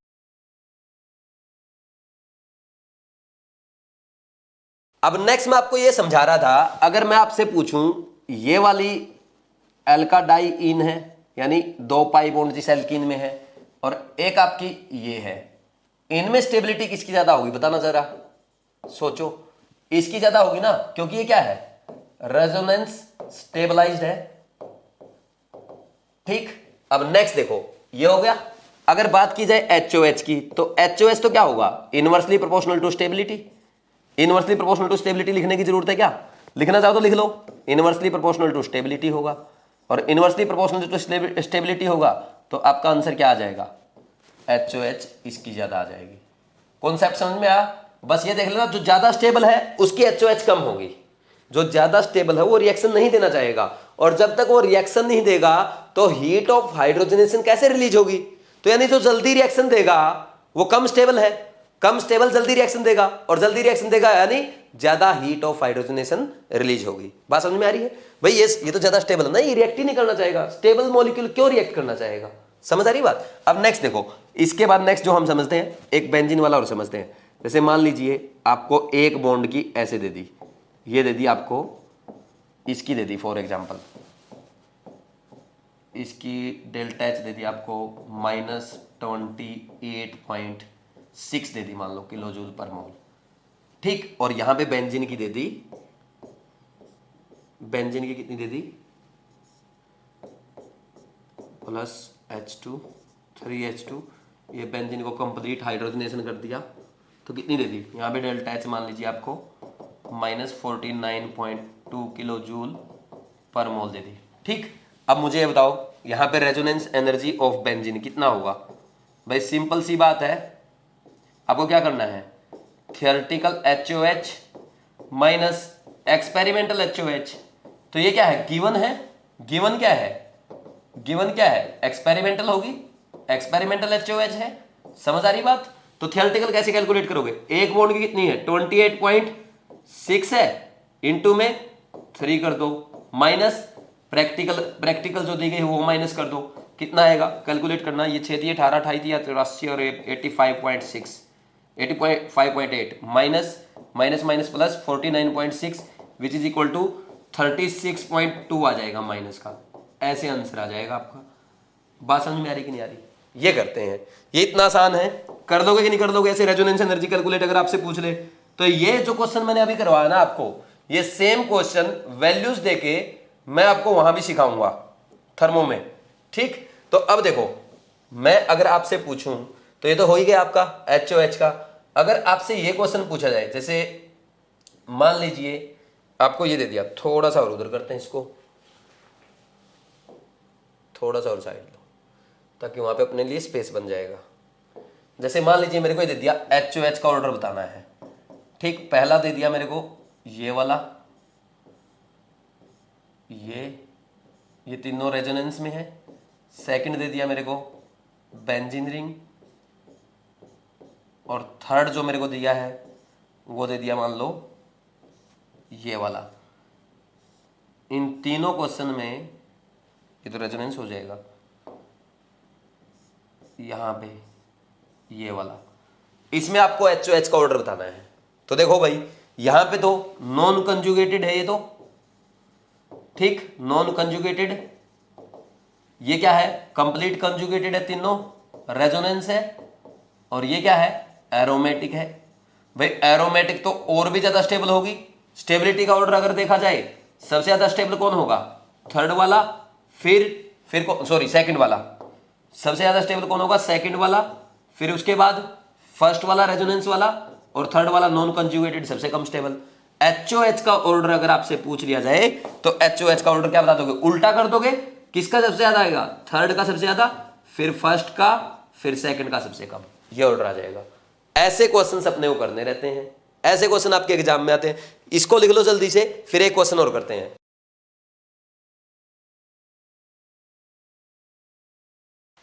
अब नेक्स्ट मैं आपको ये समझा रहा था, अगर मैं आपसे पूछूं ये वाली एल्काडाइइन है, यानी 2 पाई बॉन्ड जिस एल्कीन में है, और एक आपकी ये है, इनमें स्टेबिलिटी किसकी ज्यादा होगी बताना जरा, सोचो। इसकी ज्यादा होगी ना, क्योंकि ये क्या है, रेजोनेंस स्टेबलाइज्ड है। ठीक, अब नेक्स्ट देखो, ये हो गया। अगर बात की जाए HOH की, तो HOH तो क्या होगा, inversely proportional to stability. Inversely proportional to stability लिखने की जरूरत है क्या, लिखना चाहो तो लिख लो, इनवर्सली प्रोपोर्शनल टू स्टेबिलिटी होगा, और इनवर्सली प्रोपोर्शनल टू स्टेबिलिटी होगा तो आपका आंसर क्या आ जाएगा, HOH इसकी ज्यादा आ जाएगी। कॉन्सेप्ट समझ में आया, बस ये देख लेना, जो ज्यादा स्टेबल है उसकी HOH कम होगी, जो ज्यादा स्टेबल है वो रिएक्शन नहीं देना चाहेगा, और जब तक वो रिएक्शन नहीं देगा तो हीट ऑफ हाइड्रोजनेशन कैसे रिलीज होगी, तो यानी जो जल्दी रिएक्शन देगा वो कम स्टेबल है, कम स्टेबल जल्दी रिएक्शन देगा, और जल्दी रिएक्शन देगा यानी ज्यादा हीट ऑफ हाइड्रोजनेशन रिलीज होगी। बात समझ में आ रही है भाई? ये तो ज्यादा स्टेबल है ना, ये रिएक्ट ही नहीं करना चाहेगा। स्टेबल मॉलिक्यूल क्यों रिएक्ट करना चाहेगा? समझ आ रही बात? अब नेक्स्ट देखो, इसके बाद नेक्स्ट जो हम समझते हैं, एक बेंजीन वाला और समझते हैं। जैसे मान लीजिए आपको एक बॉन्ड की ऐसे दे दी, ये दे दी आपको, इसकी दे दी फॉर एग्जाम्पल, इसकी डेल्टा एच दे दी आपको -28.6 दे दी मान लो किलो जूल पर मोल, ठीक। और यहां पे बेंजीन की दे दी, बेंजीन की कितनी दे दी, +H2 3H2, ये बेंजीन को कंप्लीट हाइड्रोजनेशन कर दिया, तो कितनी दे दी, यहाँ पे डेल्टा एच मान लीजिए आपको -49.2 किलो जूल पर मोल दे दी, ठीक। अब मुझे ये बताओ यहाँ पे रेजोनेंस एनर्जी ऑफ बेंजीन कितना होगा? भाई सिंपल सी बात है, आपको क्या करना है, theoretical HOH minus experimental HOH। तो ये क्या है, गिवन है, गिवन क्या है, गिवन क्या है, एक्सपेरिमेंटल होगी, एक्सपेरिमेंटल HOH है। समझ आ रही बात? तो थियोरेटिकल कैसे कैलकुलेट करोगे, एक बॉन्ड की कितनी है 28.6 है, इनटू में 3 कर दो, माइनस प्रैक्टिकल जो दी गई है वो माइनस कर दो, कितना आएगा कैलकुलेट करना, ये 6 थी 18 28 थी 83 और 85.6 85.8 minus minus minus plus 49.6 which is equal to 36.2 आ जाएगा माइनस का, ऐसे आंसर आ जाएगा आपका। बात समझ में आ रही कि नहीं आ रही? ये करते हैं, ये इतना आसान है, कर दोगे कि नहीं कर दोगे ऐसे रेजोनेंस एनर्जी कैलकुलेट अगर आपसे पूछ ले तो। ये जो क्वेश्चन मैंने अभी करवाया ना आपको, ये सेम क्वेश्चन वैल्यूज देके मैं आपको वहां भी सिखाऊंगा थर्मो में, ठीक। तो अब देखो, मैं अगर आपसे पूछूं तो ये तो हो ही गया आपका HOH का। अगर आपसे ये क्वेश्चन पूछा जाए, जैसे मान लीजिए आपको ये दे दिया, थोड़ा सा और उधर करते हैं इसको, थोड़ा सा और साइड लो ताकि वहां पे अपने लिए स्पेस बन जाएगा। जैसे मान लीजिए मेरे को ये दे दिया HOH का ऑर्डर बताना है, ठीक। पहला दे दिया मेरे को ये वाला, ये तीनों रेजोनेंस में है। सेकंड दे दिया मेरे को बेंजीन रिंग, और थर्ड जो मेरे को दिया है वो दे दिया मान लो ये वाला। इन तीनों क्वेश्चन में ये तो रेजोनेंस हो जाएगा, यहां पे ये वाला, इसमें आपको HOH का ऑर्डर बताना है। तो देखो भाई यहां पे तो नॉन कंजुगेटेड है ये तो, ठीक, नॉन कंजुगेटेड। ये क्या है, कंप्लीट कंजुगेटेड है, तीनों रेजोनेंस है। और ये क्या है, एरोमेटिक है। भाई एरोमेटिक तो और भी ज्यादा स्टेबल होगी। स्टेबिलिटी का ऑर्डर अगर देखा जाए, सबसे ज्यादा स्टेबल कौन होगा, थर्ड वाला, फिर सॉरी सेकंड वाला। सबसे ज्यादा स्टेबल कौन होगा, सेकंड वाला, फिर उसके बाद फर्स्ट वाला रेजोनेंस वाला, और थर्ड वाला नॉन कंजुगेटेड सबसे कम स्टेबल। HOH का ऑर्डर अगर आपसे पूछ लिया जाए तो HOH का ऑर्डर क्या बता दोगे, उल्टा कर दोगे, किसका सबसे ज्यादा आएगा, थर्ड का सबसे ज्यादा, फिर फर्स्ट का, फिर सेकंड का सबसे कम, ये ऑर्डर आ जाएगा। ऐसे क्वेश्चंस अपने को करने रहते हैं, ऐसे क्वेश्चन आपके एग्जाम में आते हैं। इसको लिख लो जल्दी से, फिर एक क्वेश्चन और करते हैं।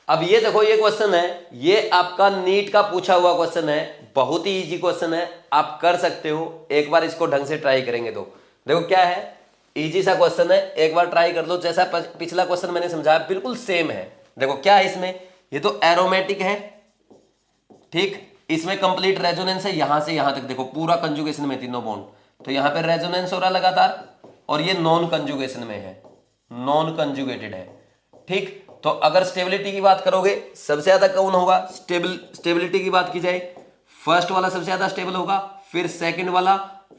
अब ये देखो, ये क्वेश्चन है, ये आपका नीट का पूछा हुआ क्वेश्चन है, बहुत ही इजी क्वेश्चन है, आप कर सकते हो। एक बार इसको ढंग से ट्राई करेंगे तो देखो क्या है, इजी सा क्वेश्चन है, एक बार ट्राई कर लो। जैसा पिछला क्वेश्चन मैंने समझाया बिल्कुल सेम है। देखो क्या है इसमें, ये तो एरोमेटिक है, ठीक, इसमें कंप्लीट रेजोनेंस है, यहां से यहां तक देखो पूरा कंजुगेशन में तीनों बॉन्ड, तो यहां पे रेजोनेंस हो रहा लगातार, और ये नॉन कंजुगेशन में है, नॉन कंजुगेटेड है, ठीक। तो अगर स्टेबिलिटी की बात करोगे, सबसे ज्यादा कौन होगा, स्टेबिलिटी की बात की जाए, फर्स्ट वाला सबसे ज्यादा स्टेबल होगा, फिर सेकंड वाला,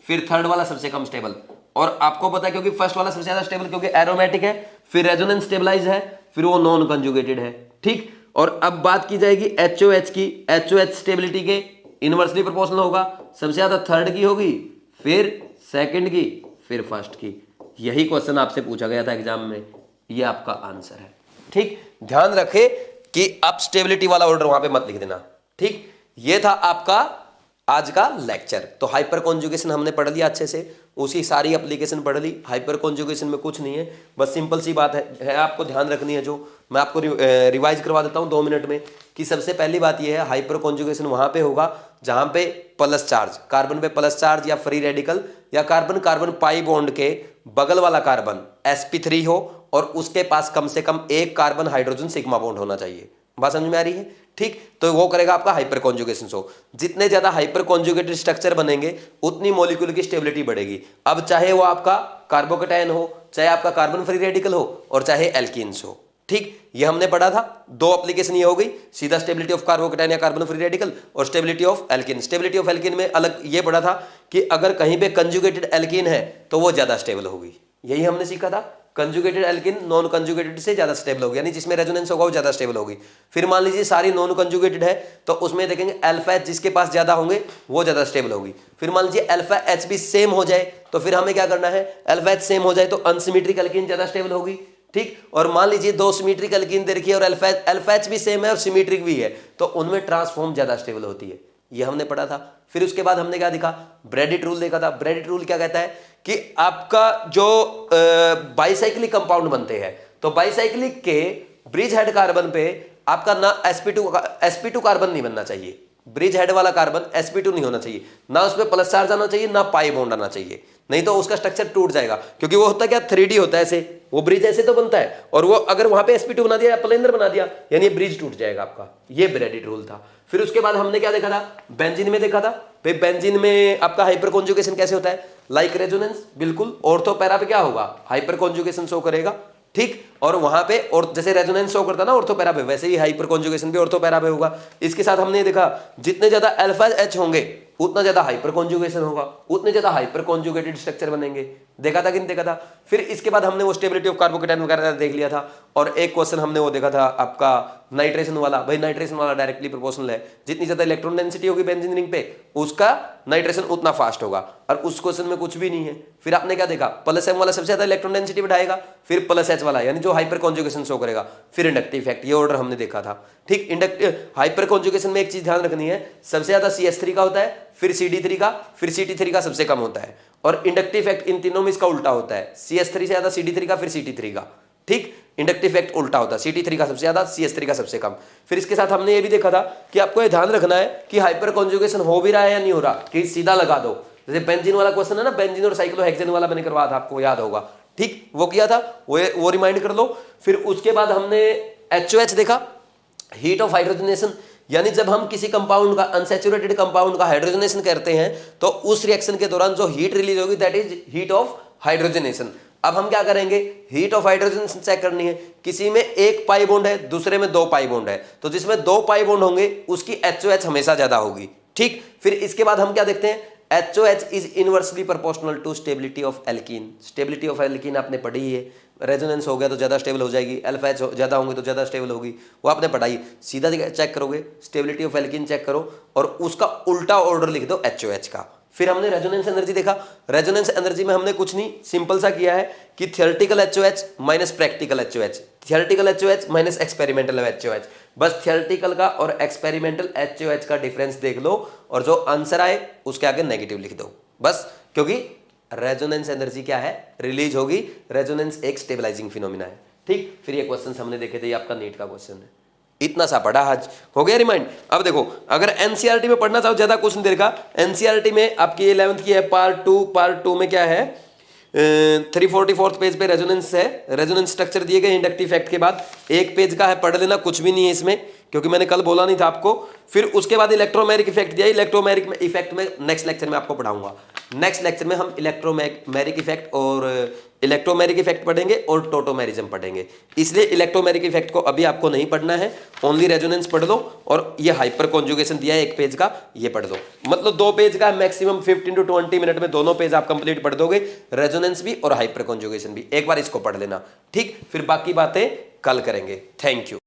फिर थर्ड वाला सबसे कम स्टेबल। और आपको पता है क्योंकि फर्स्ट वाला सबसे ज्यादा स्टेबल क्योंकि एरोमेटिक है, फिर रेजोनेंस स्टेबलाइज है, फिर वो नॉन कंजुगेटेड है, ठीक। और अब बात की जाएगी HOH की, HOH स्टेबिलिटी के इनवर्सली प्रोपोर्शनल होगा, सबसे ज्यादा थर्ड की होगी, फिर सेकंड की, फिर फर्स्ट की। यही क्वेश्चन आपसे पूछा गया था एग्जाम में, ये आपका आंसर है, ठीक। ध्यान रखे कि आप स्टेबिलिटी वाला ऑर्डर वहां पे मत लिख देना, ठीक। ये था आपका आज का लेक्चर। तो हाइपर कॉन्जुगेशन हमने पढ़ लिया अच्छे से, उसकी सारी एप्लीकेशन पढ़ ली। हाइपर कॉन्जुगेशन में कुछ नहीं है, बस सिंपल सी बात है आपको ध्यान रखनी है, जो मैं आपको रिवाइज करवा देता हूँ 2 मिनट में। कि सबसे पहली बात यह है, हाइपर कॉन्जुगेशन वहां पे होगा जहां पे प्लस चार्ज, कार्बन पे प्लस चार्ज या फ्री रेडिकल या कार्बन कार्बन पाई बॉन्ड के बगल वाला कार्बन sp3 हो और उसके पास कम से कम एक कार्बन हाइड्रोजन सिग्मा बॉन्ड होना चाहिए। बात समझ में आ रही है? ठीक, तो वो करेगा आपका हाइपर कॉन्जुगेशन। सो जितने ज्यादा हाइपर कॉन्जुगेटेड स्ट्रक्चर बनेंगे उतनी मॉलिक्यूल की स्टेबिलिटी बढ़ेगी। अब चाहे वो आपका कार्बोकेटायन हो, चाहे आपका कार्बन फ्री रेडिकल हो और चाहे एल्कीन्स हो। ठीक, ये हमने पढ़ा था। 2 एप्लीकेशन ये हो गई, सीधा स्टेबिलिटी ऑफ कार्बोकेटायन या कार्बन फ्री रेडिकल और stability of alkene. Stability of alkene में अलग ये पढ़ा था कि अगर कहीं पे कंजुगेटेड एल्कीन है तो वो ज्यादा स्टेबल होगी, यही हमने सीखा था। कंजुगेटेड एल्कीन नॉन कंजुगेटेड से ज्यादा स्टेबल होगी, यानी जिसमें रेजोनेंस होगा वो ज्यादा स्टेबल होगी। फिर मान लीजिए सारी नॉन कंजुगेटेड है तो उसमें देखेंगे अल्फा एच जिसके पास ज्यादा होंगे वो ज्यादा स्टेबल होगी। फिर मान लीजिए अल्फा एच भी सेम हो जाए तो फिर हमें क्या करना है, अल्फा एच सेम हो जाए तो अनसिमेट्रिक एल्कीन ज्यादा स्टेबल होगी। ठीक, और मान लीजिए 2 सिमेट्रिक एल्कीन दे रखी है और अल्फा एच भी सेम है और सिमेट्रिक भी है तो उनमें ट्रांसफॉर्म ज्यादा स्टेबल होती है, ये हमने पढ़ा था। फिर उसके बाद हमने क्या देखा, ब्रेडिट रूल देखा था। ब्रेडिट रूल क्या कहता है कि आपका जो बाइसाइक्लिक कंपाउंड बनते हैं तो बाइसाइक्लिक के ब्रिज हेड कार्बन पे आपका ना sp2 कार्बन नहीं बनना चाहिए। ब्रिज हेड वाला कार्बन sp2 नहीं होना चाहिए, ना उस पर प्लस चार्ज आना चाहिए, ना पाई बॉन्ड आना चाहिए, नहीं तो उसका स्ट्रक्चर टूट जाएगा। क्योंकि वो होता क्या, 3D होता है ऐसे, वो ब्रिज ऐसे तो बनता है और वो अगर वहां पे sp2 बना दिया या प्लेनर बना दिया यानी ब्रिज टूट जाएगा आपका। ये ब्रेडिट रूल था। फिर उसके बाद हमने क्या देखा था, बेंजीन में देखा था। भाई बेंजीन में आपका हाइपर कॉन्जुगेशन कैसे होता है, लाइक रेजोनेंस, बिल्कुल ऑर्थो पैरा पे क्या होगा, हाइपर कॉन्जुगेशन शो करेगा। ठीक, और वहां पे और जैसे रेजोनेंस शो करता ना ऑर्थो पैरा पे, वैसे ही हाइपर कॉन्जुगेशन भी ऑर्थो पैरा पे होगा। इसके साथ हमने देखा जितने ज्यादा अल्फा एच होंगे उतना ज्यादा हाइपर कॉन्जुगेशन होगा, उतने ज्यादा हाइपर कॉन्जुगेटेड स्ट्रक्चर बनेंगे। देखा था कि नहीं देखा था? फिर इसके बाद हमने वो स्टेबिलिटी ऑफ कार्बोकेटायन वगैरह देख लिया था। और एक क्वेश्चन हमने वो देखा था आपका नाइट्रेशन वाला। भाई नाइट्रेशन वाला डायरेक्टली प्रोपोर्शनल है, जितनी ज्यादा इलेक्ट्रॉन डेंसिटी होगी बेंजीन रिंग पे उसका नाइट्रेशन उतना फास्ट होगा, और उस क्वेश्चन में कुछ भी नहीं है। फिर आपने क्या देखा, प्लस एम वाला सबसे ज्यादा इलेक्ट्रॉन डेंसिटी बढ़ाएगा, फिर प्लस एच वाला यानी जो हाइपर कॉन्जुगेशन शो करेगा, फिर इंडक्टिव इफेक्ट। ये ऑर्डर हमने देखा था। ठीक, इंडक्टिव हाइपर कॉन्जुगेशन में एक चीज ध्यान रखनी है, सबसे ज्यादा CH3 का होता है, फिर CD3 का, फिर CT3 का सबसे कम होता है। और इंडक्टिव इफेक्ट इन तीनों में इसका उल्टा होता है, CH3 से ज्यादा CD3 का, फिर CT3 का। ठीक, इंडक्टिव इफेक्ट उल्टा होता है, CT3 का सबसे ज्यादा, CH3 का सबसे कम। फिर इसके साथ हमने ये भी देखा था कि आपको ये ध्यान रखना है कि हाइपर कॉन्जुगेशन हो भी रहा है या नहीं हो रहा, कि सीधा लगा दो। जैसे बेंजीन वाला क्वेश्चन है ना, बेंजीन और साइक्लोहेक्सेन वाला मैंने करवाया था, आपको याद होगा। ठीक, वो किया था, वो रिमाइंड कर लो। फिर उसके बाद हमने HOH देखा, हीट ऑफ हाइड्रोजनेशन, यानी जब हम किसी कंपाउंड का, अनसैचुरेटेड कंपाउंड का हाइड्रोजनेशन करते हैं तो उस रिएक्शन के दौरान जो हीट रिलीज होगी that is heat of hydrogenation. अब हम क्या करेंगे, हीट ऑफ हाइड्रोजनेशन चेक करनी है। किसी में 1 पाई बॉन्ड है, दूसरे में 2 पाई बॉन्ड है, तो जिसमें 2 पाई बॉन्ड होंगे उसकी HOH हमेशा ज्यादा होगी। ठीक, फिर इसके बाद हम क्या देखते हैं, HOH is inversely proportional to stability of alkene. Stability of alkene आपने पढ़ी ही है, रेजोनेंस हो गया तो ज्यादा स्टेबल हो जाएगी, अल्फा एच ज्यादा होंगे तो ज्यादा स्टेबल होगी, वो आपने पढ़ाई। सीधा चेक करोगे, स्टेबिलिटी ऑफ एल्कीन चेक करो और उसका उल्टा ऑर्डर लिख दो HOH का। फिर हमने रेजोनेंस एनर्जी देखा। रेजोनेंस एनर्जी में हमने कुछ नहीं, सिंपल सा किया है कि theoretical HOH minus practical HOH, theoretical HOH minus experimental HOH। बस थियोरेटिकल का और एक्सपेरिमेंटल HOH का डिफरेंस देख लो और जो आंसर आए उसके आगे नेगेटिव लिख दो बस, क्योंकि रेजोनेंस एनर्जी क्या है, रिलीज होगी। रेजोनेंस एक स्टेबलाइजिंग फिनोमिना है। ठीक, फिर ये क्वेश्चन हमने देखे थे, ये आपका नीट का क्वेश्चन है। इतना सा पढ़ा आज, हो गया रिमाइंड। अब देखो, अगर एनसीईआरटी में पढ़ना चाहो, ज्यादा क्वेश्चन दे रखा एनसीईआरटी में आपकी 11th की है पार्ट 2 में क्या है, 344 पेज पे रेजोनेंस है, रेजोनेंस स्ट्रक्चर दिए गए इंडक्टिव इफेक्ट के बाद। 1 पेज का है, पढ़ लेना, कुछ भी नहीं है इसमें, क्योंकि मैंने कल बोला नहीं था आपको। फिर उसके बाद इलेक्ट्रोमैग्नेटिक इफेक्ट दिया, इलेक्ट्रोमैग्नेटिक इफेक्ट में नेक्स्ट लेक्चर में आपको पढ़ाऊंगा। नेक्स्ट लेक्चर में हम इलेक्ट्रोमैग्नेटिक इफेक्ट और इलेक्ट्रोमैग्नेटिक इफेक्ट पढ़ेंगे और टोटोमेरिज्म पढ़ेंगे। इसलिए इलेक्ट्रोमैग्नेटिक इफेक्ट को अभी आपको नहीं पढ़ना है, ओनली रेजोनेंस पढ़ लो और ये हाइपर कॉन्जुगेशन दिया है 1 पेज का, ये पढ़ दो। मतलब 2 पेज का मैक्सिमम 15 to 20 मिनट में दोनों पेज आप कंप्लीट पढ़ दोगे, रेजोनेंस भी और हाइपर कॉन्जुगेशन भी। एक बार इसको पढ़ लेना, ठीक। फिर बाकी बातें कल करेंगे। Thank you.